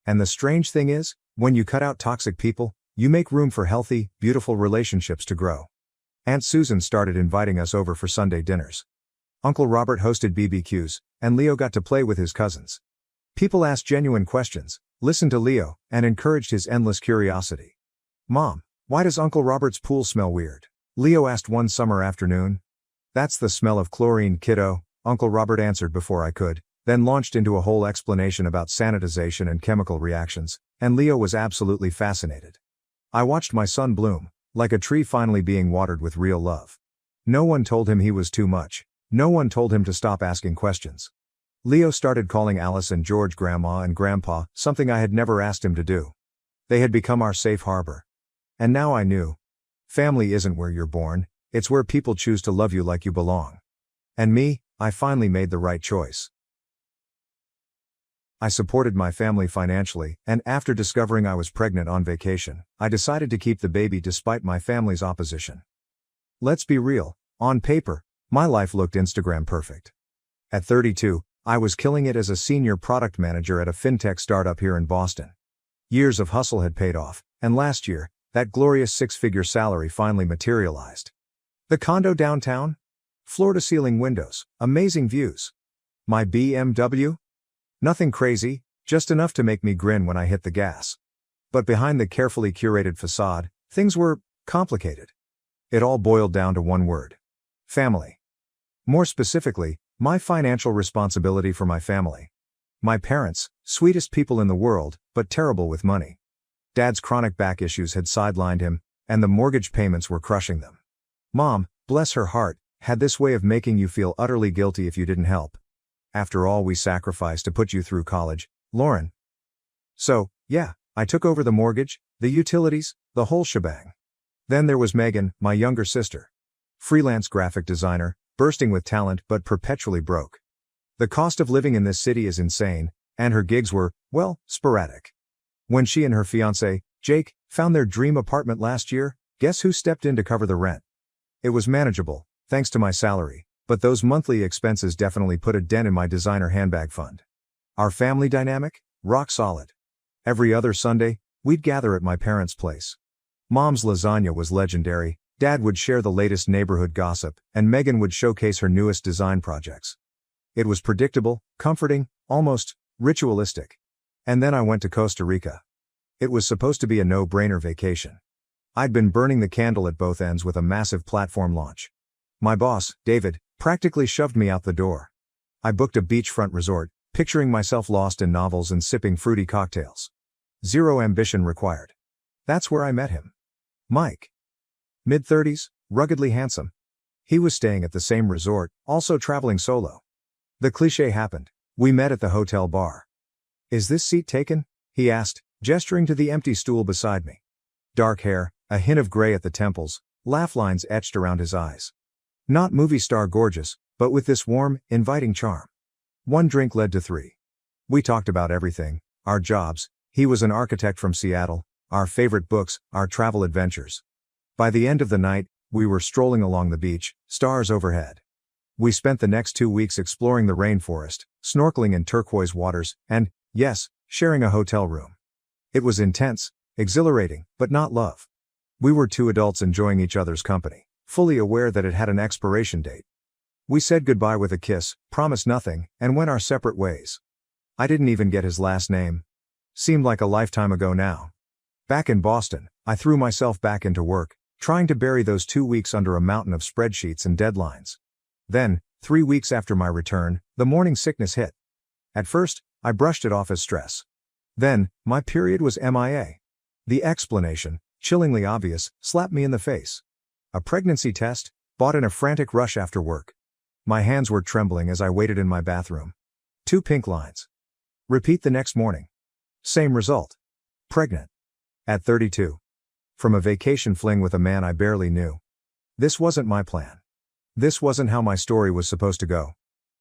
S1: And the strange thing is, when you cut out toxic people, you make room for healthy, beautiful relationships to grow. Aunt Susan started inviting us over for Sunday dinners. Uncle Robert hosted BBQs, and Leo got to play with his cousins. People asked genuine questions, listened to Leo, and encouraged his endless curiosity. Mom, why does Uncle Robert's pool smell weird? Leo asked one summer afternoon. That's the smell of chlorine, kiddo, Uncle Robert answered before I could, then launched into a whole explanation about sanitization and chemical reactions, and Leo was absolutely fascinated. I watched my son bloom, like a tree finally being watered with real love. No one told him he was too much. No one told him to stop asking questions. Leo started calling Alice and George Grandma and Grandpa, something I had never asked him to do. They had become our safe harbor. And now I knew. Family isn't where you're born, it's where people choose to love you like you belong. And me, I finally made the right choice. I supported my family financially, and after discovering I was pregnant on vacation, I decided to keep the baby despite my family's opposition. Let's be real, on paper, my life looked Instagram perfect. At 32, I was killing it as a senior product manager at a fintech startup here in Boston. Years of hustle had paid off, and last year, that glorious six-figure salary finally materialized. The condo downtown? Floor-to-ceiling windows, amazing views. My BMW? Nothing crazy, just enough to make me grin when I hit the gas. But behind the carefully curated facade, things were complicated. It all boiled down to one word. Family. More specifically, my financial responsibility for my family. My parents, sweetest people in the world, but terrible with money. Dad's chronic back issues had sidelined him, and the mortgage payments were crushing them. Mom, bless her heart, had this way of making you feel utterly guilty if you didn't help, after all we sacrificed to put you through college, Lauren. So, yeah, I took over the mortgage, the utilities, the whole shebang. Then there was Megan, my younger sister. Freelance graphic designer, bursting with talent but perpetually broke. The cost of living in this city is insane, and her gigs were, well, sporadic. When she and her fiancé, Jake, found their dream apartment last year, guess who stepped in to cover the rent? It was manageable, thanks to my salary, but those monthly expenses definitely put a dent in my designer handbag fund. Our family dynamic? Rock solid. Every other Sunday, we'd gather at my parents' place. Mom's lasagna was legendary, Dad would share the latest neighborhood gossip, and Megan would showcase her newest design projects. It was predictable, comforting, almost ritualistic. And then I went to Costa Rica. It was supposed to be a no-brainer vacation. I'd been burning the candle at both ends with a massive platform launch. My boss, David, practically shoved me out the door. I booked a beachfront resort, picturing myself lost in novels and sipping fruity cocktails. Zero ambition required. That's where I met him. Mike. Mid-30s, ruggedly handsome. He was staying at the same resort, also traveling solo. The cliché happened. We met at the hotel bar. "Is this seat taken?" he asked, gesturing to the empty stool beside me. Dark hair, a hint of gray at the temples, laugh lines etched around his eyes. Not movie star gorgeous, but with this warm, inviting charm. One drink led to three. We talked about everything, our jobs, he was an architect from Seattle, our favorite books, our travel adventures. By the end of the night, we were strolling along the beach, stars overhead. We spent the next 2 weeks exploring the rainforest, snorkeling in turquoise waters, and, yes, sharing a hotel room. It was intense, exhilarating, but not love. We were two adults enjoying each other's company, fully aware that it had an expiration date. We said goodbye with a kiss, promised nothing, and went our separate ways. I didn't even get his last name. Seemed like a lifetime ago now. Back in Boston, I threw myself back into work, trying to bury those 2 weeks under a mountain of spreadsheets and deadlines. Then, 3 weeks after my return, the morning sickness hit. At first, I brushed it off as stress. Then, my period was MIA. The explanation, chillingly obvious, slapped me in the face. A pregnancy test, bought in a frantic rush after work. My hands were trembling as I waited in my bathroom. 2 pink lines. Repeat the next morning. Same result. Pregnant. At 32. From a vacation fling with a man I barely knew. This wasn't my plan. This wasn't how my story was supposed to go.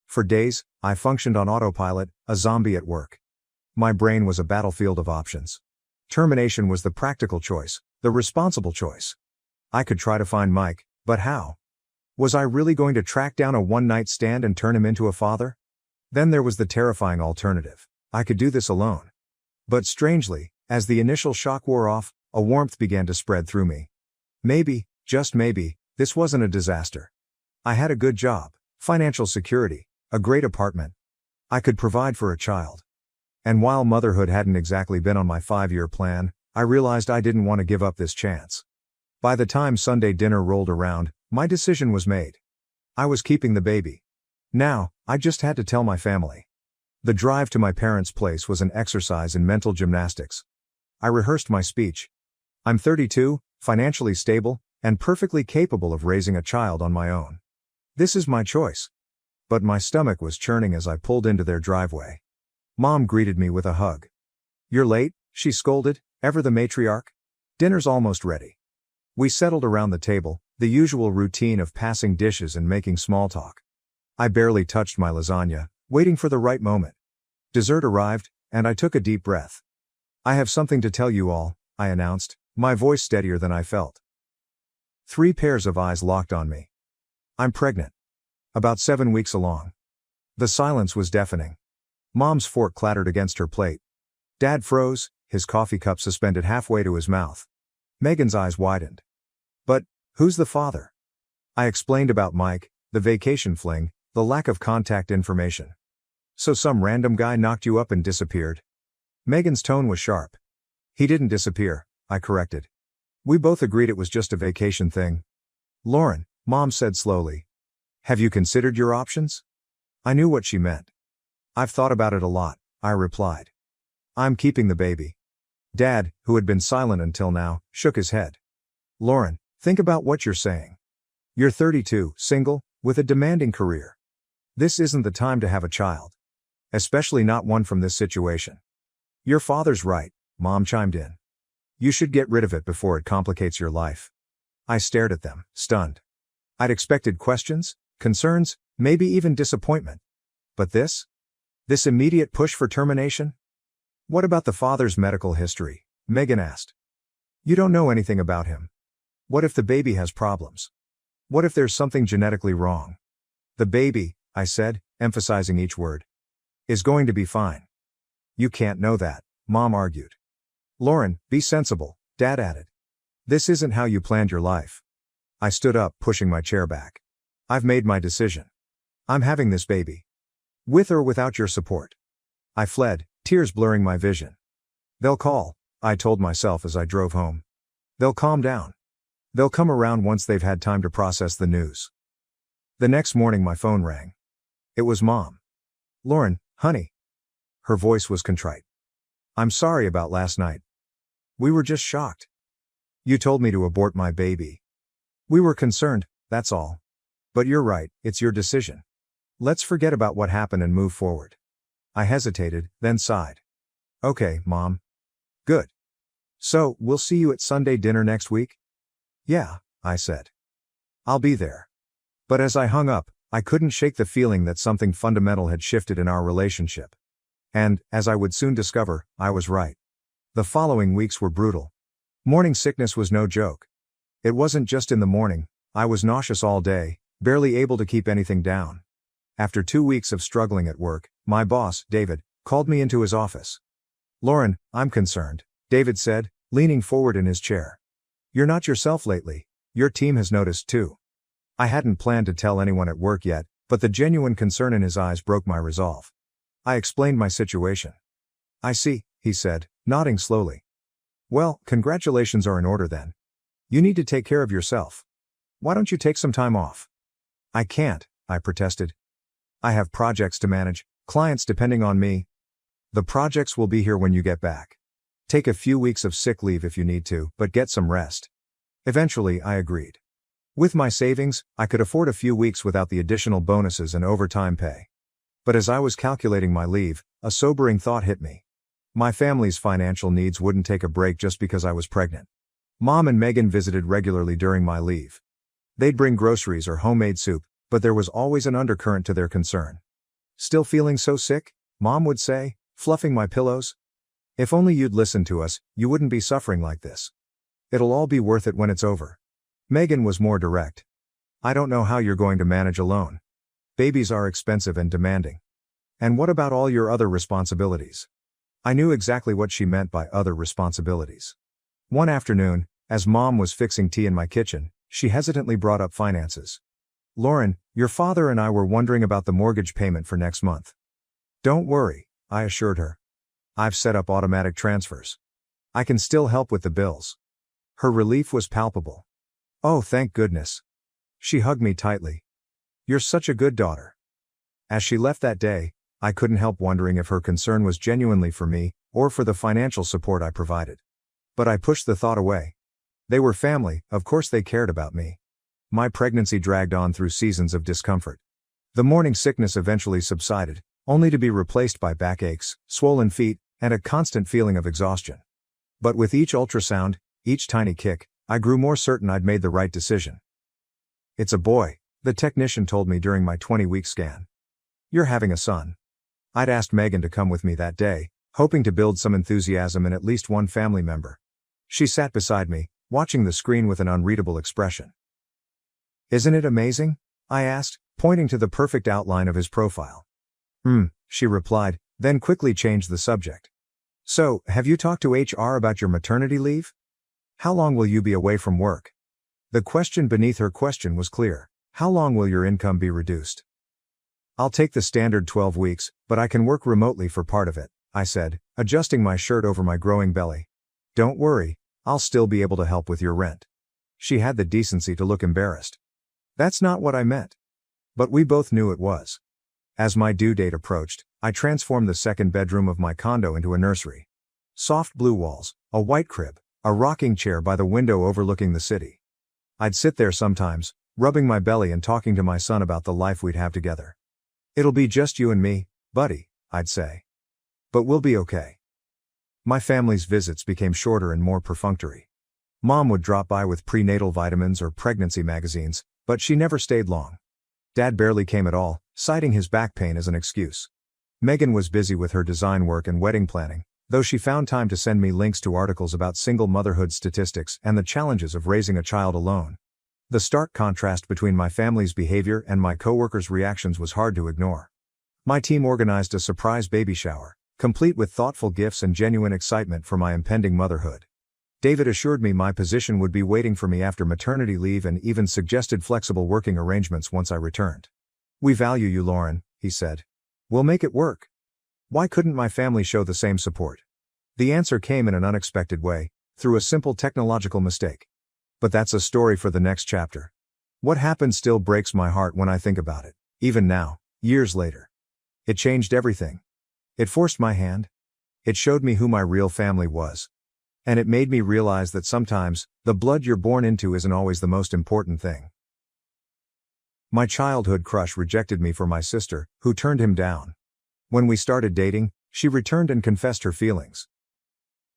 S1: For days, I functioned on autopilot, a zombie at work. My brain was a battlefield of options. Termination was the practical choice, the responsible choice. I could try to find Mike, but how? Was I really going to track down a one-night stand and turn him into a father? Then there was the terrifying alternative. I could do this alone. But strangely, as the initial shock wore off, a warmth began to spread through me. Maybe, just maybe, this wasn't a disaster. I had a good job, financial security, a great apartment. I could provide for a child. And while motherhood hadn't exactly been on my 5-year plan, I realized I didn't want to give up this chance. By the time Sunday dinner rolled around, my decision was made. I was keeping the baby. Now, I just had to tell my family. The drive to my parents' place was an exercise in mental gymnastics. I rehearsed my speech. I'm 32, financially stable, and perfectly capable of raising a child on my own. This is my choice. But my stomach was churning as I pulled into their driveway. Mom greeted me with a hug. "You're late," she scolded, ever the matriarch. "Dinner's almost ready." We settled around the table, the usual routine of passing dishes and making small talk. I barely touched my lasagna, waiting for the right moment. Dessert arrived, and I took a deep breath. "I have something to tell you all," I announced, my voice steadier than I felt. 3 pairs of eyes locked on me. "I'm pregnant. About 7 weeks along." The silence was deafening. Mom's fork clattered against her plate. Dad froze, his coffee cup suspended halfway to his mouth. Megan's eyes widened. "But, who's the father?" I explained about Mike, the vacation fling, the lack of contact information. "So some random guy knocked you up and disappeared?" Megan's tone was sharp. "He didn't disappear," I corrected. "We both agreed it was just a vacation thing." "Lauren," Mom said slowly. "Have you considered your options?" I knew what she meant. "I've thought about it a lot," I replied. "I'm keeping the baby." Dad, who had been silent until now, shook his head. "Lauren, think about what you're saying. You're 32, single, with a demanding career. This isn't the time to have a child. Especially not one from this situation. Your father's right, Mom chimed in. You should get rid of it before it complicates your life. I stared at them, stunned. I'd expected questions, concerns, maybe even disappointment. But this? This immediate push for termination? What about the father's medical history? Megan asked. You don't know anything about him. What if the baby has problems? What if there's something genetically wrong? The baby, I said, emphasizing each word, is going to be fine. You can't know that, Mom argued. Lauren, be sensible, Dad added. This isn't how you planned your life. I stood up, pushing my chair back. I've made my decision. I'm having this baby. With or without your support. I fled, tears blurring my vision. They'll call, I told myself as I drove home. They'll calm down. They'll come around once they've had time to process the news. The next morning my phone rang. It was Mom. Lauren, honey. Her voice was contrite. I'm sorry about last night. We were just shocked. You told me to abort my baby. We were concerned, that's all. But you're right, it's your decision. Let's forget about what happened and move forward. I hesitated, then sighed. Okay, Mom. Good. So, we'll see you at Sunday dinner next week? Yeah, I said. I'll be there. But as I hung up, I couldn't shake the feeling that something fundamental had shifted in our relationship. And, as I would soon discover, I was right. The following weeks were brutal. Morning sickness was no joke. It wasn't just in the morning, I was nauseous all day, barely able to keep anything down. After 2 weeks of struggling at work, my boss, David, called me into his office. Lauren, I'm concerned, David said, leaning forward in his chair. You're not yourself lately. Your team has noticed too. I hadn't planned to tell anyone at work yet, but the genuine concern in his eyes broke my resolve. I explained my situation. I see, he said, nodding slowly. Well, congratulations are in order then. You need to take care of yourself. Why don't you take some time off? I can't, I protested. I have projects to manage, clients depending on me. The projects will be here when you get back. Take a few weeks of sick leave if you need to, but get some rest. Eventually, I agreed. With my savings, I could afford a few weeks without the additional bonuses and overtime pay. But as I was calculating my leave, a sobering thought hit me. My family's financial needs wouldn't take a break just because I was pregnant. Mom and Megan visited regularly during my leave. They'd bring groceries or homemade soup, but there was always an undercurrent to their concern. Still feeling so sick? Mom would say, fluffing my pillows. If only you'd listened to us, you wouldn't be suffering like this. It'll all be worth it when it's over. Megan was more direct. I don't know how you're going to manage alone. Babies are expensive and demanding. And what about all your other responsibilities? I knew exactly what she meant by other responsibilities. One afternoon, as Mom was fixing tea in my kitchen, she hesitantly brought up finances. Lauren, your father and I were wondering about the mortgage payment for next month. Don't worry, I assured her. I've set up automatic transfers. I can still help with the bills. Her relief was palpable. Oh, thank goodness. She hugged me tightly. You're such a good daughter. As she left that day, I couldn't help wondering if her concern was genuinely for me, or for the financial support I provided. But I pushed the thought away. They were family, of course they cared about me. My pregnancy dragged on through seasons of discomfort. The morning sickness eventually subsided, only to be replaced by backaches, swollen feet, and a constant feeling of exhaustion. But with each ultrasound, each tiny kick, I grew more certain I'd made the right decision. It's a boy, the technician told me during my 20-week scan. You're having a son. I'd asked Megan to come with me that day, hoping to build some enthusiasm in at least one family member. She sat beside me, watching the screen with an unreadable expression. Isn't it amazing? I asked, pointing to the perfect outline of his profile. She replied, then quickly changed the subject. So, have you talked to HR about your maternity leave? How long will you be away from work? The question beneath her question was clear. How long will your income be reduced? I'll take the standard 12 weeks, but I can work remotely for part of it, I said, adjusting my shirt over my growing belly. Don't worry, I'll still be able to help with your rent. She had the decency to look embarrassed. That's not what I meant. But we both knew it was. As my due date approached, I transformed the second bedroom of my condo into a nursery. Soft blue walls, a white crib, a rocking chair by the window overlooking the city. I'd sit there sometimes, rubbing my belly and talking to my son about the life we'd have together. "It'll be just you and me, buddy," I'd say. "But we'll be okay." My family's visits became shorter and more perfunctory. Mom would drop by with prenatal vitamins or pregnancy magazines, but she never stayed long. Dad barely came at all, citing his back pain as an excuse. Megan was busy with her design work and wedding planning, though she found time to send me links to articles about single motherhood statistics and the challenges of raising a child alone. The stark contrast between my family's behavior and my coworkers' reactions was hard to ignore. My team organized a surprise baby shower, complete with thoughtful gifts and genuine excitement for my impending motherhood. David assured me my position would be waiting for me after maternity leave and even suggested flexible working arrangements once I returned. "We value you, Lauren," he said. "We'll make it work." Why couldn't my family show the same support? The answer came in an unexpected way, through a simple technological mistake. But that's a story for the next chapter. What happened still breaks my heart when I think about it, even now, years later. It changed everything. It forced my hand. It showed me who my real family was. And it made me realize that sometimes, the blood you're born into isn't always the most important thing. My childhood crush rejected me for my sister, who turned him down. When we started dating, she returned and confessed her feelings.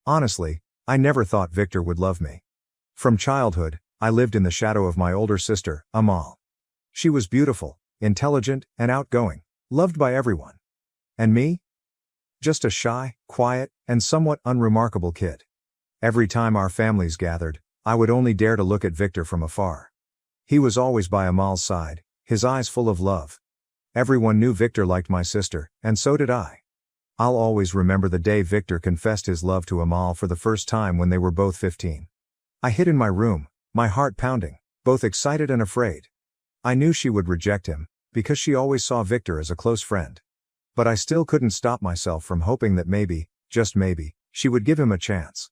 S1: Honestly, I never thought Victor would love me. From childhood, I lived in the shadow of my older sister, Amal. She was beautiful, intelligent, and outgoing, loved by everyone. And me? Just a shy, quiet, and somewhat unremarkable kid. Every time our families gathered, I would only dare to look at Victor from afar. He was always by Amal's side, his eyes full of love. Everyone knew Victor liked my sister, and so did I. I'll always remember the day Victor confessed his love to Amal for the first time when they were both 15. I hid in my room, my heart pounding, both excited and afraid. I knew she would reject him, because she always saw Victor as a close friend. But I still couldn't stop myself from hoping that maybe, just maybe, she would give him a chance.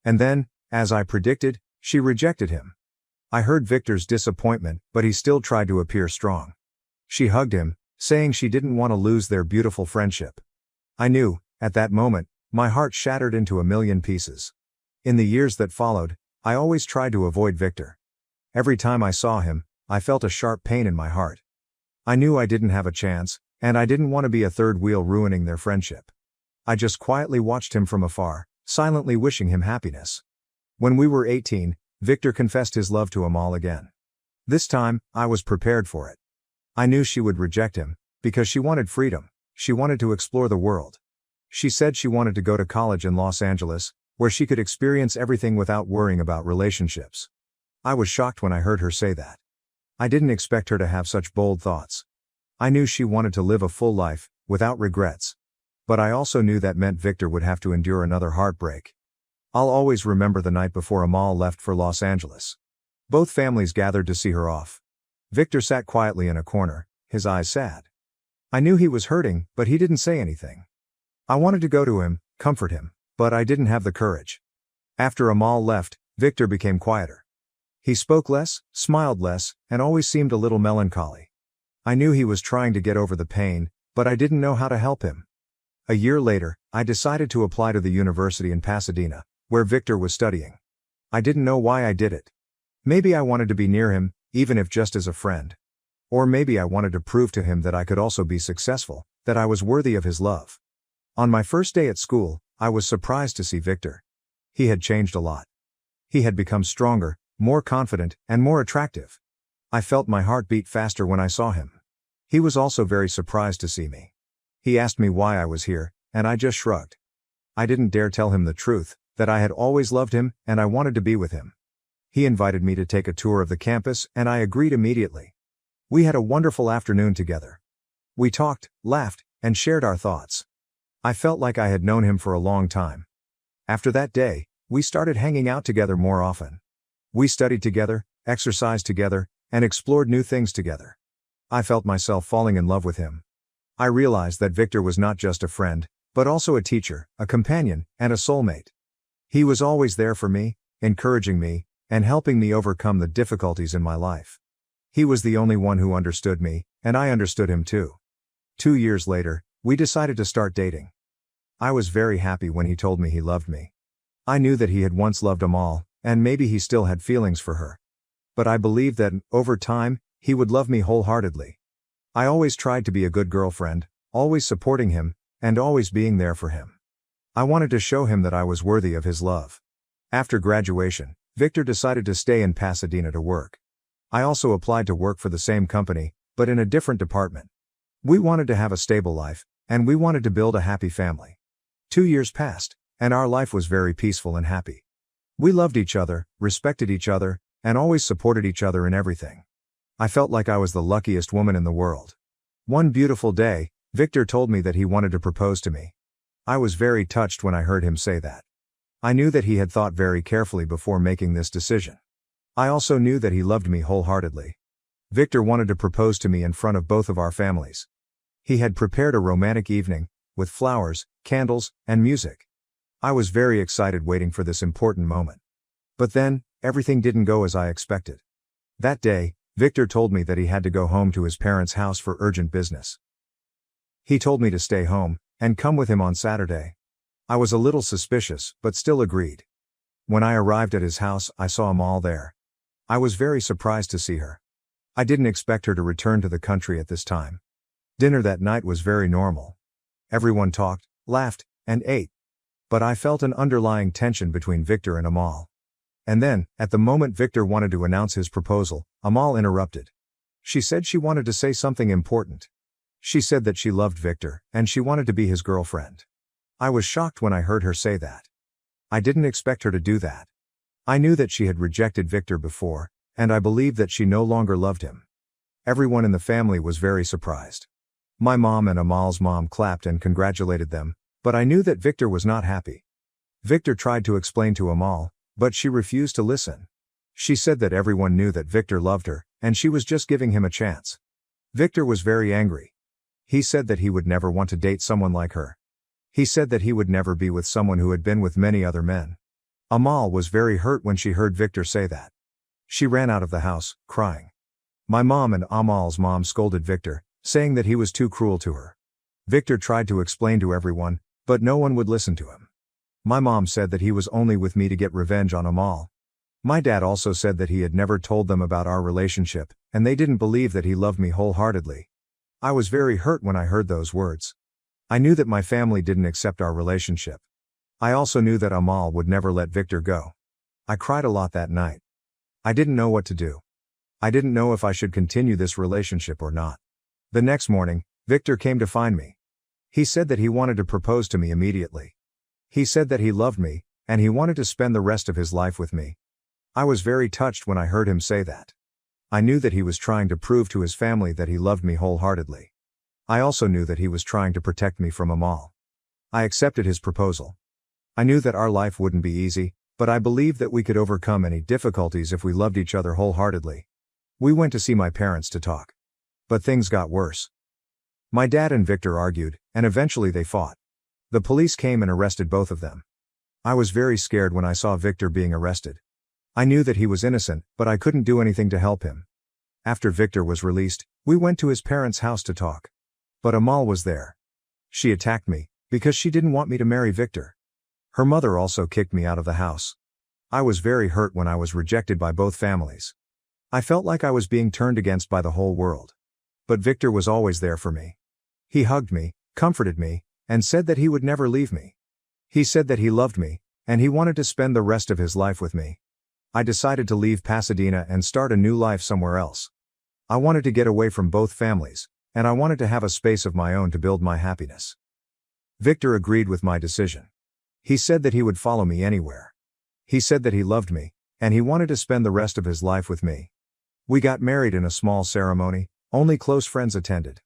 S1: And then, as I predicted, she rejected him. I heard Victor's disappointment, but he still tried to appear strong. She hugged him, saying she didn't want to lose their beautiful friendship. I knew, at that moment, my heart shattered into a million pieces. In the years that followed, I always tried to avoid Victor. Every time I saw him, I felt a sharp pain in my heart. I knew I didn't have a chance, and I didn't want to be a third wheel ruining their friendship. I just quietly watched him from afar, silently wishing him happiness. When we were 18, Victor confessed his love to Amal again. This time, I was prepared for it. I knew she would reject him, because she wanted freedom, she wanted to explore the world. She said she wanted to go to college in Los Angeles, where she could experience everything without worrying about relationships. I was shocked when I heard her say that. I didn't expect her to have such bold thoughts. I knew she wanted to live a full life, without regrets. But I also knew that meant Victor would have to endure another heartbreak. I'll always remember the night before Amal left for Los Angeles. Both families gathered to see her off. Victor sat quietly in a corner, his eyes sad. I knew he was hurting, but he didn't say anything. I wanted to go to him, comfort him, but I didn't have the courage. After Amal left, Victor became quieter. He spoke less, smiled less, and always seemed a little melancholy. I knew he was trying to get over the pain, but I didn't know how to help him. A year later, I decided to apply to the university in Pasadena, where Victor was studying. I didn't know why I did it. Maybe I wanted to be near him, even if just as a friend. Or maybe I wanted to prove to him that I could also be successful, that I was worthy of his love. On my first day at school, I was surprised to see Victor. He had changed a lot. He had become stronger, more confident, and more attractive. I felt my heart beat faster when I saw him. He was also very surprised to see me. He asked me why I was here, and I just shrugged. I didn't dare tell him the truth, that I had always loved him, and I wanted to be with him. He invited me to take a tour of the campus, and I agreed immediately. We had a wonderful afternoon together. We talked, laughed, and shared our thoughts. I felt like I had known him for a long time. After that day, we started hanging out together more often. We studied together, exercised together, and explored new things together. I felt myself falling in love with him. I realized that Victor was not just a friend, but also a teacher, a companion, and a soulmate. He was always there for me, encouraging me, and helping me overcome the difficulties in my life. He was the only one who understood me, and I understood him too. 2 years later, we decided to start dating. I was very happy when he told me he loved me. I knew that he had once loved Amal, and maybe he still had feelings for her. But I believed that, over time, he would love me wholeheartedly. I always tried to be a good girlfriend, always supporting him, and always being there for him. I wanted to show him that I was worthy of his love. After graduation, Victor decided to stay in Pasadena to work. I also applied to work for the same company, but in a different department. We wanted to have a stable life, and we wanted to build a happy family. 2 years passed, and our life was very peaceful and happy. We loved each other, respected each other, and always supported each other in everything. I felt like I was the luckiest woman in the world. One beautiful day, Victor told me that he wanted to propose to me. I was very touched when I heard him say that. I knew that he had thought very carefully before making this decision. I also knew that he loved me wholeheartedly. Victor wanted to propose to me in front of both of our families. He had prepared a romantic evening, with flowers, candles, and music. I was very excited waiting for this important moment. But then, everything didn't go as I expected. That day, Victor told me that he had to go home to his parents' house for urgent business. He told me to stay home, and come with him on Saturday. I was a little suspicious, but still agreed. When I arrived at his house, I saw Amal there. I was very surprised to see her. I didn't expect her to return to the country at this time. Dinner that night was very normal. Everyone talked, laughed, and ate. But I felt an underlying tension between Victor and Amal. And then, at the moment Victor wanted to announce his proposal, Amal interrupted. She said she wanted to say something important. She said that she loved Victor, and she wanted to be his girlfriend. I was shocked when I heard her say that. I didn't expect her to do that. I knew that she had rejected Victor before, and I believed that she no longer loved him. Everyone in the family was very surprised. My mom and Amal's mom clapped and congratulated them, but I knew that Victor was not happy. Victor tried to explain to Amal, but she refused to listen. She said that everyone knew that Victor loved her, and she was just giving him a chance. Victor was very angry. He said that he would never want to date someone like her. He said that he would never be with someone who had been with many other men. Amal was very hurt when she heard Victor say that. She ran out of the house, crying. My mom and Amal's mom scolded Victor, saying that he was too cruel to her. Victor tried to explain to everyone, but no one would listen to him. My mom said that he was only with me to get revenge on Amal. My dad also said that he had never told them about our relationship, and they didn't believe that he loved me wholeheartedly. I was very hurt when I heard those words. I knew that my family didn't accept our relationship. I also knew that Amal would never let Victor go. I cried a lot that night. I didn't know what to do. I didn't know if I should continue this relationship or not. The next morning, Victor came to find me. He said that he wanted to propose to me immediately. He said that he loved me, and he wanted to spend the rest of his life with me. I was very touched when I heard him say that. I knew that he was trying to prove to his family that he loved me wholeheartedly. I also knew that he was trying to protect me from Amal. I accepted his proposal. I knew that our life wouldn't be easy, but I believed that we could overcome any difficulties if we loved each other wholeheartedly. We went to see my parents to talk. But things got worse. My dad and Victor argued, and eventually they fought. The police came and arrested both of them. I was very scared when I saw Victor being arrested. I knew that he was innocent, but I couldn't do anything to help him. After Victor was released, we went to his parents' house to talk. But Amal was there. She attacked me, because she didn't want me to marry Victor. Her mother also kicked me out of the house. I was very hurt when I was rejected by both families. I felt like I was being turned against by the whole world. But Victor was always there for me. He hugged me, comforted me, and said that he would never leave me. He said that he loved me, and he wanted to spend the rest of his life with me. I decided to leave Pasadena and start a new life somewhere else. I wanted to get away from both families, and I wanted to have a space of my own to build my happiness. Victor agreed with my decision. He said that he would follow me anywhere. He said that he loved me, and he wanted to spend the rest of his life with me. We got married in a small ceremony, only close friends attended.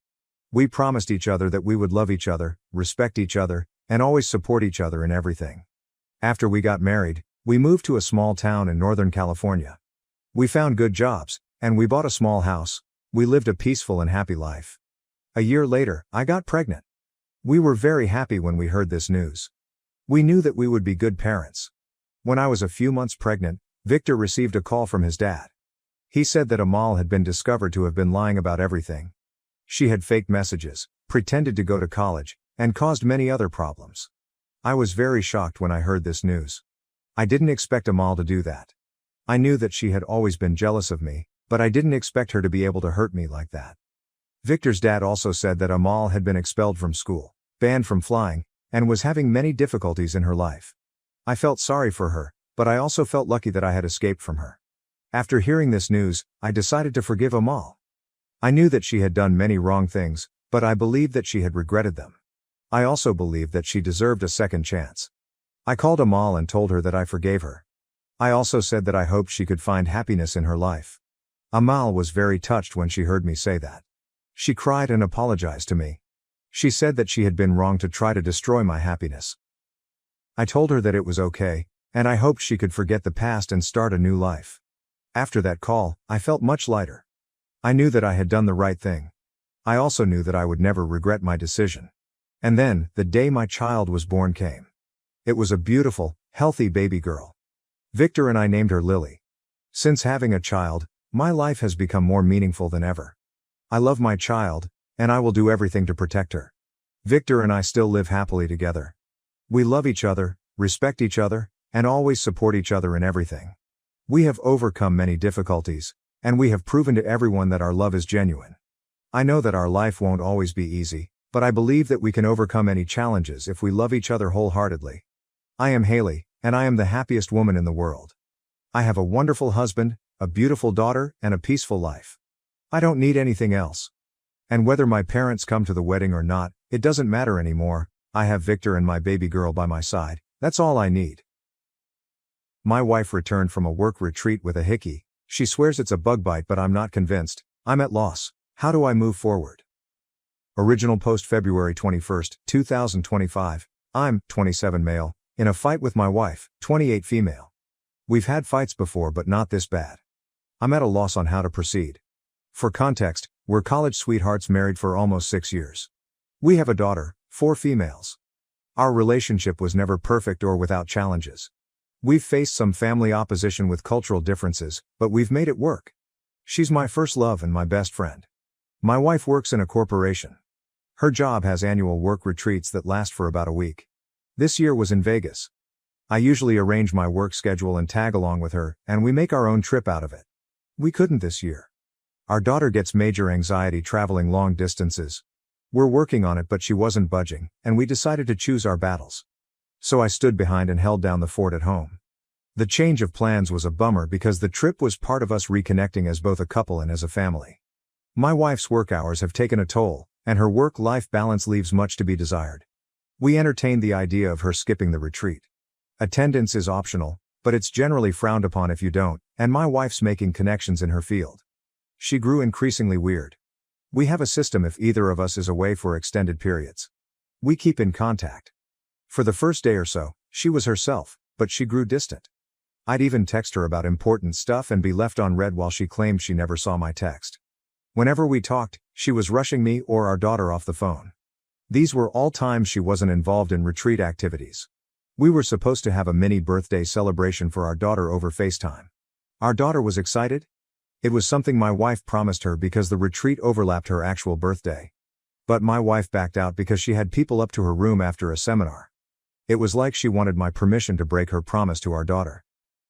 S1: We promised each other that we would love each other, respect each other, and always support each other in everything. After we got married, we moved to a small town in Northern California. We found good jobs, and we bought a small house. We lived a peaceful and happy life. A year later, I got pregnant. We were very happy when we heard this news. We knew that we would be good parents. When I was a few months pregnant, Victor received a call from his dad. He said that Amal had been discovered to have been lying about everything. She had faked messages, pretended to go to college, and caused many other problems. I was very shocked when I heard this news. I didn't expect Amal to do that. I knew that she had always been jealous of me, but I didn't expect her to be able to hurt me like that. Victor's dad also said that Amal had been expelled from school, banned from flying, and was having many difficulties in her life. I felt sorry for her, but I also felt lucky that I had escaped from her. After hearing this news, I decided to forgive Amal. I knew that she had done many wrong things, but I believed that she had regretted them. I also believed that she deserved a second chance. I called Amal and told her that I forgave her. I also said that I hoped she could find happiness in her life. Amal was very touched when she heard me say that. She cried and apologized to me. She said that she had been wrong to try to destroy my happiness. I told her that it was okay, and I hoped she could forget the past and start a new life. After that call, I felt much lighter. I knew that I had done the right thing. I also knew that I would never regret my decision. And then, the day my child was born came. It was a beautiful, healthy baby girl. Victor and I named her Lily. Since having a child, my life has become more meaningful than ever. I love my child, and I will do everything to protect her. Victor and I still live happily together. We love each other, respect each other, and always support each other in everything. We have overcome many difficulties, and we have proven to everyone that our love is genuine. I know that our life won't always be easy, but I believe that we can overcome any challenges if we love each other wholeheartedly. I am Haley, and I am the happiest woman in the world. I have a wonderful husband, a beautiful daughter, and a peaceful life. I don't need anything else. And whether my parents come to the wedding or not, it doesn't matter anymore. I have Victor and my baby girl by my side. That's all I need. My wife returned from a work retreat with a hickey. She swears it's a bug bite, but I'm not convinced. I'm at loss. How do I move forward? Original post February 21, 2025. I'm 27 male, in a fight with my wife, 28 female. We've had fights before, but not this bad. I'm at a loss on how to proceed. For context, we're college sweethearts married for almost 6 years. We have a daughter, 4 females. Our relationship was never perfect or without challenges. We've faced some family opposition with cultural differences, but we've made it work. She's my first love and my best friend. My wife works in a corporation. Her job has annual work retreats that last for about a week. This year was in Vegas. I usually arrange my work schedule and tag along with her, and we make our own trip out of it. We couldn't this year. Our daughter gets major anxiety traveling long distances. We're working on it, but she wasn't budging, and we decided to choose our battles. So I stood behind and held down the fort at home. The change of plans was a bummer because the trip was part of us reconnecting as both a couple and as a family. My wife's work hours have taken a toll, and her work-life balance leaves much to be desired. We entertained the idea of her skipping the retreat. Attendance is optional, but it's generally frowned upon if you don't, and my wife's making connections in her field. She grew increasingly weird. We have a system if either of us is away for extended periods. We keep in contact. For the first day or so, she was herself, but she grew distant. I'd even text her about important stuff and be left on read while she claimed she never saw my text. Whenever we talked, she was rushing me or our daughter off the phone. These were all times she wasn't involved in retreat activities. We were supposed to have a mini birthday celebration for our daughter over FaceTime. Our daughter was excited. It was something my wife promised her because the retreat overlapped her actual birthday. But my wife backed out because she had people up to her room after a seminar. It was like she wanted my permission to break her promise to our daughter.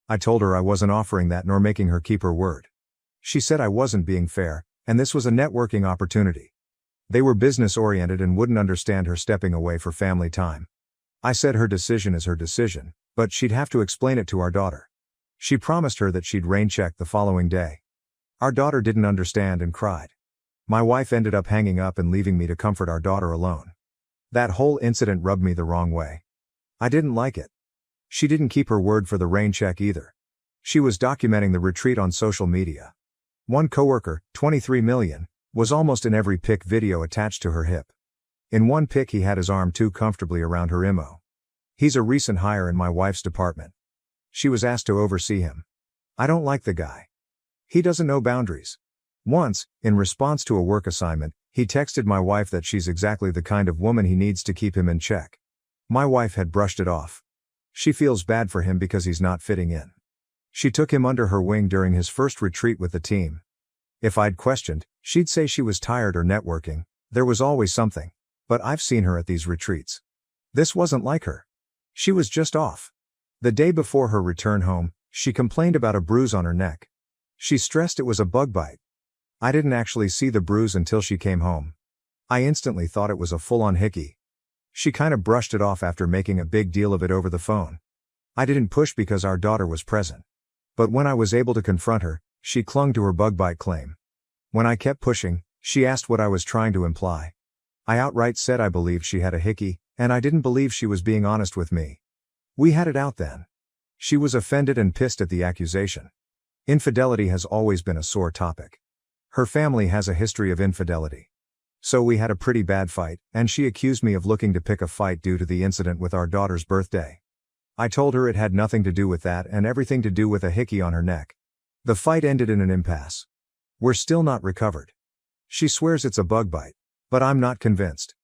S1: I told her I wasn't offering that nor making her keep her word. She said I wasn't being fair, and this was a networking opportunity. They were business-oriented and wouldn't understand her stepping away for family time. I said her decision is her decision, but she'd have to explain it to our daughter. She promised her that she'd rain-check the following day. Our daughter didn't understand and cried. My wife ended up hanging up and leaving me to comfort our daughter alone. That whole incident rubbed me the wrong way. I didn't like it. She didn't keep her word for the rain check either. She was documenting the retreat on social media. One coworker, 23 million, was almost in every pic video attached to her hip. In one pic he had his arm too comfortably around her IMO. He's a recent hire in my wife's department. She was asked to oversee him. I don't like the guy. He doesn't know boundaries. Once, in response to a work assignment, he texted my wife that she's exactly the kind of woman he needs to keep him in check. My wife had brushed it off. She feels bad for him because he's not fitting in. She took him under her wing during his first retreat with the team. If I'd questioned, she'd say she was tired or networking. There was always something. But I've seen her at these retreats. This wasn't like her. She was just off. The day before her return home, she complained about a bruise on her neck. She stressed it was a bug bite. I didn't actually see the bruise until she came home. I instantly thought it was a full-on hickey. She kinda brushed it off after making a big deal of it over the phone. I didn't push because our daughter was present. But when I was able to confront her, she clung to her bug bite claim. When I kept pushing, she asked what I was trying to imply. I outright said I believed she had a hickey, and I didn't believe she was being honest with me. We had it out then. She was offended and pissed at the accusation. Infidelity has always been a sore topic. Her family has a history of infidelity. So we had a pretty bad fight, and she accused me of looking to pick a fight due to the incident with our daughter's birthday. I told her it had nothing to do with that and everything to do with a hickey on her neck. The fight ended in an impasse. We're still not recovered. She swears it's a bug bite, but I'm not convinced.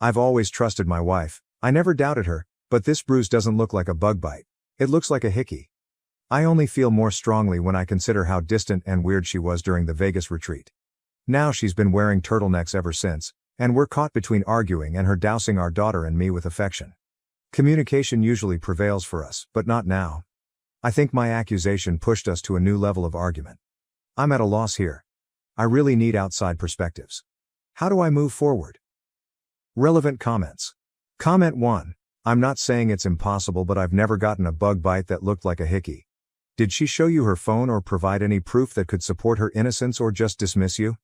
S1: I've always trusted my wife, I never doubted her, but this bruise doesn't look like a bug bite. It looks like a hickey. I only feel more strongly when I consider how distant and weird she was during the Vegas retreat. Now she's been wearing turtlenecks ever since, and we're caught between arguing and her dousing our daughter and me with affection. Communication usually prevails for us, but not now. I think my accusation pushed us to a new level of argument. I'm at a loss here. I really need outside perspectives. How do I move forward? Relevant comments. Comment 1. I'm not saying it's impossible, but I've never gotten a bug bite that looked like a hickey. Did she show you her phone or provide any proof that could support her innocence or just dismiss you?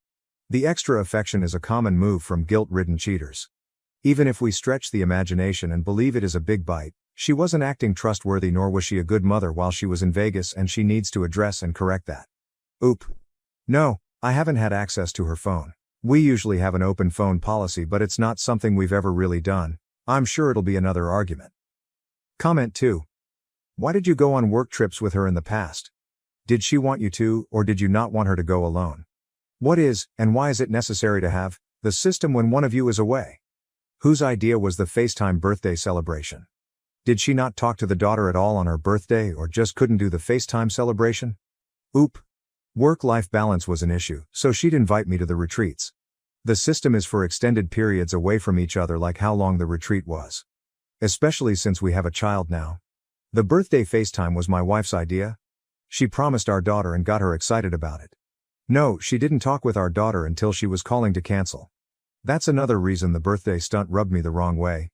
S1: The extra affection is a common move from guilt-ridden cheaters. Even if we stretch the imagination and believe it is a big bite, she wasn't acting trustworthy, nor was she a good mother while she was in Vegas, and she needs to address and correct that. Oop. No, I haven't had access to her phone. We usually have an open phone policy, but it's not something we've ever really done. I'm sure it'll be another argument. Comment 2. Why did you go on work trips with her in the past? Did she want you to, or did you not want her to go alone? What is, and why is it necessary to have, the system when one of you is away? Whose idea was the FaceTime birthday celebration? Did she not talk to the daughter at all on her birthday, or just couldn't do the FaceTime celebration? Oop. Work-life balance was an issue, so she'd invite me to the retreats. The system is for extended periods away from each other, like how long the retreat was. Especially since we have a child now. The birthday FaceTime was my wife's idea. She promised our daughter and got her excited about it. No, she didn't talk with our daughter until she was calling to cancel. That's another reason the birthday stunt rubbed me the wrong way.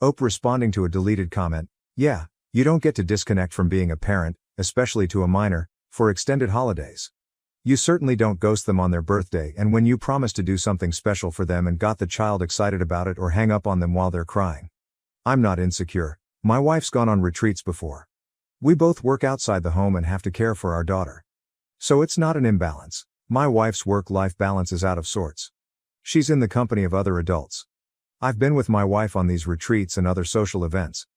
S1: Ope responding to a deleted comment, yeah, you don't get to disconnect from being a parent, especially to a minor, for extended holidays. You certainly don't ghost them on their birthday and when you promise to do something special for them and got the child excited about it, or hang up on them while they're crying. I'm not insecure. My wife's gone on retreats before. We both work outside the home and have to care for our daughter. So it's not an imbalance. My wife's work-life balance is out of sorts. She's in the company of other adults. I've been with my wife on these retreats and other social events.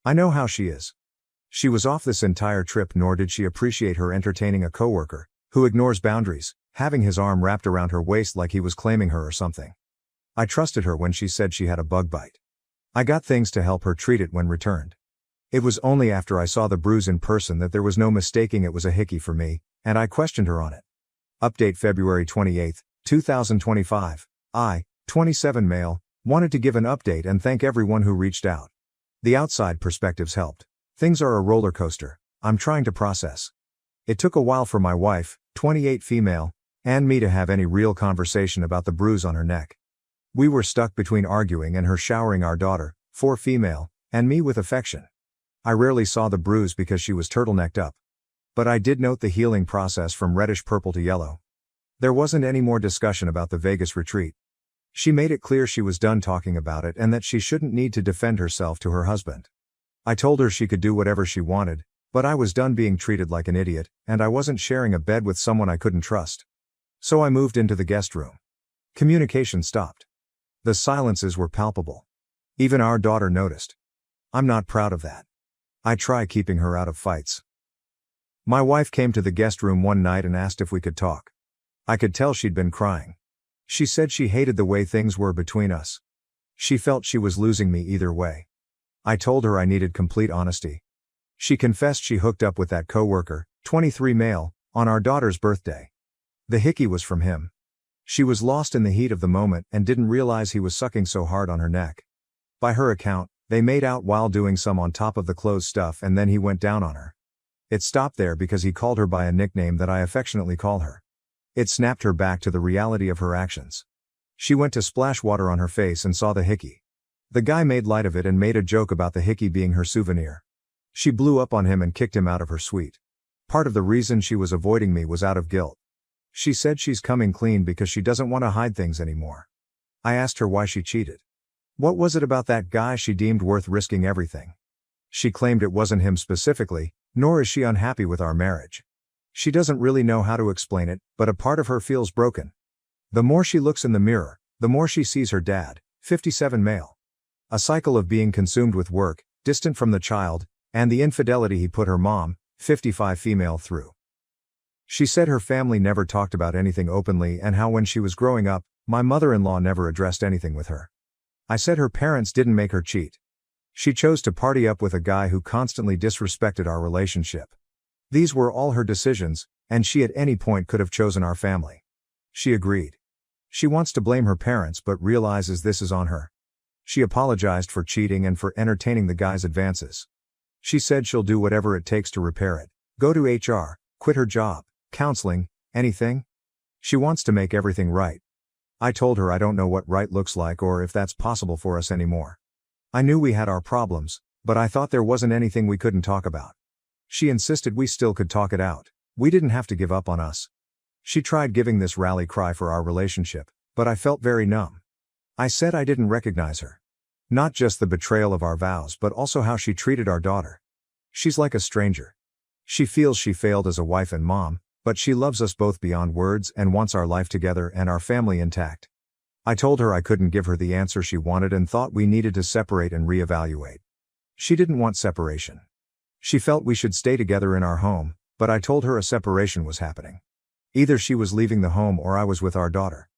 S1: I know how she is. She was off this entire trip, nor did she appreciate her entertaining a coworker who ignores boundaries, having his arm wrapped around her waist like he was claiming her or something. I trusted her when she said she had a bug bite. I got things to help her treat it when returned. It was only after I saw the bruise in person that there was no mistaking it was a hickey for me, and I questioned her on it. Update February 28, 2025. I, 27 male, wanted to give an update and thank everyone who reached out. The outside perspectives helped. Things are a roller coaster. I'm trying to process. It took a while for my wife, 28 female, and me to have any real conversation about the bruise on her neck. We were stuck between arguing and her showering our daughter, 4 female, and me with affection. I rarely saw the bruise because she was turtlenecked up. But I did note the healing process from reddish purple to yellow. There wasn't any more discussion about the Vegas retreat. She made it clear she was done talking about it and that she shouldn't need to defend herself to her husband. I told her she could do whatever she wanted, but I was done being treated like an idiot, and I wasn't sharing a bed with someone I couldn't trust. So I moved into the guest room. Communication stopped. The silences were palpable. Even our daughter noticed. I'm not proud of that. I try keeping her out of fights. My wife came to the guest room one night and asked if we could talk. I could tell she'd been crying. She said she hated the way things were between us. She felt she was losing me either way. I told her I needed complete honesty. She confessed she hooked up with that coworker, 23 male, on our daughter's birthday. The hickey was from him. She was lost in the heat of the moment and didn't realize he was sucking so hard on her neck. By her account, they made out while doing some on top of the clothes stuff, and then he went down on her. It stopped there because he called her by a nickname that I affectionately call her. It snapped her back to the reality of her actions. She went to splash water on her face and saw the hickey. The guy made light of it and made a joke about the hickey being her souvenir. She blew up on him and kicked him out of her suite. Part of the reason she was avoiding me was out of guilt. She said she's coming clean because she doesn't want to hide things anymore. I asked her why she cheated. What was it about that guy she deemed worth risking everything? She claimed it wasn't him specifically, nor is she unhappy with our marriage. She doesn't really know how to explain it, but a part of her feels broken. The more she looks in the mirror, the more she sees her dad, 57 male. A cycle of being consumed with work, distant from the child, and the infidelity he put her mom, 55 female, through. She said her family never talked about anything openly and how when she was growing up, my mother-in-law never addressed anything with her. I said her parents didn't make her cheat. She chose to party up with a guy who constantly disrespected our relationship. These were all her decisions, and she at any point could have chosen our family. She agreed. She wants to blame her parents but realizes this is on her. She apologized for cheating and for entertaining the guy's advances. She said she'll do whatever it takes to repair it, go to HR, quit her job, counseling, anything. She wants to make everything right. I told her I don't know what right looks like or if that's possible for us anymore. I knew we had our problems, but I thought there wasn't anything we couldn't talk about. She insisted we still could talk it out. We didn't have to give up on us. She tried giving this rally cry for our relationship, but I felt very numb. I said I didn't recognize her. Not just the betrayal of our vows but also how she treated our daughter. She's like a stranger. She feels she failed as a wife and mom, but she loves us both beyond words and wants our life together and our family intact. I told her I couldn't give her the answer she wanted and thought we needed to separate and reevaluate. She didn't want separation. She felt we should stay together in our home, but I told her a separation was happening. Either she was leaving the home or I was with our daughter.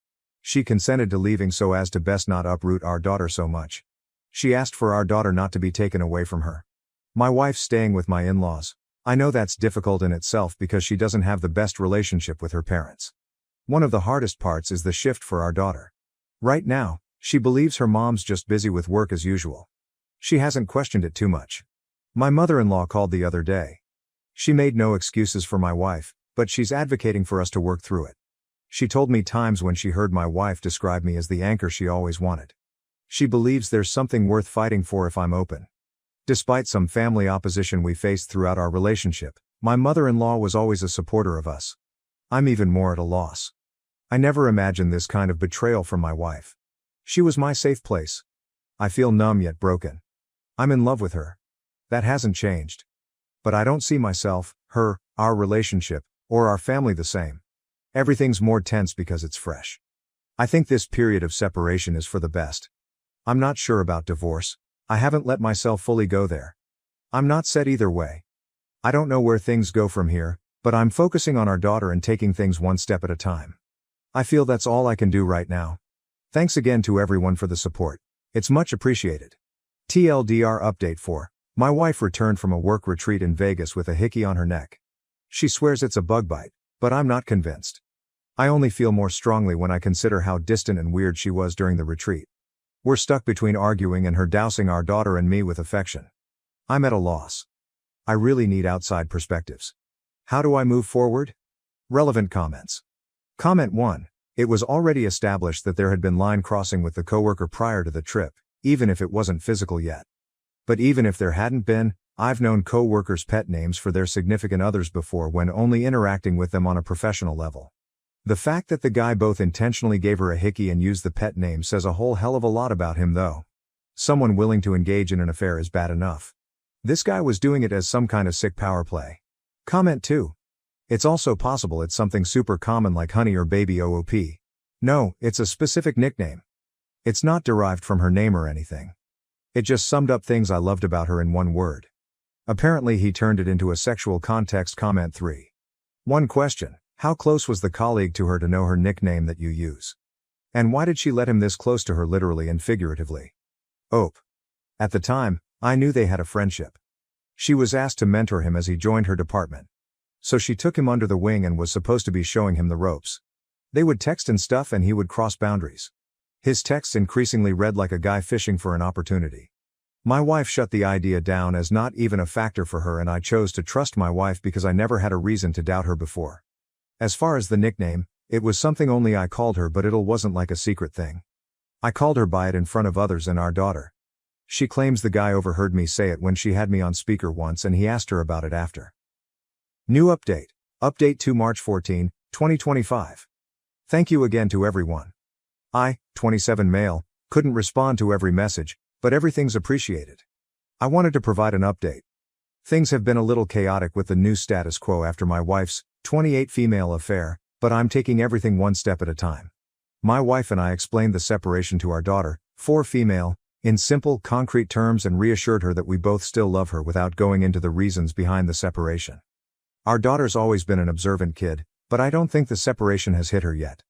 S1: She consented to leaving so as to best not uproot our daughter so much. She asked for our daughter not to be taken away from her. My wife's staying with my in-laws. I know that's difficult in itself because she doesn't have the best relationship with her parents. One of the hardest parts is the shift for our daughter. Right now, she believes her mom's just busy with work as usual. She hasn't questioned it too much. My mother-in-law called the other day. She made no excuses for my wife, but she's advocating for us to work through it. She told me times when she heard my wife describe me as the anchor she always wanted. She believes there's something worth fighting for if I'm open. Despite some family opposition we faced throughout our relationship, my mother-in-law was always a supporter of us. I'm even more at a loss. I never imagined this kind of betrayal from my wife. She was my safe place. I feel numb yet broken. I'm in love with her. That hasn't changed. But I don't see myself, her, our relationship, or our family the same. Everything's more tense because it's fresh. I think this period of separation is for the best. I'm not sure about divorce. I haven't let myself fully go there. I'm not set either way. I don't know where things go from here, but I'm focusing on our daughter and taking things one step at a time. I feel that's all I can do right now. Thanks again to everyone for the support. It's much appreciated. TLDR update 4. My wife returned from a work retreat in Vegas with a hickey on her neck. She swears it's a bug bite, but I'm not convinced. I only feel more strongly when I consider how distant and weird she was during the retreat. We're stuck between arguing and her dousing our daughter and me with affection. I'm at a loss. I really need outside perspectives. How do I move forward? Relevant comments. Comment 1. It was already established that there had been line crossing with the coworker prior to the trip, even if it wasn't physical yet. But even if there hadn't been, I've known coworkers' pet names for their significant others before when only interacting with them on a professional level. The fact that the guy both intentionally gave her a hickey and used the pet name says a whole hell of a lot about him though. Someone willing to engage in an affair is bad enough. This guy was doing it as some kind of sick power play. Comment 2. It's also possible it's something super common like honey or baby OOP. No, it's a specific nickname. It's not derived from her name or anything. It just summed up things I loved about her in one word. Apparently he turned it into a sexual context. Comment 3. One question. How close was the colleague to her to know her nickname that you use? And why did she let him this close to her literally and figuratively? Ope. At the time, I knew they had a friendship. She was asked to mentor him as he joined her department. So she took him under the wing and was supposed to be showing him the ropes. They would text and stuff and he would cross boundaries. His texts increasingly read like a guy fishing for an opportunity. My wife shut the idea down as not even a factor for her and I chose to trust my wife because I never had a reason to doubt her before. As far as the nickname, It was something only I called her, but it wasn't like a secret thing. I called her by it in front of others and our daughter. She claims the guy overheard me say it when she had me on speaker once and he asked her about it after. New update. Update to March 14, 2025. Thank you again to everyone. I, 27 male, couldn't respond to every message, but everything's appreciated. I wanted to provide an update. Things have been a little chaotic with the new status quo after my wife's 28 female affair, but I'm taking everything one step at a time. My wife and I explained the separation to our daughter, 4 female, in simple, concrete terms and reassured her that we both still love her without going into the reasons behind the separation. Our daughter's always been an observant kid, but I don't think the separation has hit her yet.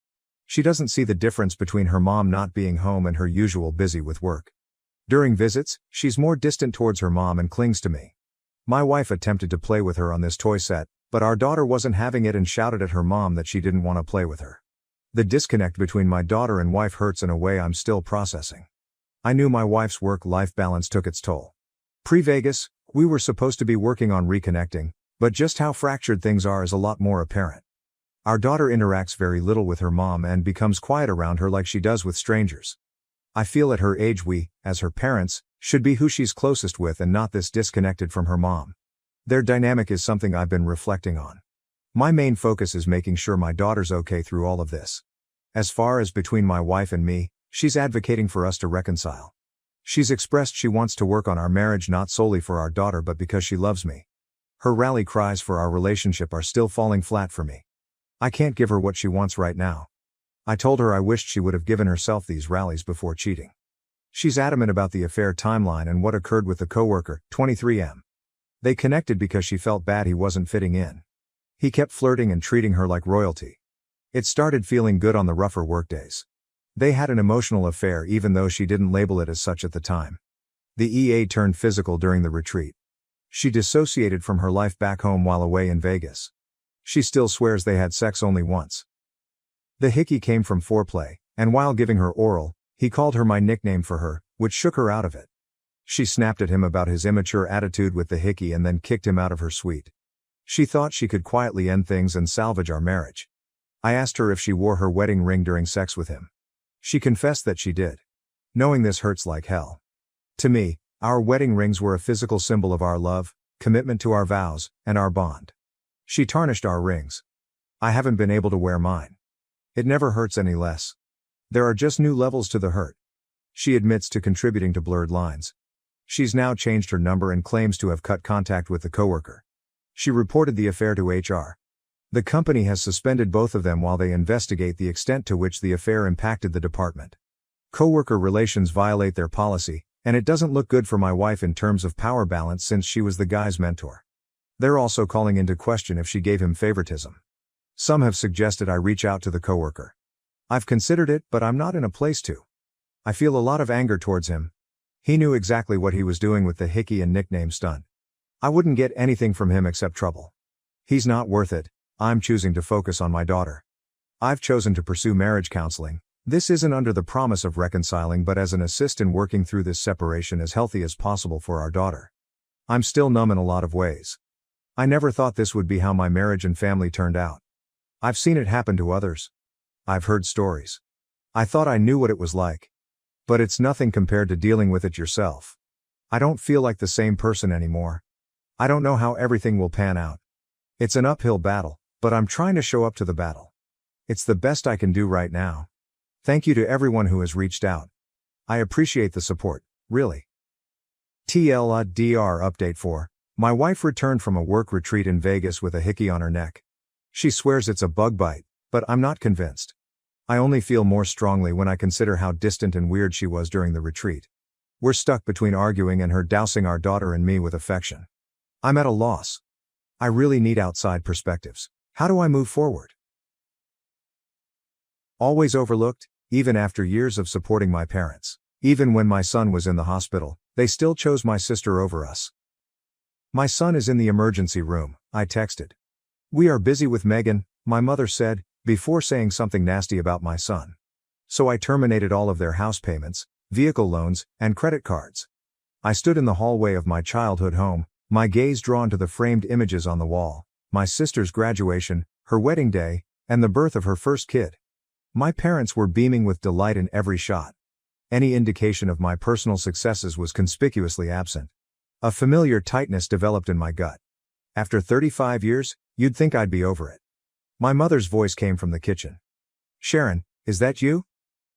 S1: She doesn't see the difference between her mom not being home and her usual busy with work. During visits, she's more distant towards her mom and clings to me. My wife attempted to play with her on this toy set, but our daughter wasn't having it and shouted at her mom that she didn't want to play with her. The disconnect between my daughter and wife hurts in a way I'm still processing. I knew my wife's work-life balance took its toll. Pre-Vegas, we were supposed to be working on reconnecting, but just how fractured things are is a lot more apparent. Our daughter interacts very little with her mom and becomes quiet around her like she does with strangers. I feel at her age we, as her parents, should be who she's closest with and not this disconnected from her mom. Their dynamic is something I've been reflecting on. My main focus is making sure my daughter's okay through all of this. As far as between my wife and me, she's advocating for us to reconcile. She's expressed she wants to work on our marriage not solely for our daughter but because she loves me. Her rally cries for our relationship are still falling flat for me. I can't give her what she wants right now. I told her I wished she would have given herself these rallies before cheating. She's adamant about the affair timeline and what occurred with the coworker, 23M. They connected because she felt bad he wasn't fitting in. He kept flirting and treating her like royalty. It started feeling good on the rougher workdays. They had an emotional affair even though she didn't label it as such at the time. The EA turned physical during the retreat. She dissociated from her life back home while away in Vegas. She still swears they had sex only once. The hickey came from foreplay, and while giving her oral, he called her my nickname for her, which shook her out of it. She snapped at him about his immature attitude with the hickey and then kicked him out of her suite. She thought she could quietly end things and salvage our marriage. I asked her if she wore her wedding ring during sex with him. She confessed that she did. Knowing this hurts like hell. To me, our wedding rings were a physical symbol of our love, commitment to our vows, and our bond. She tarnished our rings. I haven't been able to wear mine. It never hurts any less. There are just new levels to the hurt. She admits to contributing to blurred lines. She's now changed her number and claims to have cut contact with the coworker. She reported the affair to HR. The company has suspended both of them while they investigate the extent to which the affair impacted the department. Coworker relations violate their policy, and it doesn't look good for my wife in terms of power balance since she was the guy's mentor. They're also calling into question if she gave him favoritism. Some have suggested I reach out to the coworker. I've considered it, but I'm not in a place to. I feel a lot of anger towards him. He knew exactly what he was doing with the hickey and nickname stunt. I wouldn't get anything from him except trouble. He's not worth it. I'm choosing to focus on my daughter. I've chosen to pursue marriage counseling. This isn't under the promise of reconciling but as an assist in working through this separation as healthy as possible for our daughter. I'm still numb in a lot of ways. I never thought this would be how my marriage and family turned out. I've seen it happen to others. I've heard stories. I thought I knew what it was like. But it's nothing compared to dealing with it yourself. I don't feel like the same person anymore. I don't know how everything will pan out. It's an uphill battle, but I'm trying to show up to the battle. It's the best I can do right now. Thank you to everyone who has reached out. I appreciate the support, really. TLDR update 4. My wife returned from a work retreat in Vegas with a hickey on her neck. She swears it's a bug bite, but I'm not convinced. I only feel more strongly when I consider how distant and weird she was during the retreat. We're stuck between arguing and her dousing our daughter and me with affection. I'm at a loss. I really need outside perspectives. How do I move forward? Always overlooked, even after years of supporting my parents. Even when my son was in the hospital, they still chose my sister over us. My son is in the emergency room, I texted. We are busy with Megan, my mother said, before saying something nasty about my son. So I terminated all of their house payments, vehicle loans, and credit cards. I stood in the hallway of my childhood home, my gaze drawn to the framed images on the wall, my sister's graduation, her wedding day, and the birth of her first kid. My parents were beaming with delight in every shot. Any indication of my personal successes was conspicuously absent. A familiar tightness developed in my gut. After 35 years, you'd think I'd be over it. My mother's voice came from the kitchen. "Sharon, is that you?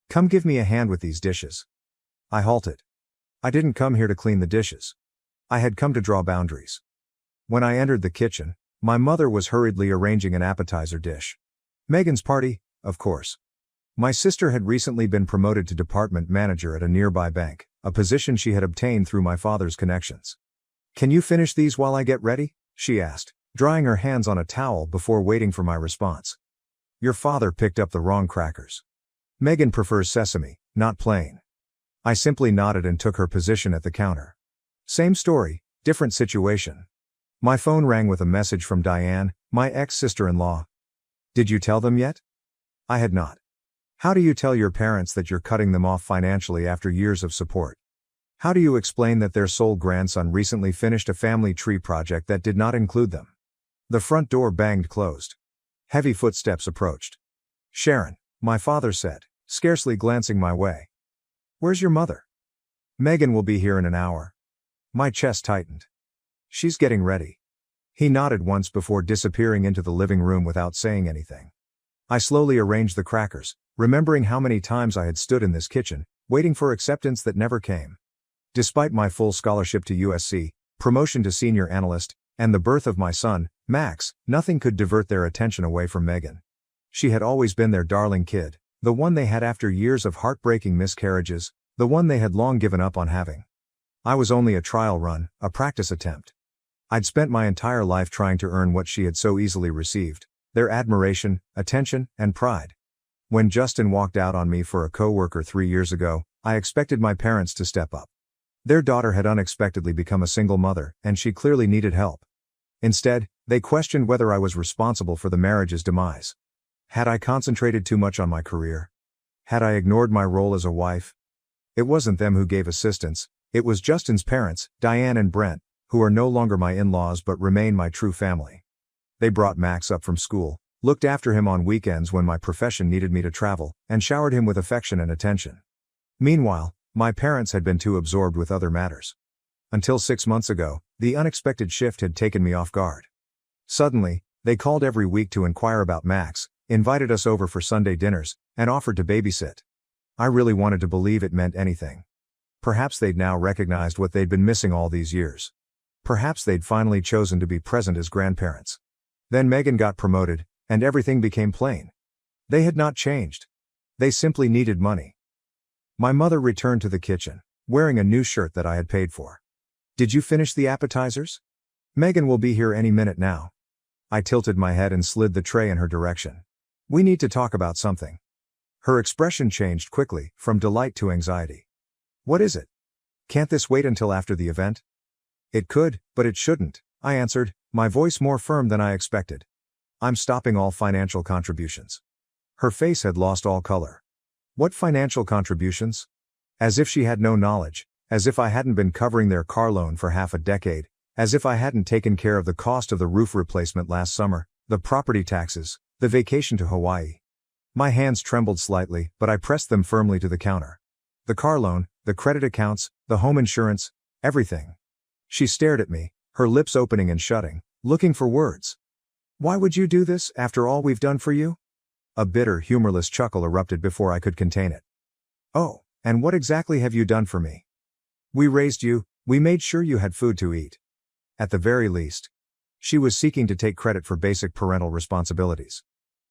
S1: Come give me a hand with these dishes." I halted. I didn't come here to clean the dishes. I had come to draw boundaries. When I entered the kitchen, my mother was hurriedly arranging an appetizer dish. Megan's party, of course. My sister had recently been promoted to department manager at a nearby bank, a position she had obtained through my father's connections. "Can you finish these while I get ready?" she asked, drying her hands on a towel before waiting for my response. "Your father picked up the wrong crackers. Megan prefers sesame, not plain." I simply nodded and took her position at the counter. Same story, different situation. My phone rang with a message from Diane, my ex-sister-in-law. "Did you tell them yet?" I had not. How do you tell your parents that you're cutting them off financially after years of support? How do you explain that their sole grandson recently finished a family tree project that did not include them? The front door banged closed. Heavy footsteps approached. "Sharon," my father said, scarcely glancing my way. "Where's your mother?" "Megan will be here in an hour." My chest tightened. "She's getting ready." He nodded once before disappearing into the living room without saying anything. I slowly arranged the crackers, remembering how many times I had stood in this kitchen, waiting for acceptance that never came. Despite my full scholarship to USC, promotion to senior analyst, and the birth of my son, Max, nothing could divert their attention away from Megan. She had always been their darling kid, the one they had after years of heartbreaking miscarriages, the one they had long given up on having. I was only a trial run, a practice attempt. I'd spent my entire life trying to earn what she had so easily received, their admiration, attention, and pride. When Justin walked out on me for a coworker 3 years ago, I expected my parents to step up. Their daughter had unexpectedly become a single mother, and she clearly needed help. Instead, they questioned whether I was responsible for the marriage's demise. Had I concentrated too much on my career? Had I ignored my role as a wife? It wasn't them who gave assistance, it was Justin's parents, Diane and Brent, who are no longer my in-laws but remain my true family. They brought Max up from school, looked after him on weekends when my profession needed me to travel, and showered him with affection and attention. Meanwhile, my parents had been too absorbed with other matters. Until 6 months ago, the unexpected shift had taken me off guard. Suddenly, they called every week to inquire about Max, invited us over for Sunday dinners, and offered to babysit. I really wanted to believe it meant anything. Perhaps they'd now recognized what they'd been missing all these years. Perhaps they'd finally chosen to be present as grandparents. Then Megan got promoted, and everything became plain. They had not changed. They simply needed money. My mother returned to the kitchen, wearing a new shirt that I had paid for. "Did you finish the appetizers? Megan will be here any minute now." I tilted my head and slid the tray in her direction. "We need to talk about something." Her expression changed quickly, from delight to anxiety. "What is it? Can't this wait until after the event?" "It could, but it shouldn't," I answered, my voice more firm than I expected. "I'm stopping all financial contributions." Her face had lost all color. "What financial contributions?" As if she had no knowledge, as if I hadn't been covering their car loan for half a decade, as if I hadn't taken care of the cost of the roof replacement last summer, the property taxes, the vacation to Hawaii. My hands trembled slightly, but I pressed them firmly to the counter. The car loan, the credit accounts, the home insurance, everything. She stared at me, her lips opening and shutting, looking for words. "Why would you do this, after all we've done for you?" A bitter, humorless chuckle erupted before I could contain it. "Oh, and what exactly have you done for me?" "We raised you, we made sure you had food to eat. At the very least." She was seeking to take credit for basic parental responsibilities.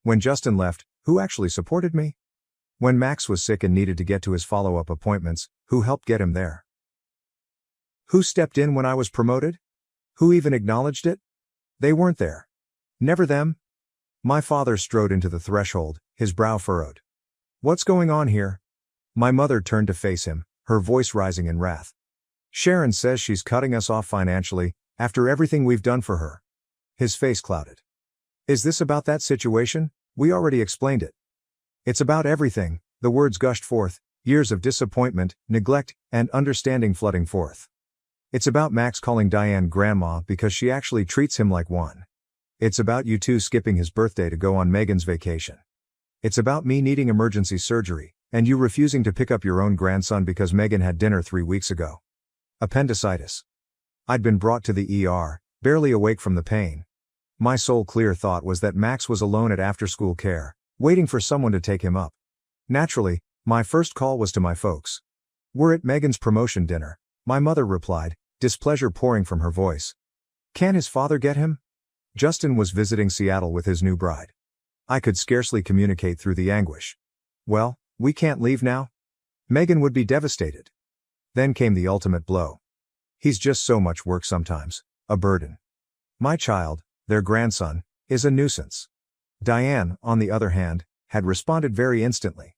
S1: "When Justin left, who actually supported me? When Max was sick and needed to get to his follow-up appointments, who helped get him there? Who stepped in when I was promoted? Who even acknowledged it? They weren't there. Never them." My father strode into the threshold, his brow furrowed. "What's going on here?" My mother turned to face him, her voice rising in wrath. "Sharon says she's cutting us off financially, after everything we've done for her." His face clouded. "Is this about that situation? We already explained it." "It's about everything," the words gushed forth, years of disappointment, neglect, and understanding flooding forth. "It's about Max calling Diane grandma because she actually treats him like one. It's about you two skipping his birthday to go on Megan's vacation. It's about me needing emergency surgery, and you refusing to pick up your own grandson because Megan had dinner 3 weeks ago. Appendicitis. I'd been brought to the ER, barely awake from the pain. My sole clear thought was that Max was alone at after-school care, waiting for someone to take him up. Naturally, my first call was to my folks. "We're at Megan's promotion dinner," my mother replied, displeasure pouring from her voice. "Can his father get him?" Justin was visiting Seattle with his new bride. I could scarcely communicate through the anguish. "Well, we can't leave now?" Megan would be devastated. Then came the ultimate blow. "He's just so much work sometimes, a burden. My child, their grandson, is a nuisance." Diane, on the other hand, had responded very instantly.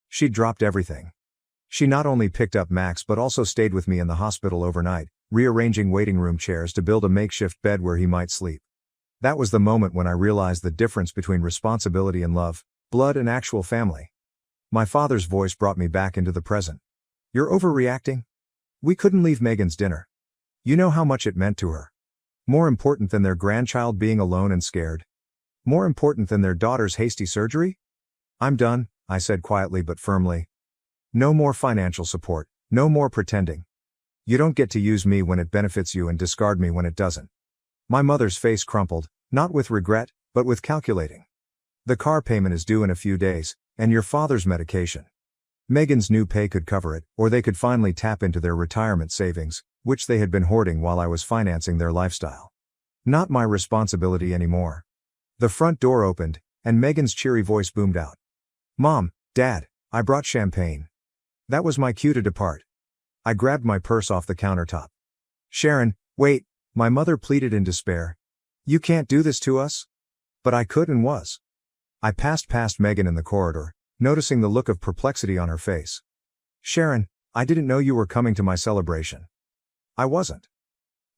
S1: She'd dropped everything. She not only picked up Max but also stayed with me in the hospital overnight, rearranging waiting room chairs to build a makeshift bed where he might sleep. That was the moment when I realized the difference between responsibility and love, blood and actual family. My father's voice brought me back into the present. "You're overreacting? We couldn't leave Megan's dinner. You know how much it meant to her. More important than their grandchild being alone and scared? More important than their daughter's hasty surgery?" "I'm done," I said quietly but firmly. "No more financial support, no more pretending. You don't get to use me when it benefits you and discard me when it doesn't." My mother's face crumpled, not with regret, but with calculating. "The car payment is due in a few days, and your father's medication. Megan's new pay could cover it, or they could finally tap into their retirement savings, which they had been hoarding while I was financing their lifestyle. Not my responsibility anymore." The front door opened, and Megan's cheery voice boomed out. "Mom, Dad, I brought champagne." That was my cue to depart. I grabbed my purse off the countertop. "Sharon, wait," my mother pleaded in despair. "You can't do this to us?" But I could and was. I passed past Megan in the corridor, noticing the look of perplexity on her face. "Sharon, I didn't know you were coming to my celebration." I wasn't.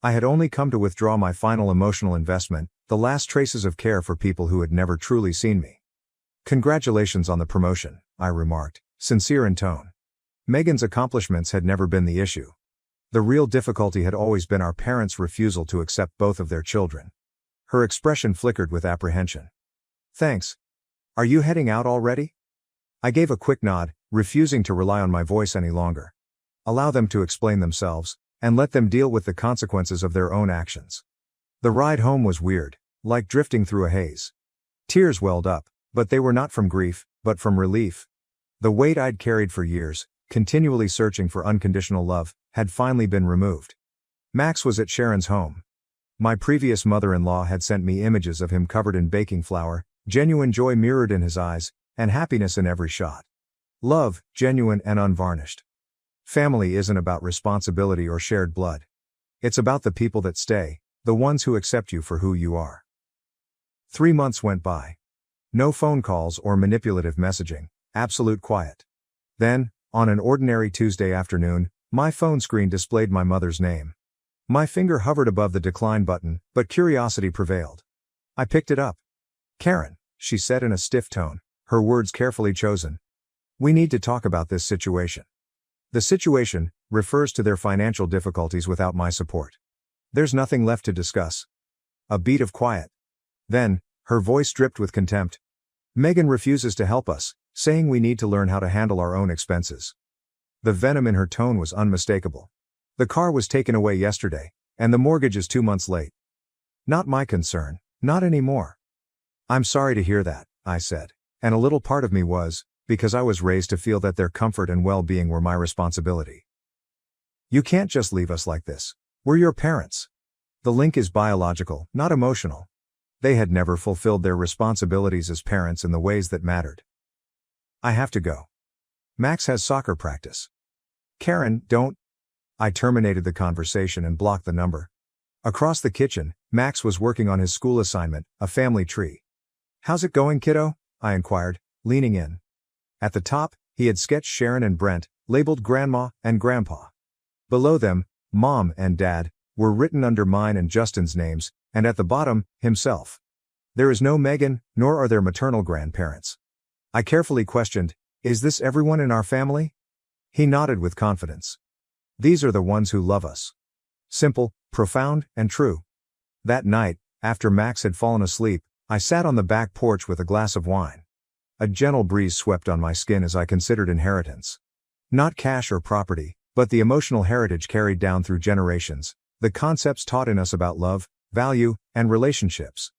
S1: I had only come to withdraw my final emotional investment, the last traces of care for people who had never truly seen me. "Congratulations on the promotion," I remarked, sincere in tone. Megan's accomplishments had never been the issue. The real difficulty had always been our parents' refusal to accept both of their children. Her expression flickered with apprehension. "Thanks. Are you heading out already?" I gave a quick nod, refusing to rely on my voice any longer. Allow them to explain themselves, and let them deal with the consequences of their own actions. The ride home was weird, like drifting through a haze. Tears welled up, but they were not from grief, but from relief. The weight I'd carried for years, continually searching for unconditional love, had finally been removed. Max was at Sharon's home. My previous mother-in-law had sent me images of him covered in baking flour, genuine joy mirrored in his eyes, and happiness in every shot. Love, genuine and unvarnished. Family isn't about responsibility or shared blood. It's about the people that stay, the ones who accept you for who you are. 3 months went by. No phone calls or manipulative messaging, absolute quiet. Then, on an ordinary Tuesday afternoon, my phone screen displayed my mother's name. My finger hovered above the decline button, but curiosity prevailed. I picked it up. "Karen," she said in a stiff tone, her words carefully chosen. "We need to talk about this situation." The situation refers to their financial difficulties without my support. There's nothing left to discuss. A beat of quiet. Then, her voice dripped with contempt. "Megan refuses to help us, saying we need to learn how to handle our own expenses." The venom in her tone was unmistakable. "The car was taken away yesterday, and the mortgage is 2 months late." "Not my concern, not anymore." "I'm sorry to hear that," I said, and a little part of me was, because I was raised to feel that their comfort and well-being were my responsibility. "You can't just leave us like this. We're your parents." The link is biological, not emotional. They had never fulfilled their responsibilities as parents in the ways that mattered. "I have to go. Max has soccer practice." "Karen, don't." I terminated the conversation and blocked the number. Across the kitchen, Max was working on his school assignment, a family tree. "How's it going, kiddo?" I inquired, leaning in. At the top, he had sketched Sharon and Brent, labeled Grandma and Grandpa. Below them, Mom and Dad, were written under mine and Justin's names, and at the bottom, himself. There is no Megan, nor are there maternal grandparents. I carefully questioned, "Is this everyone in our family?" He nodded with confidence. "These are the ones who love us." Simple, profound, and true. That night, After Max had fallen asleep, I sat on the back porch with a glass of wine. A gentle breeze swept on my skin as I considered inheritance. Not cash or property, but the emotional heritage carried down through generations, the concepts taught in us about love, value, and relationships.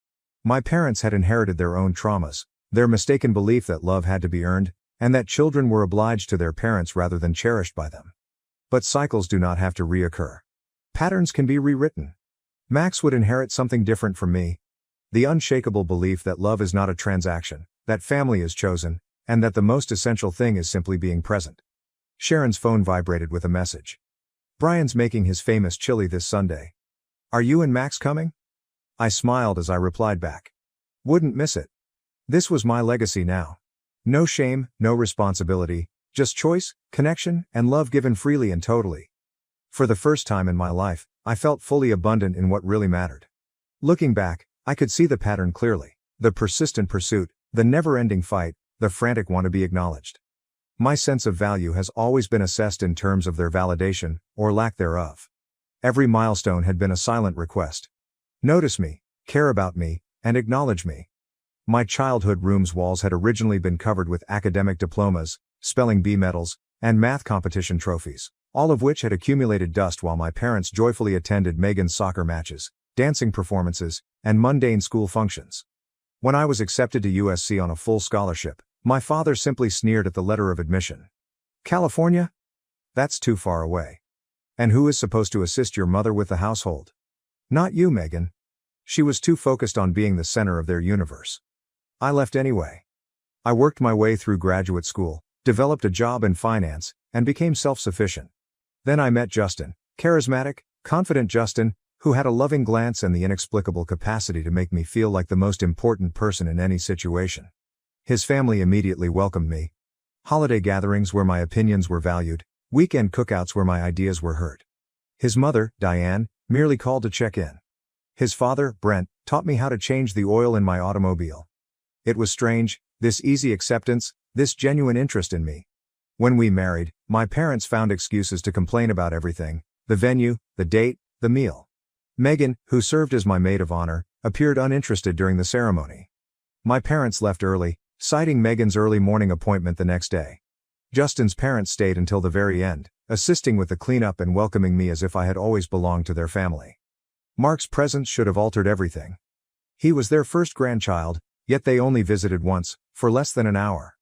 S1: My parents had inherited their own traumas, their mistaken belief that love had to be earned, and that children were obliged to their parents rather than cherished by them. But cycles do not have to reoccur. Patterns can be rewritten. Max would inherit something different from me. The unshakable belief that love is not a transaction, that family is chosen, and that the most essential thing is simply being present. Sharon's phone vibrated with a message. Brian's making his famous chili this Sunday. Are you and Max coming? I smiled as I replied back. Wouldn't miss it. This was my legacy now. No shame, no responsibility, just choice, connection, and love given freely and totally. For the first time in my life, I felt fully abundant in what really mattered. Looking back, I could see the pattern clearly. The persistent pursuit, the never-ending fight, the frantic want to be acknowledged. My sense of value has always been assessed in terms of their validation, or lack thereof. Every milestone had been a silent request. Notice me, care about me, and acknowledge me. My childhood room's walls had originally been covered with academic diplomas, spelling bee medals, and math competition trophies, all of which had accumulated dust while my parents joyfully attended Megan's soccer matches, dancing performances, and mundane school functions. When I was accepted to USC on a full scholarship, my father simply sneered at the letter of admission. California? That's too far away. And who is supposed to assist your mother with the household? Not you, Megan. She was too focused on being the center of their universe. I left anyway. I worked my way through graduate school, developed a job in finance, and became self-sufficient. Then I met Justin, charismatic, confident Justin, who had a loving glance and the inexplicable capacity to make me feel like the most important person in any situation. His family immediately welcomed me. Holiday gatherings where my opinions were valued, weekend cookouts where my ideas were heard. His mother, Diane, merely called to check in. His father, Brent, taught me how to change the oil in my automobile. It was strange, this easy acceptance, this genuine interest in me. When we married, my parents found excuses to complain about everything: the venue, the date, the meal. Megan, who served as my maid of honor, appeared uninterested during the ceremony. My parents left early, citing Megan's early morning appointment the next day. Justin's parents stayed until the very end, assisting with the cleanup and welcoming me as if I had always belonged to their family. Mark's presence should have altered everything. He was their first grandchild, yet they only visited once, for less than an hour.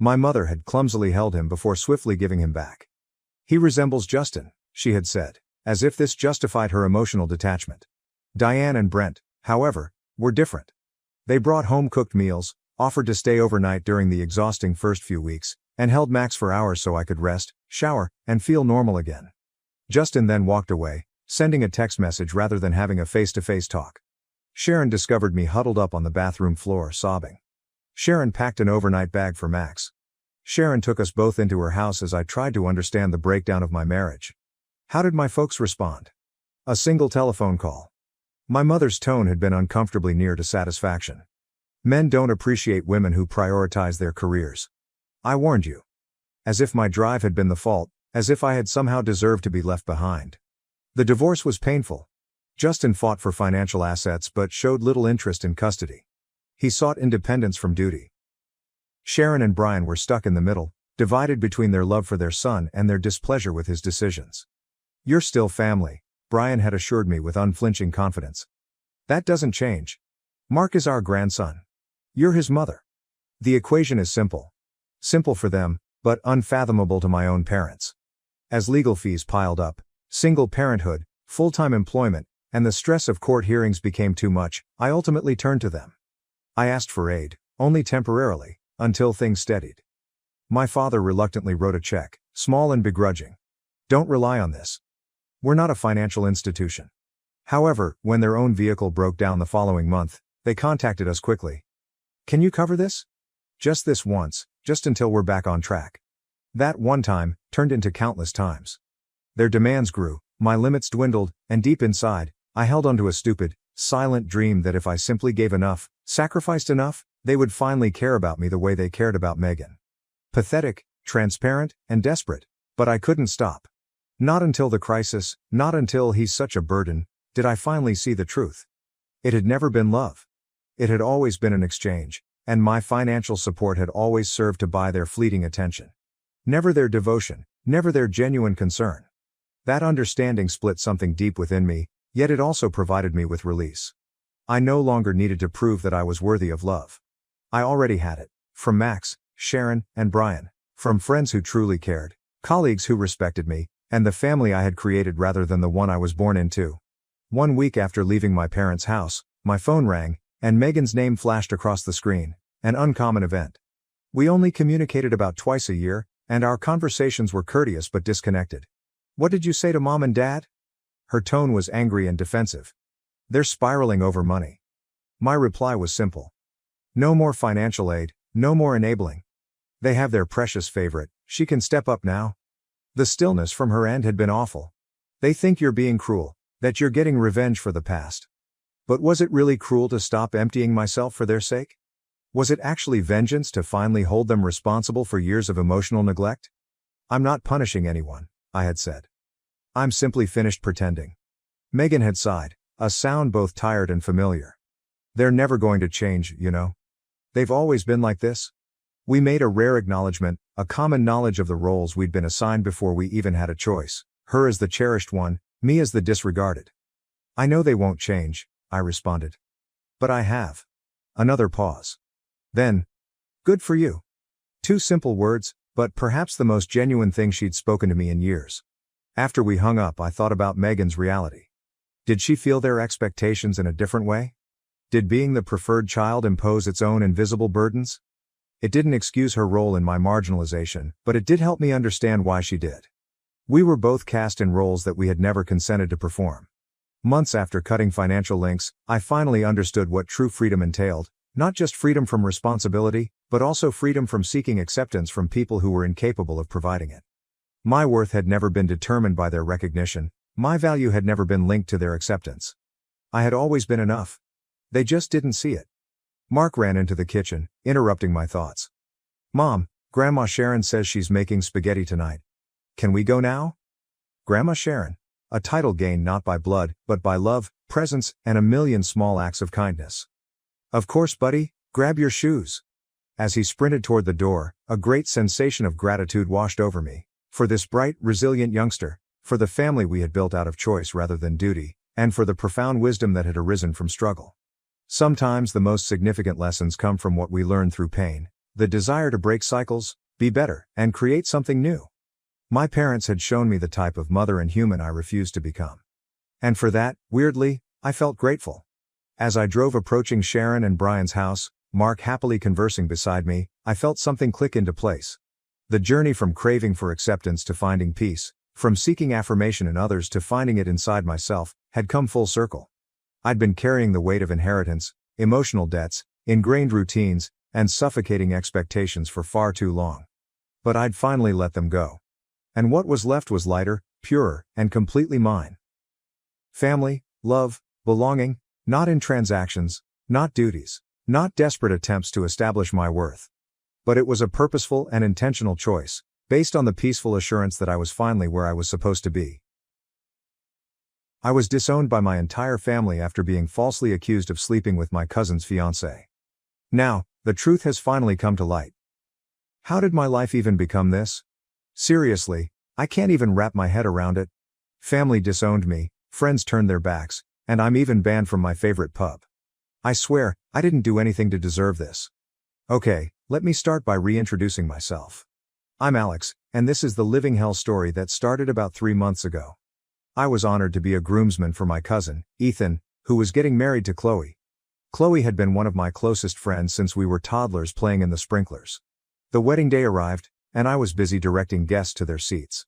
S1: My mother had clumsily held him before swiftly giving him back. He resembles Justin, she had said, as if this justified her emotional detachment. Diane and Brent, however, were different. They brought home-cooked meals, offered to stay overnight during the exhausting first few weeks, and held Max for hours so I could rest, shower, and feel normal again. Justin then walked away, sending a text message rather than having a face-to-face talk. Sharon discovered me huddled up on the bathroom floor, sobbing. Sharon packed an overnight bag for Max. Sharon took us both into her house as I tried to understand the breakdown of my marriage. How did my folks respond? A single telephone call. My mother's tone had been uncomfortably near to satisfaction. Men don't appreciate women who prioritize their careers. I warned you. As if my drive had been the fault, as if I had somehow deserved to be left behind. The divorce was painful. Justin fought for financial assets but showed little interest in custody. He sought independence from duty. Sharon and Brian were stuck in the middle, divided between their love for their son and their displeasure with his decisions. You're still family, Brian had assured me with unflinching confidence. That doesn't change. Mark is our grandson. You're his mother. The equation is simple. Simple for them, but unfathomable to my own parents. As legal fees piled up, single parenthood, full-time employment, and the stress of court hearings became too much, I ultimately turned to them. I asked for aid, only temporarily, until things steadied. My father reluctantly wrote a check, small and begrudging. Don't rely on this. We're not a financial institution. However, when their own vehicle broke down the following month, they contacted us quickly. Can you cover this? Just this once, just until we're back on track. That one time turned into countless times. Their demands grew, my limits dwindled, and deep inside, I held onto a stupid, silent dream that if I simply gave enough, sacrificed enough, they would finally care about me the way they cared about Megan. Pathetic, transparent, and desperate, but I couldn't stop. Not until the crisis, not until he's such a burden, did I finally see the truth. It had never been love. It had always been an exchange, and my financial support had always served to buy their fleeting attention. Never their devotion, never their genuine concern. That understanding split something deep within me, yet it also provided me with release. I no longer needed to prove that I was worthy of love. I already had it, from Max, Sharon, and Brian, from friends who truly cared, colleagues who respected me, and the family I had created rather than the one I was born into. 1 week after leaving my parents' house, my phone rang, and Megan's name flashed across the screen, an uncommon event. We only communicated about twice a year, and our conversations were courteous but disconnected. "What did you say to Mom and Dad?" Her tone was angry and defensive. "They're spiraling over money." My reply was simple. "No more financial aid, no more enabling. They have their precious favorite, she can step up now." The stillness from her end had been awful. "They think you're being cruel, that you're getting revenge for the past." But was it really cruel to stop emptying myself for their sake? Was it actually vengeance to finally hold them responsible for years of emotional neglect? "I'm not punishing anyone," I had said. "I'm simply finished pretending." Megan had sighed, a sound both tired and familiar. "They're never going to change, you know. They've always been like this." We made a rare acknowledgement, a common knowledge of the roles we'd been assigned before we even had a choice, her as the cherished one, me as the disregarded. "I know they won't change," I responded. "But I have." Another pause. Then, "Good for you." 2 simple words, but perhaps the most genuine thing she'd spoken to me in years. After we hung up, I thought about Megan's reality. Did she feel their expectations in a different way? Did being the preferred child impose its own invisible burdens? It didn't excuse her role in my marginalization, but it did help me understand why she did. We were both cast in roles that we had never consented to perform. Months after cutting financial links, I finally understood what true freedom entailed, not just freedom from responsibility, but also freedom from seeking acceptance from people who were incapable of providing it. My worth had never been determined by their recognition, my value had never been linked to their acceptance. I had always been enough. They just didn't see it. Mark ran into the kitchen, interrupting my thoughts. "Mom, Grandma Sharon says she's making spaghetti tonight. Can we go now?" Grandma Sharon. A title gained not by blood, but by love, presence, and a million small acts of kindness. "Of course, buddy, grab your shoes." As he sprinted toward the door, a great sensation of gratitude washed over me. For this bright, resilient youngster, for the family we had built out of choice rather than duty, and for the profound wisdom that had arisen from struggle. Sometimes the most significant lessons come from what we learn through pain, the desire to break cycles, be better, and create something new. My parents had shown me the type of mother and human I refused to become. And for that, weirdly, I felt grateful. As I drove approaching Sharon and Brian's house, Mark happily conversing beside me, I felt something click into place. The journey from craving for acceptance to finding peace, from seeking affirmation in others to finding it inside myself, had come full circle. I'd been carrying the weight of inheritance, emotional debts, ingrained routines, and suffocating expectations for far too long. But I'd finally let them go. And what was left was lighter, purer, and completely mine. Family, love, belonging, not in transactions, not duties, not desperate attempts to establish my worth. But it was a purposeful and intentional choice, based on the peaceful assurance that I was finally where I was supposed to be. I was disowned by my entire family after being falsely accused of sleeping with my cousin's fiancée. Now, the truth has finally come to light. How did my life even become this? Seriously, I can't even wrap my head around it. Family disowned me, friends turned their backs, and I'm even banned from my favorite pub. I swear, I didn't do anything to deserve this. Okay, let me start by reintroducing myself. I'm Alex, and this is the living hell story that started about 3 months ago. I was honored to be a groomsman for my cousin, Ethan, who was getting married to Chloe. Chloe had been one of my closest friends since we were toddlers playing in the sprinklers. The wedding day arrived, and I was busy directing guests to their seats.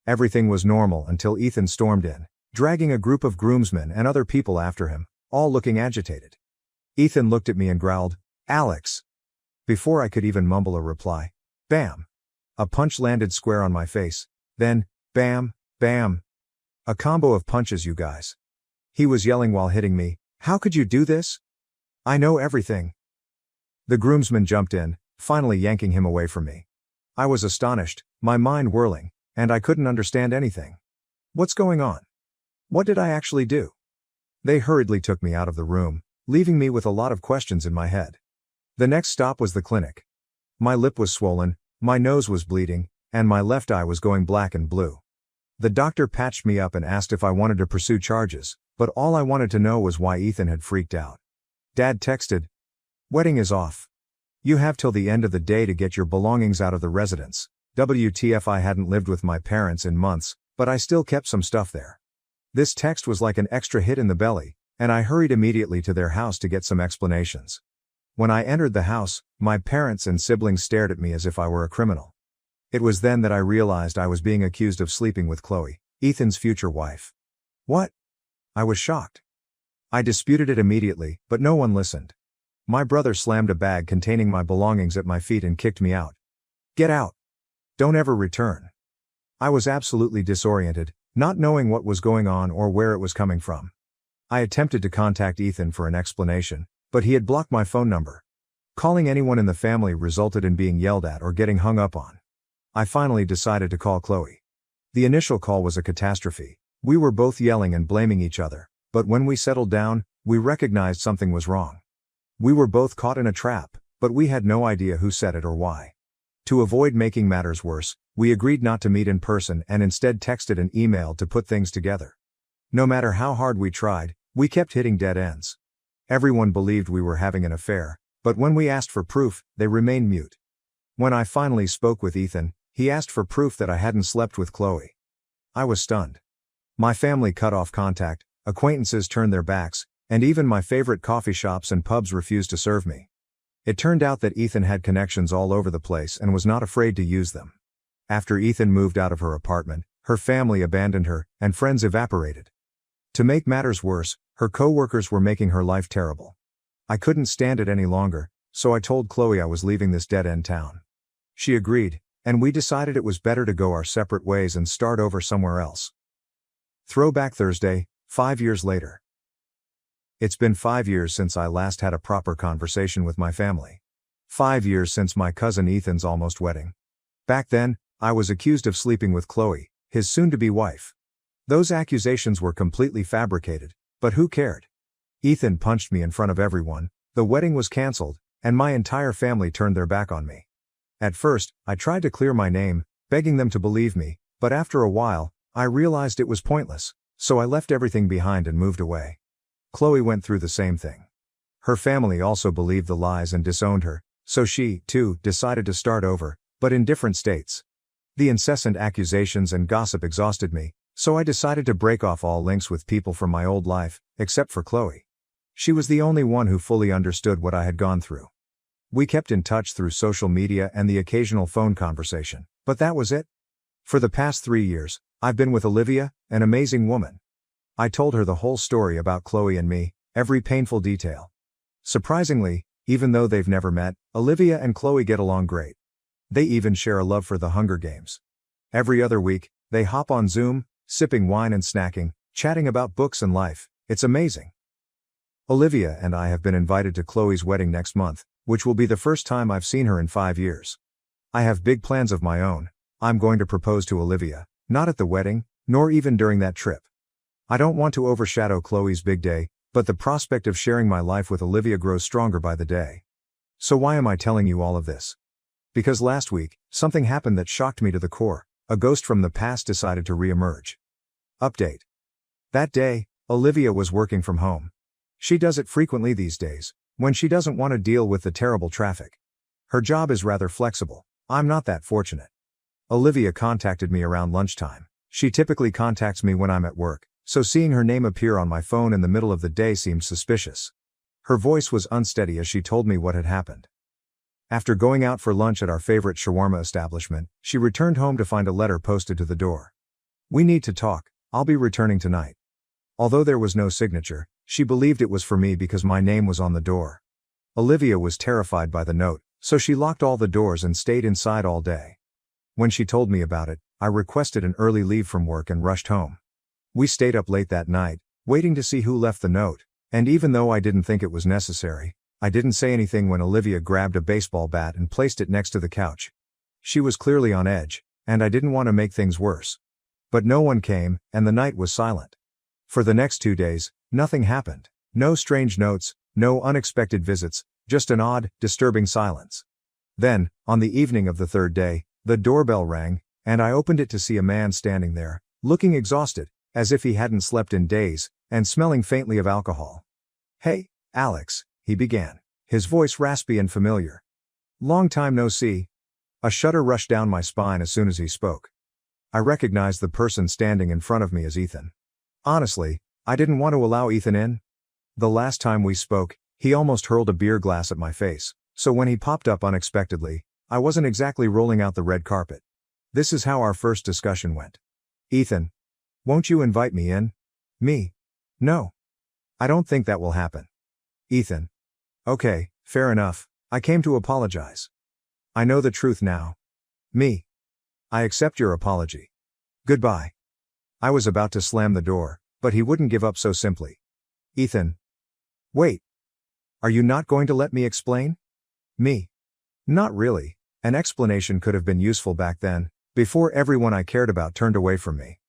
S1: Everything was normal until Ethan stormed in, dragging a group of groomsmen and other people after him, all looking agitated. Ethan looked at me and growled, "Alex." Before I could even mumble a reply, bam! A punch landed square on my face, then, bam, bam. A combo of punches, you guys. He was yelling while hitting me, "How could you do this? I know everything." The groomsman jumped in, finally yanking him away from me. I was astonished, my mind whirling, and I couldn't understand anything. What's going on? What did I actually do? They hurriedly took me out of the room, leaving me with a lot of questions in my head. The next stop was the clinic. My lip was swollen, my nose was bleeding, and my left eye was going black and blue. The doctor patched me up and asked if I wanted to pursue charges, but all I wanted to know was why Ethan had freaked out. Dad texted, "Wedding is off. You have till the end of the day to get your belongings out of the residence." WTF, I hadn't lived with my parents in months, but I still kept some stuff there. This text was like an extra hit in the belly, and I hurried immediately to their house to get some explanations. When I entered the house, my parents and siblings stared at me as if I were a criminal. It was then that I realized I was being accused of sleeping with Chloe, Ethan's future wife. What? I was shocked. I disputed it immediately, but no one listened. My brother slammed a bag containing my belongings at my feet and kicked me out. "Get out. Don't ever return." I was absolutely disoriented, not knowing what was going on or where it was coming from. I attempted to contact Ethan for an explanation, but he had blocked my phone number. Calling anyone in the family resulted in being yelled at or getting hung up on. I finally decided to call Chloe. The initial call was a catastrophe. We were both yelling and blaming each other, but when we settled down, we recognized something was wrong. We were both caught in a trap, but we had no idea who set it or why. To avoid making matters worse, we agreed not to meet in person and instead texted and emailed to put things together. No matter how hard we tried, we kept hitting dead ends. Everyone believed we were having an affair, but when we asked for proof, they remained mute. When I finally spoke with Ethan, he asked for proof that I hadn't slept with Chloe. I was stunned. My family cut off contact, acquaintances turned their backs, and even my favorite coffee shops and pubs refused to serve me. It turned out that Ethan had connections all over the place and was not afraid to use them. After Ethan moved out of her apartment, her family abandoned her, and friends evaporated. To make matters worse, her co-workers were making her life terrible. I couldn't stand it any longer, so I told Chloe I was leaving this dead-end town. She agreed, and we decided it was better to go our separate ways and start over somewhere else. Throwback Thursday, 5 years later. It's been 5 years since I last had a proper conversation with my family. 5 years since my cousin Ethan's almost wedding. Back then, I was accused of sleeping with Chloe, his soon-to-be wife. Those accusations were completely fabricated, but who cared? Ethan punched me in front of everyone, the wedding was cancelled, and my entire family turned their back on me. At first, I tried to clear my name, begging them to believe me, but after a while, I realized it was pointless, so I left everything behind and moved away. Chloe went through the same thing. Her family also believed the lies and disowned her, so she, too, decided to start over, but in different states. The incessant accusations and gossip exhausted me, so I decided to break off all links with people from my old life, except for Chloe. She was the only one who fully understood what I had gone through. We kept in touch through social media and the occasional phone conversation, but that was it. For the past 3 years, I've been with Olivia, an amazing woman. I told her the whole story about Chloe and me, every painful detail. Surprisingly, even though they've never met, Olivia and Chloe get along great. They even share a love for the Hunger Games. Every other week, they hop on Zoom, sipping wine and snacking, chatting about books and life. It's amazing. Olivia and I have been invited to Chloe's wedding next month, which will be the first time I've seen her in 5 years. I have big plans of my own. I'm going to propose to Olivia, not at the wedding, nor even during that trip. I don't want to overshadow Chloe's big day, but the prospect of sharing my life with Olivia grows stronger by the day. So why am I telling you all of this? Because last week, something happened that shocked me to the core. A ghost from the past decided to re-emerge. Update. That day, Olivia was working from home. She does it frequently these days, when she doesn't want to deal with the terrible traffic. Her job is rather flexible. I'm not that fortunate. Olivia contacted me around lunchtime. She typically contacts me when I'm at work, so seeing her name appear on my phone in the middle of the day seemed suspicious. Her voice was unsteady as she told me what had happened. After going out for lunch at our favorite shawarma establishment, she returned home to find a letter posted to the door. "We need to talk, I'll be returning tonight." Although there was no signature, she believed it was for me because my name was on the door. Olivia was terrified by the note, so she locked all the doors and stayed inside all day. When she told me about it, I requested an early leave from work and rushed home. We stayed up late that night, waiting to see who left the note, and even though I didn't think it was necessary, I didn't say anything when Olivia grabbed a baseball bat and placed it next to the couch. She was clearly on edge, and I didn't want to make things worse. But no one came, and the night was silent. For the next 2 days, Nothing happened. No strange notes, no unexpected visits, just an odd, disturbing silence. Then, on the evening of the third day, the doorbell rang, and I opened it to see a man standing there, looking exhausted, as if he hadn't slept in days, and smelling faintly of alcohol. "Hey, Alex," he began, his voice raspy and familiar. "Long time no see." A shudder rushed down my spine as soon as he spoke. I recognized the person standing in front of me as Ethan. Honestly, I didn't want to allow Ethan in. The last time we spoke, he almost hurled a beer glass at my face, so when he popped up unexpectedly, I wasn't exactly rolling out the red carpet. This is how our first discussion went. "Ethan, won't you invite me in?" "Me? No. I don't think that will happen." "Ethan. Okay, fair enough, I came to apologize. I know the truth now." "Me. I accept your apology. Goodbye." I was about to slam the door, but he wouldn't give up so simply. "Ethan. Wait. Are you not going to let me explain?" "Me. Not really. An explanation could have been useful back then, before everyone I cared about turned away from me.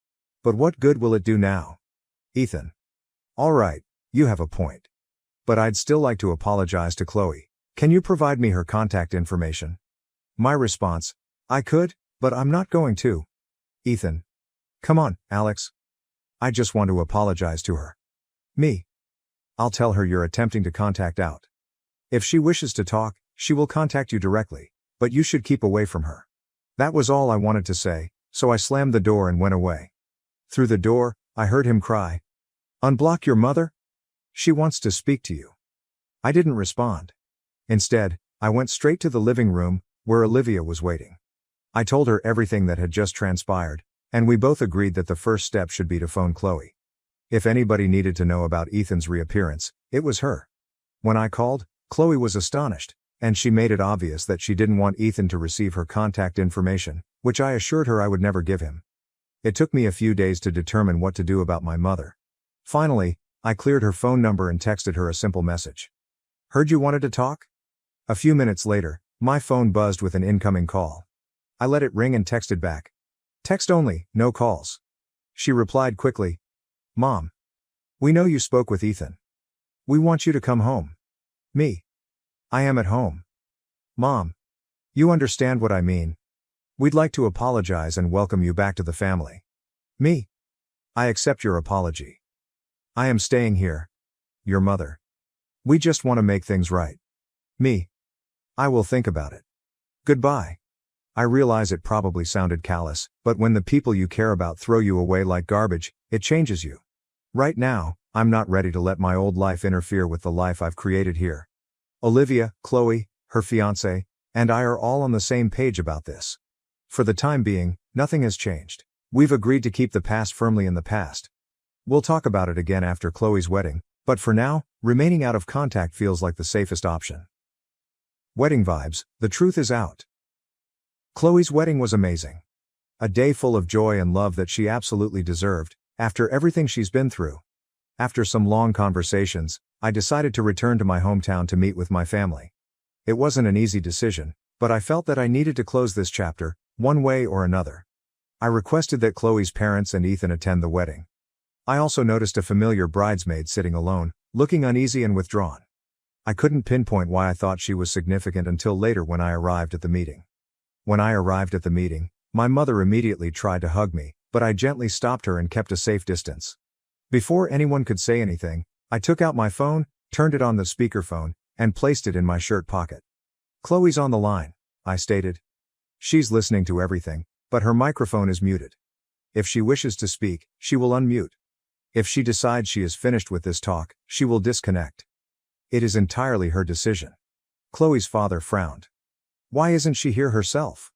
S1: But what good will it do now?" "Ethan. All right, you have a point. But I'd still like to apologize to Chloe. Can you provide me her contact information?" My response: "I could, but I'm not going to." "Ethan. Come on, Alex. I just want to apologize to her." "Me. I'll tell her you're attempting to contact out. If she wishes to talk, she will contact you directly, but you should keep away from her." That was all I wanted to say, so I slammed the door and went away. Through the door, I heard him cry, "Unblock your mother? She wants to speak to you." I didn't respond. Instead, I went straight to the living room, where Olivia was waiting. I told her everything that had just transpired, and we both agreed that the first step should be to phone Chloe. If anybody needed to know about Ethan's reappearance, it was her. When I called, Chloe was astonished, and she made it obvious that she didn't want Ethan to receive her contact information, which I assured her I would never give him. It took me a few days to determine what to do about my mother. Finally, I cleared her phone number and texted her a simple message. "Heard you wanted to talk?" A few minutes later, my phone buzzed with an incoming call. I let it ring and texted back, "Text only, no calls." She replied quickly, "Mom. We know you spoke with Ethan. We want you to come home." Me. "I am at home." "Mom. You understand what I mean. We'd like to apologize and welcome you back to the family." Me. "I accept your apology. I am staying here. Your mother. We just want to make things right." Me. "I will think about it. Goodbye." I realize it probably sounded callous, but when the people you care about throw you away like garbage, it changes you. Right now, I'm not ready to let my old life interfere with the life I've created here. Olivia, Chloe, her fiancé, and I are all on the same page about this. For the time being, nothing has changed. We've agreed to keep the past firmly in the past. We'll talk about it again after Chloe's wedding, but for now, remaining out of contact feels like the safest option. Wedding vibes, the truth is out. Chloe's wedding was amazing. A day full of joy and love that she absolutely deserved, after everything she's been through. After some long conversations, I decided to return to my hometown to meet with my family. It wasn't an easy decision, but I felt that I needed to close this chapter, one way or another. I requested that Chloe's parents and Ethan attend the wedding. I also noticed a familiar bridesmaid sitting alone, looking uneasy and withdrawn. I couldn't pinpoint why I thought she was significant until later when I arrived at the meeting. When I arrived at the meeting, my mother immediately tried to hug me, but I gently stopped her and kept a safe distance. Before anyone could say anything, I took out my phone, turned it on the speakerphone, and placed it in my shirt pocket. "Chloe's on the line," I stated. "She's listening to everything, but her microphone is muted. If she wishes to speak, she will unmute. If she decides she is finished with this talk, she will disconnect. It is entirely her decision." Chloe's father frowned. "Why isn't she here herself?"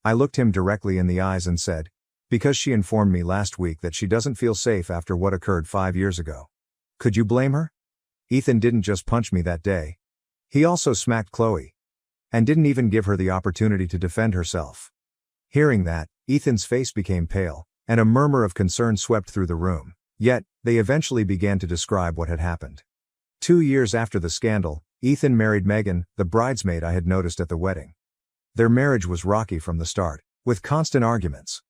S1: I looked him directly in the eyes and said, "Because she informed me last week that she doesn't feel safe after what occurred 5 years ago." Could you blame her? Ethan didn't just punch me that day. He also smacked Chloe. And didn't even give her the opportunity to defend herself. Hearing that, Ethan's face became pale, and a murmur of concern swept through the room. Yet, they eventually began to describe what had happened. 2 years after the scandal, Ethan married Megan, the bridesmaid I had noticed at the wedding. Their marriage was rocky from the start, with constant arguments.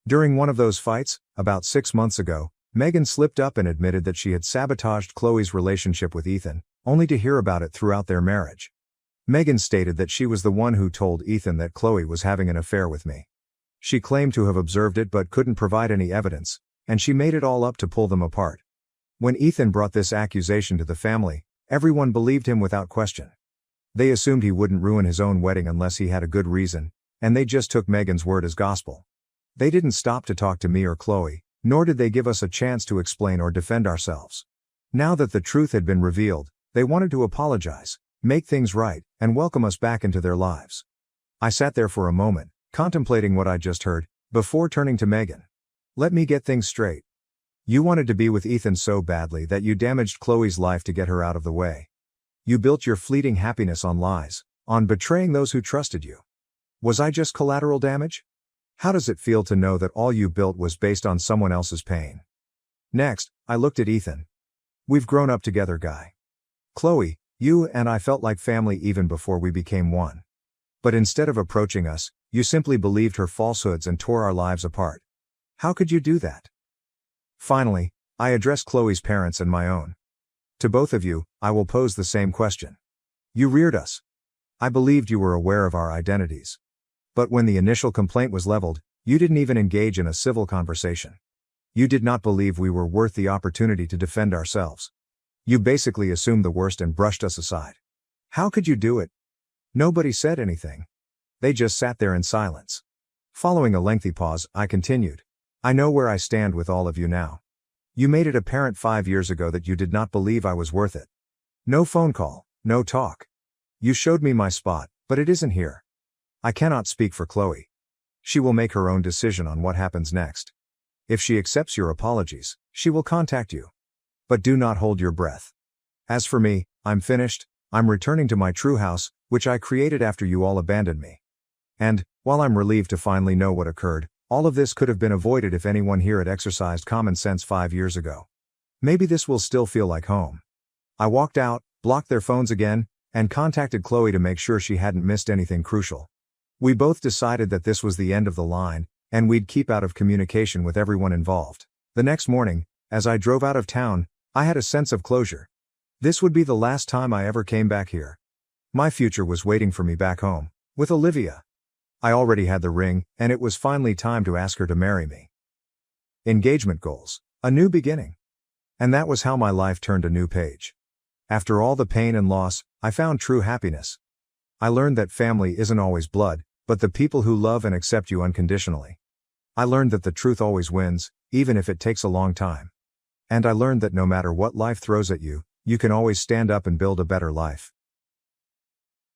S1: During one of those fights, about 6 months ago, Megan slipped up and admitted that she had sabotaged Chloe's relationship with Ethan, only to hear about it throughout their marriage. Megan stated that she was the one who told Ethan that Chloe was having an affair with me. She claimed to have observed it but couldn't provide any evidence, and she made it all up to pull them apart. When Ethan brought this accusation to the family, everyone believed him without question. They assumed he wouldn't ruin his own wedding unless he had a good reason, and they just took Megan's word as gospel. They didn't stop to talk to me or Chloe, nor did they give us a chance to explain or defend ourselves. Now that the truth had been revealed, they wanted to apologize, make things right, and welcome us back into their lives. I sat there for a moment, contemplating what I just heard, before turning to Megan. Let me get things straight. You wanted to be with Ethan so badly that you damaged Chloe's life to get her out of the way. You built your fleeting happiness on lies, on betraying those who trusted you. Was I just collateral damage? How does it feel to know that all you built was based on someone else's pain? Next, I looked at Ethan. We've grown up together, guy. Chloe, you and I felt like family even before we became one. But instead of approaching us, you simply believed her falsehoods and tore our lives apart. How could you do that? Finally, I addressed Chloe's parents and my own. To both of you, I will pose the same question. You reared us. I believed you were aware of our identities. But when the initial complaint was leveled, you didn't even engage in a civil conversation. You did not believe we were worth the opportunity to defend ourselves. You basically assumed the worst and brushed us aside. How could you do it? Nobody said anything. They just sat there in silence. Following a lengthy pause, I continued. I know where I stand with all of you now. You made it apparent 5 years ago that you did not believe I was worth it. No phone call, no talk. You showed me my spot, but it isn't here. I cannot speak for Chloe. She will make her own decision on what happens next. If she accepts your apologies, she will contact you. But do not hold your breath. As for me, I'm finished. I'm returning to my true house, which I created after you all abandoned me. And, while I'm relieved to finally know what occurred, all of this could have been avoided if anyone here had exercised common sense 5 years ago. Maybe this will still feel like home. I walked out, blocked their phones again, and contacted Chloe to make sure she hadn't missed anything crucial. We both decided that this was the end of the line, and we'd keep out of communication with everyone involved. The next morning, as I drove out of town, I had a sense of closure. This would be the last time I ever came back here. My future was waiting for me back home, with Olivia. I already had the ring, and it was finally time to ask her to marry me. Engagement goals. A new beginning. And that was how my life turned a new page. After all the pain and loss, I found true happiness. I learned that family isn't always blood, but the people who love and accept you unconditionally. I learned that the truth always wins, even if it takes a long time. And I learned that no matter what life throws at you, you can always stand up and build a better life.